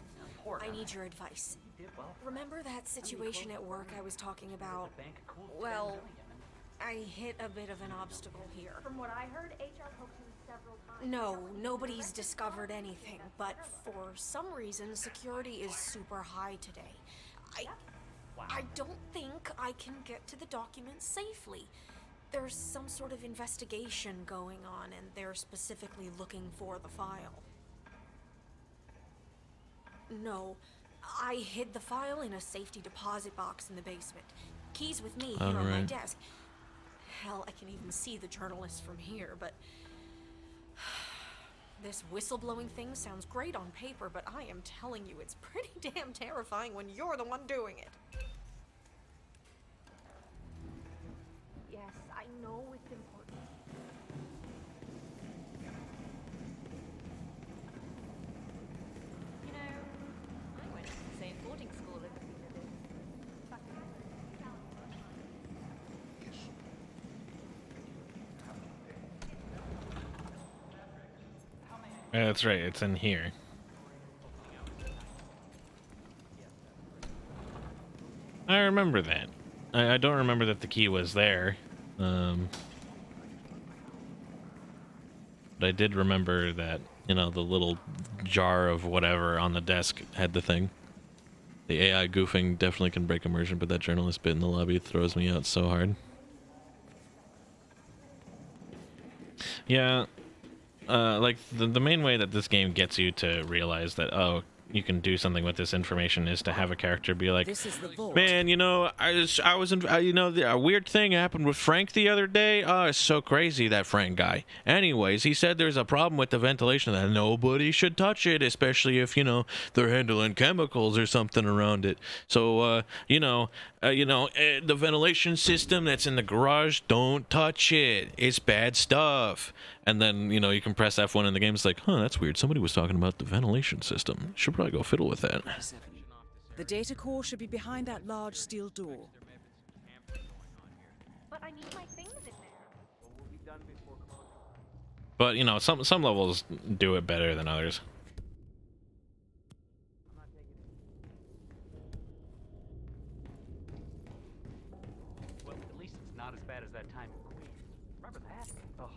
I need your advice. Remember that situation at work I was talking about? Well, I hit a bit of an obstacle here. From what I heard, HR poked you several times. No, nobody's discovered anything, but for some reason, security is super high today. I don't think I can get to the documents safely. There's some sort of investigation going on, and they're specifically looking for the file. No, I hid the file in a safety deposit box in the basement. Keys with me here on my desk. Hell, I can even see the journalist from here, but... This whistleblowing thing sounds great on paper, but I am telling you, it's pretty damn terrifying when you're the one doing it. Yes, I know it's important. You know, I went to the same boarding school as Yeah, that's right, it's in here. I remember that. I don't remember that the key was there. But I did remember that, you know, the little jar of whatever on the desk had the thing. The AI goofing definitely can break immersion, but that journalist bit in the lobby throws me out so hard. Yeah. Like, the main way that this game gets you to realize that, oh, you can do something with this information is to have a character be like, This is the vault. man, you know, a weird thing happened with Frank the other day. Oh, it's so crazy, that Frank guy. Anyways, he said there's a problem with the ventilation, that nobody should touch it, especially if, you know, they're handling chemicals or something around it. So, the ventilation system that's in the garage, don't touch it. It's bad stuff. And then, you know, you can press F1 in the game. It's like, huh, that's weird. Somebody was talking about the ventilation system. Should probably go fiddle with that. The data core should be behind that large steel door. But I need my things in there. But, you know, some levels do it better than others. Well, at least it's not as bad as that time in Queens. Remember that? Oh,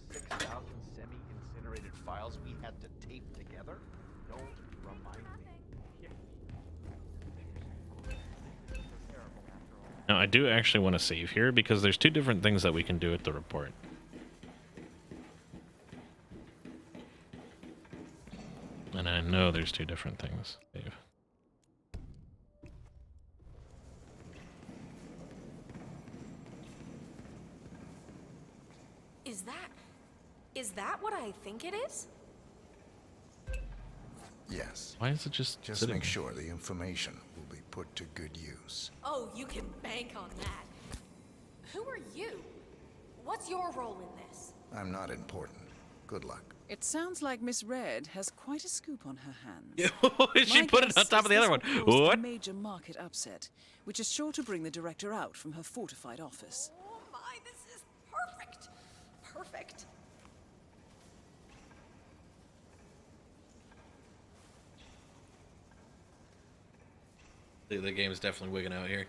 the 6,000 semi-incinerated files we had to tape together? Don't remind me. Now, I do actually want to save here because there's two different things that we can do at the report. And I know there's two different things. Save. Is that what I think it is? Yes. Why is it just sitting? make sure the information will be put to good use. Oh, you can bank on that. Who are you? What's your role in this? I'm not important. Good luck. It sounds like Miss Red has quite a scoop on her hands. She My put it guess on top is of the other this one. will cause What? A major market upset, which is sure to bring the director out from her fortified office. Oh my, this is perfect. Perfect. The game is definitely wigging out here.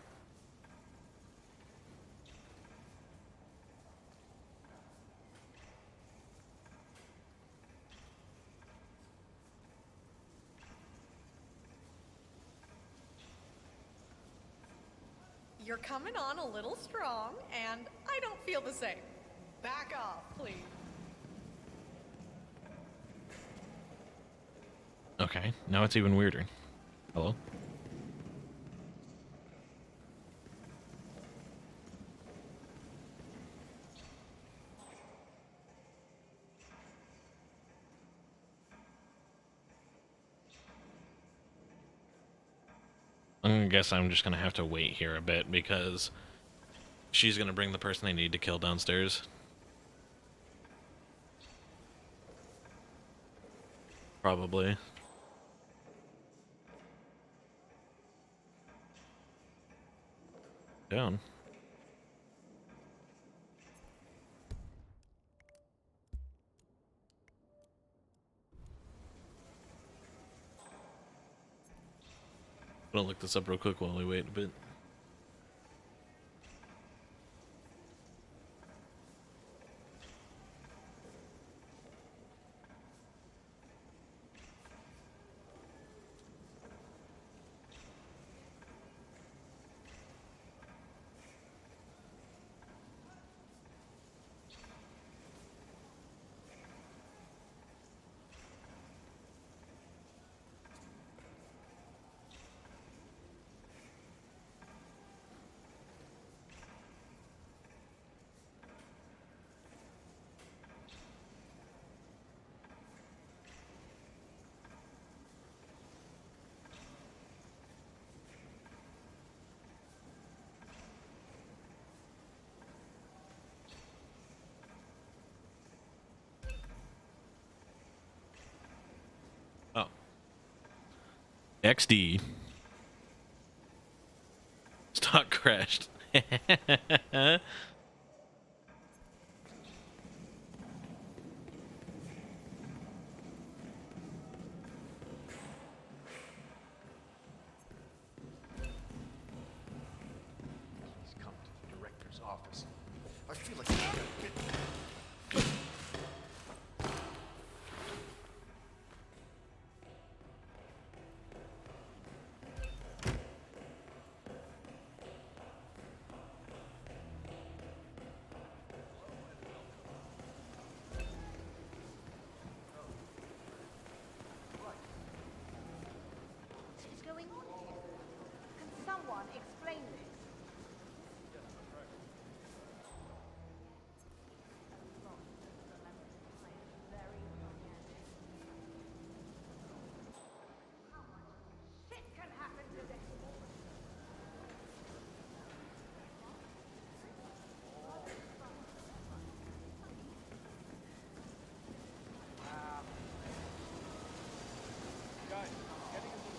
You're coming on a little strong, and I don't feel the same. Back off, please. Okay, now it's even weirder. Hello? I guess I'm just gonna have to wait here a bit because she's gonna bring the person I need to kill downstairs. Probably. Down. I'm gonna look this up real quick while we wait a bit. Oh. XD. Stock crashed. He's come to the director's office. I feel like I'm gonna get... What's going on here? Can someone explain this? Shit can happen today. Guys, getting a little...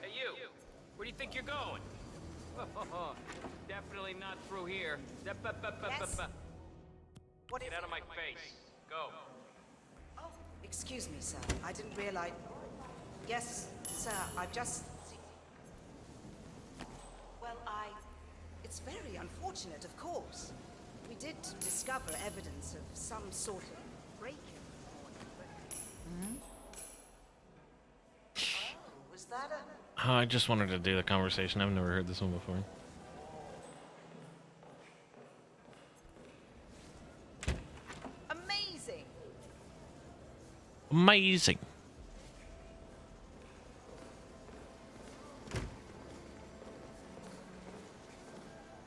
Hey, you! Where do you think you're going? Definitely not through here. Yes? What is Get out of it? my face. Go. Oh, excuse me, sir. I didn't realize... Yes, sir, I've just... Well, It's very unfortunate, of course. We did discover evidence of some sort of break-in this morning, but... Oh, was that a... I just wanted to do the conversation. I've never heard this one before. Amazing! Amazing.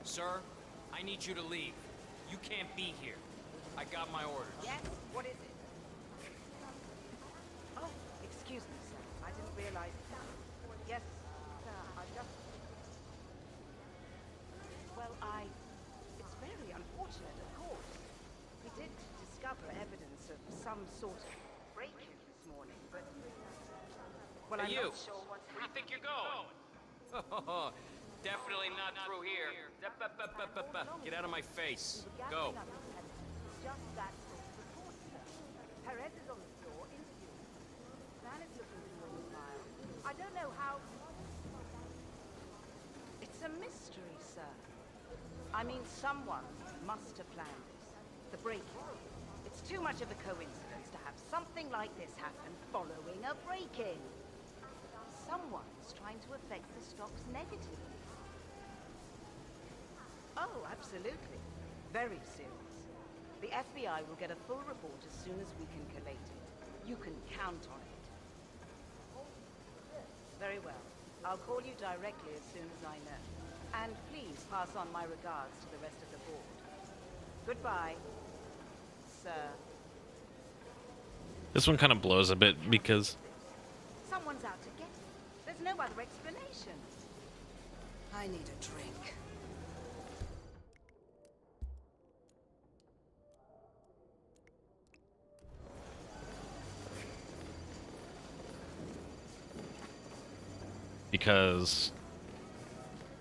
Sir, I need you to leave. You can't be here. I got my orders. Yes? What is it? Oh, excuse me, sir. I didn't realize... Yes, sir, I just... Well, It's very unfortunate, of course. We did discover evidence of some sort of break-in this morning, but... Well, Hey, I'm you! not sure what's Where do you think you're going? Definitely not through here. Get out of my face. Go. Just that sort of report, sir. Perez is on the floor interviewing. Man is looking through his files. I don't know how... It's a mystery, sir. I mean, someone must have planned this. The break-in. It's too much of a coincidence to have something like this happen following a break-in. Someone's trying to affect the stocks negatively. Oh, absolutely. Very serious. The FBI will get a full report as soon as we can collate it. You can count on it. Very well. I'll call you directly as soon as I know. And please pass on my regards to the rest of the board. Goodbye, sir. This one kind of blows a bit because Someone's out to get it. There's no other explanation. I need a drink.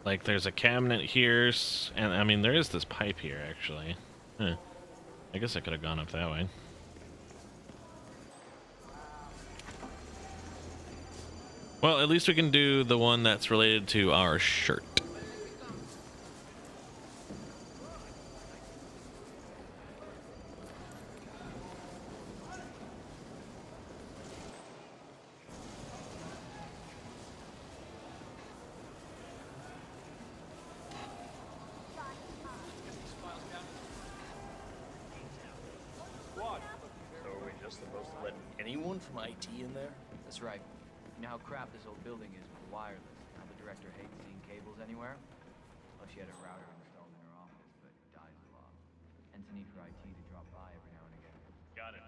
like there's a cabinet here, and I mean there is this pipe here actually. Huh. I guess I could have gone up that way. Well, at least we can do the one that's related to our shirt. So are we just supposed to let anyone from IT in there? That's right. You know how crap this old building is with wireless? How the director hates seeing cables anywhere? Well, she had a router installed in her office, but it dies a lot. Hence the need for IT to drop by every now and again. Got it.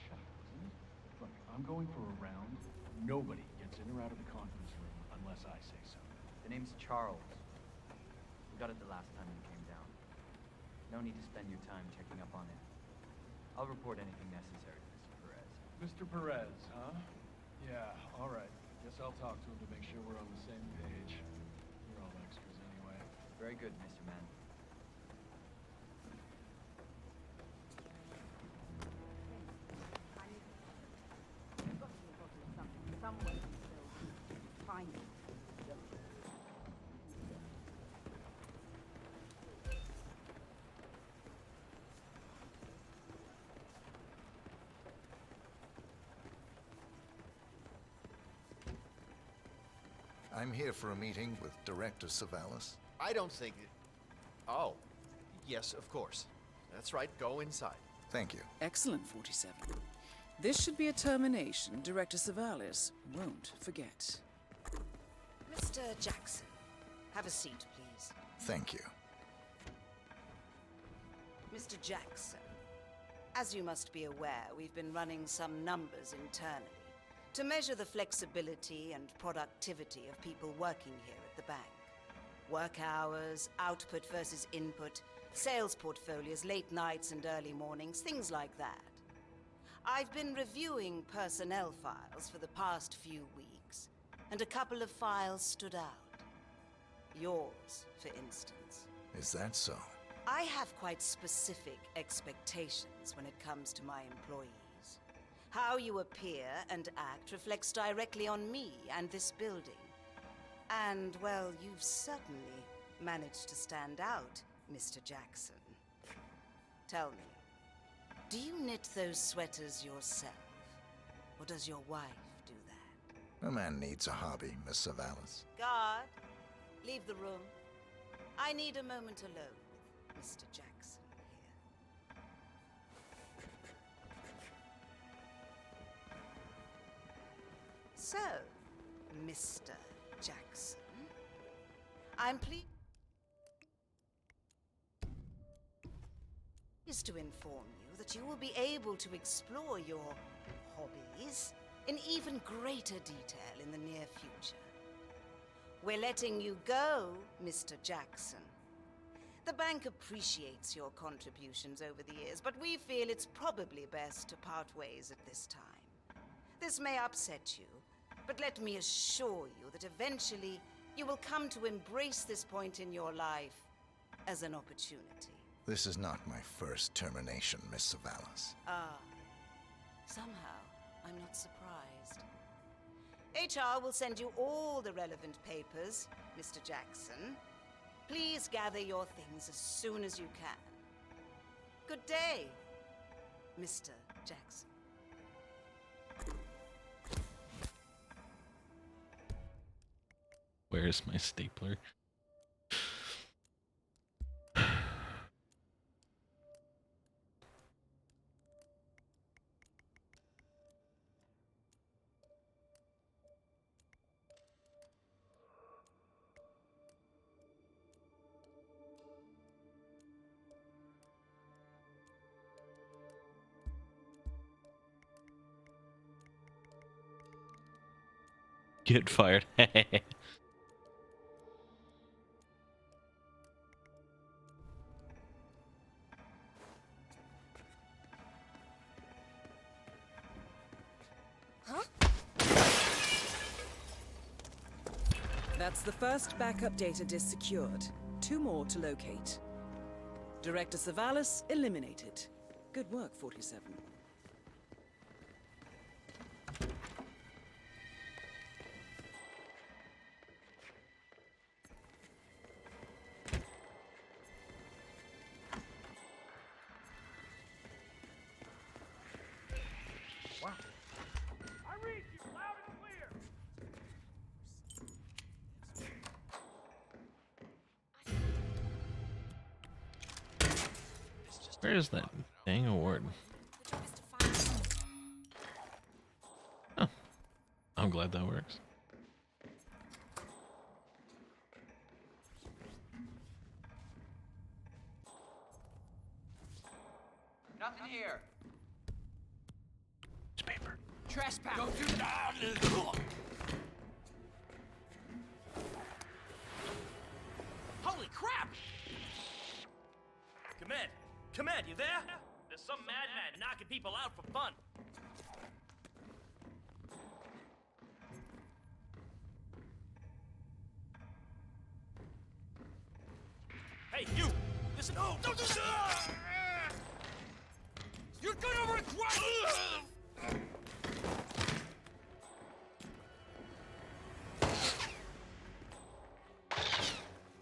Chuck, isn't it? Look, I'm going for a round. Nobody gets in or out of the conference room unless I say so. The name's Charles. We got it the last time you came down. No need to spend your time checking up on it. I'll report anything necessary to Mr. Perez. Mr. Perez, huh? Yeah, all right. Guess I'll talk to him to make sure we're on the same page. We're all extras anyway. Very good, Mr. Mann. Somewhere still. Find it. I'm here for a meeting with Director Savalas. I don't think it... Oh. Yes, of course. That's right. Go inside. Thank you. Excellent, 47. This should be a termination Director Savalas won't forget. Mr. Jackson, have a seat, please. Thank you. Mr. Jackson, as you must be aware, we've been running some numbers internally to measure the flexibility and productivity of people working here at the bank. Work hours, output versus input, sales portfolios, late nights and early mornings, things like that. I've been reviewing personnel files for the past few weeks, and a couple of files stood out. Yours, for instance. Is that so? I have quite specific expectations when it comes to my employees. How you appear and act reflects directly on me and this building. And, well, you've certainly managed to stand out, Mr. Jackson. Tell me, do you knit those sweaters yourself? Or does your wife do that? A man needs a hobby, Miss Savalas. Guard, leave the room. I need a moment alone with Mr. Jackson here. So, Mr. Jackson, I'm pleased to inform you that you will be able to explore your hobbies in even greater detail in the near future. We're letting you go, Mr. Jackson. The bank appreciates your contributions over the years, but we feel it's probably best to part ways at this time. This may upset you, but let me assure you that eventually you will come to embrace this point in your life as an opportunity. This is not my first termination, Miss Savalas. Ah, somehow I'm not surprised. HR will send you all the relevant papers, Mr. Jackson. Please gather your things as soon as you can. Good day, Mr. Jackson. Where's my stapler? Get fired. That's the first backup data disk secured. 2 more to locate. Director Savalas eliminated. Good work, 47. Wow. I read you loud and clear. Where is that dang award? Oh, I'm glad that works. Nothing here. It's paper. Trespass. Go do Holy crap! Command! Command, you there? There's some madman knocking people out for fun. Hey, you! Listen, oh, don't do that! You're gonna regret it!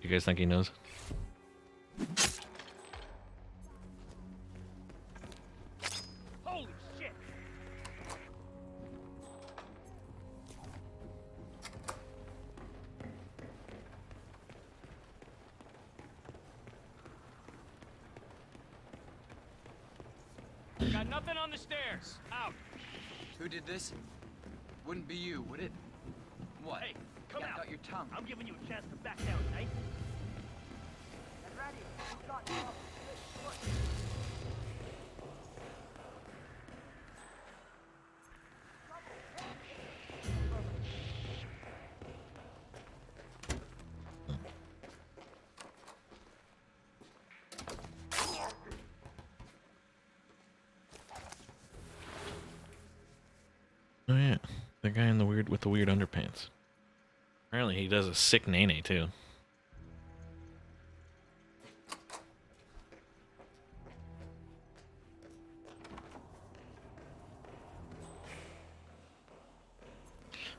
You guys think he knows? Holy shit! Got nothing on the stairs. Out. Who did this? Wouldn't be you, would it? What? Hey, come out. Out your tongue. I'm giving you a chance to back down, Knight. Oh yeah, the guy in the weird with the weird underpants. Apparently he does a sick nene too.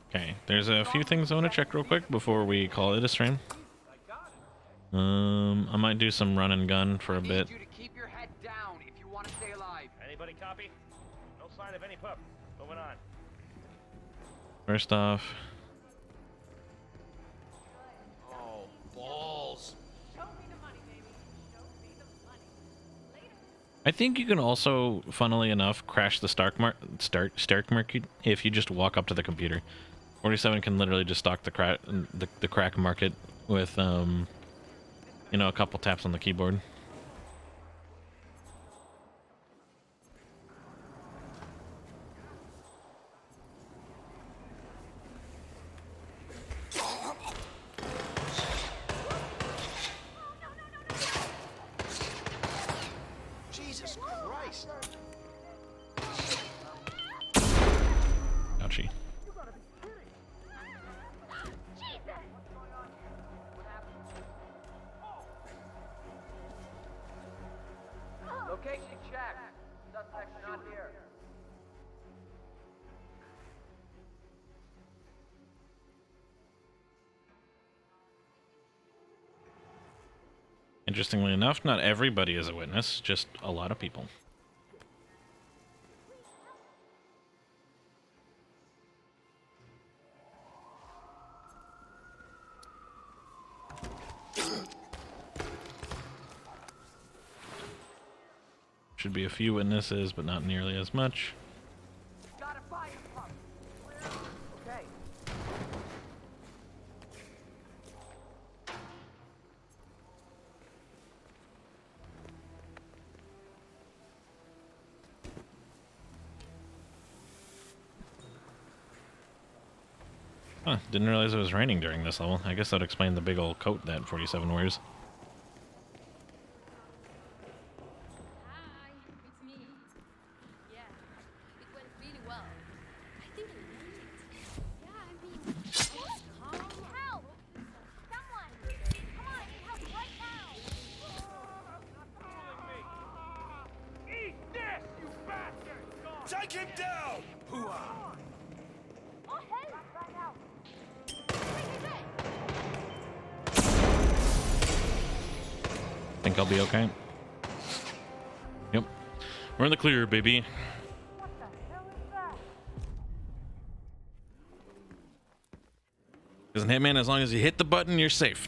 Okay, there's a few things I want to check real quick before we call it a stream. I might do some run and gun for a bit. You to keep your head down if you want to stay alive. Anybody copy? No sign of any pup. Moving on. First off, Oh, balls. I think you can also, funnily enough, crash the Stark market if you just walk up to the computer. 47 can literally just stalk the crack market with you know, a couple taps on the keyboard. Jesus Christ! Ouchie. Location check. Suspect's not here. Interestingly enough, not everybody is a witness, just a lot of people. Should be a few witnesses, but not nearly as much. Got a fire pump. Okay. Huh, didn't realize it was raining during this level. I guess that would explain the big old coat that 47 wears. Hi, it's me. Yeah, it went really well. I think I made it. Yeah, I mean, just calm. Help! Someone! Come on, I need help right now! Eat this, you bastard! Take him down! Hooah! Oh, hey! Right now. Think I'll be okay. Yep. We're in the clear, baby. Because in Hitman, as long as you hit the button, you're safe.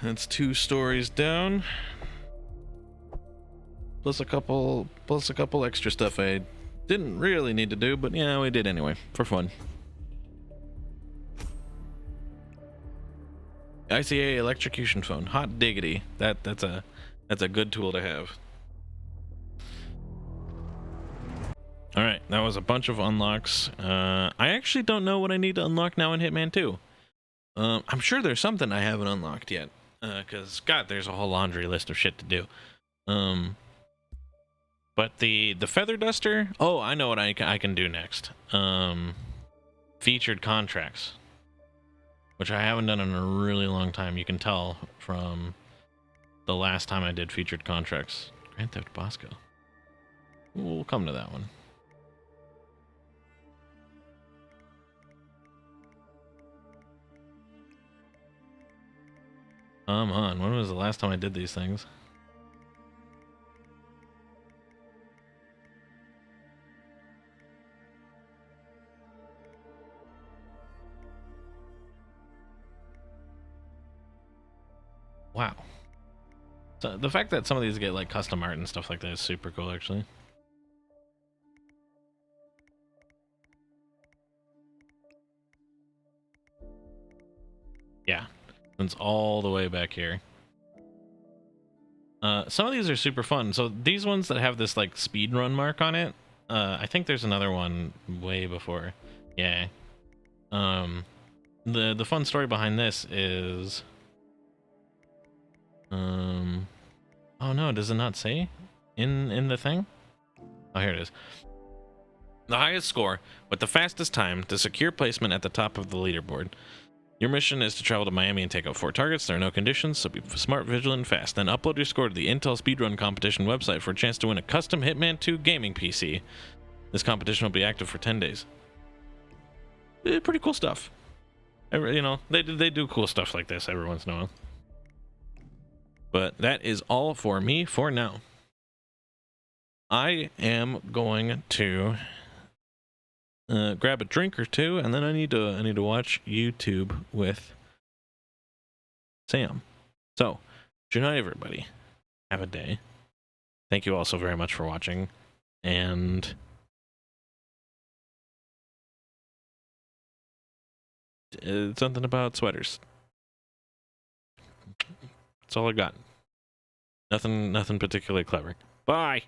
That's 2 stories down. Plus a couple extra stuff I didn't really need to do, but yeah, we did anyway, for fun. ICA electrocution phone, hot diggity. That's a good tool to have. All right, that was a bunch of unlocks. I actually don't know what I need to unlock now in Hitman 2. I'm sure there's something I haven't unlocked yet, because God, there's a whole laundry list of shit to do. But the feather duster, oh, I know what I can do next. Featured contracts, which I haven't done in a really long time. You can tell from the last time I did featured contracts. Grand Theft Bosco. We'll come to that one. Come on, when was the last time I did these things? Wow. So the fact that some of these get like custom art and stuff like that is super cool, actually. Yeah, it's all the way back here. Some of these are super fun. So these ones that have this like speed run mark on it, I think there's another one way before. Yeah. The fun story behind this is, oh no, does it not say in the thing? Oh, here it is. The highest score with the fastest time to secure placement at the top of the leaderboard. Your mission is to travel to Miami and take out 4 targets. There are no conditions, so be smart, vigilant, and fast. Then upload your score to the Intel Speedrun Competition website for a chance to win a custom Hitman 2 gaming PC. This competition will be active for 10 days. Pretty cool stuff. You know, they do cool stuff like this every once in a while. But that is all for me for now. I am going to grab a drink or two, and then I need to watch YouTube with Sam. So, good night, everybody. Have a day. Thank you all so very much for watching, and something about sweaters. That's all I got. Nothing particularly clever. Bye.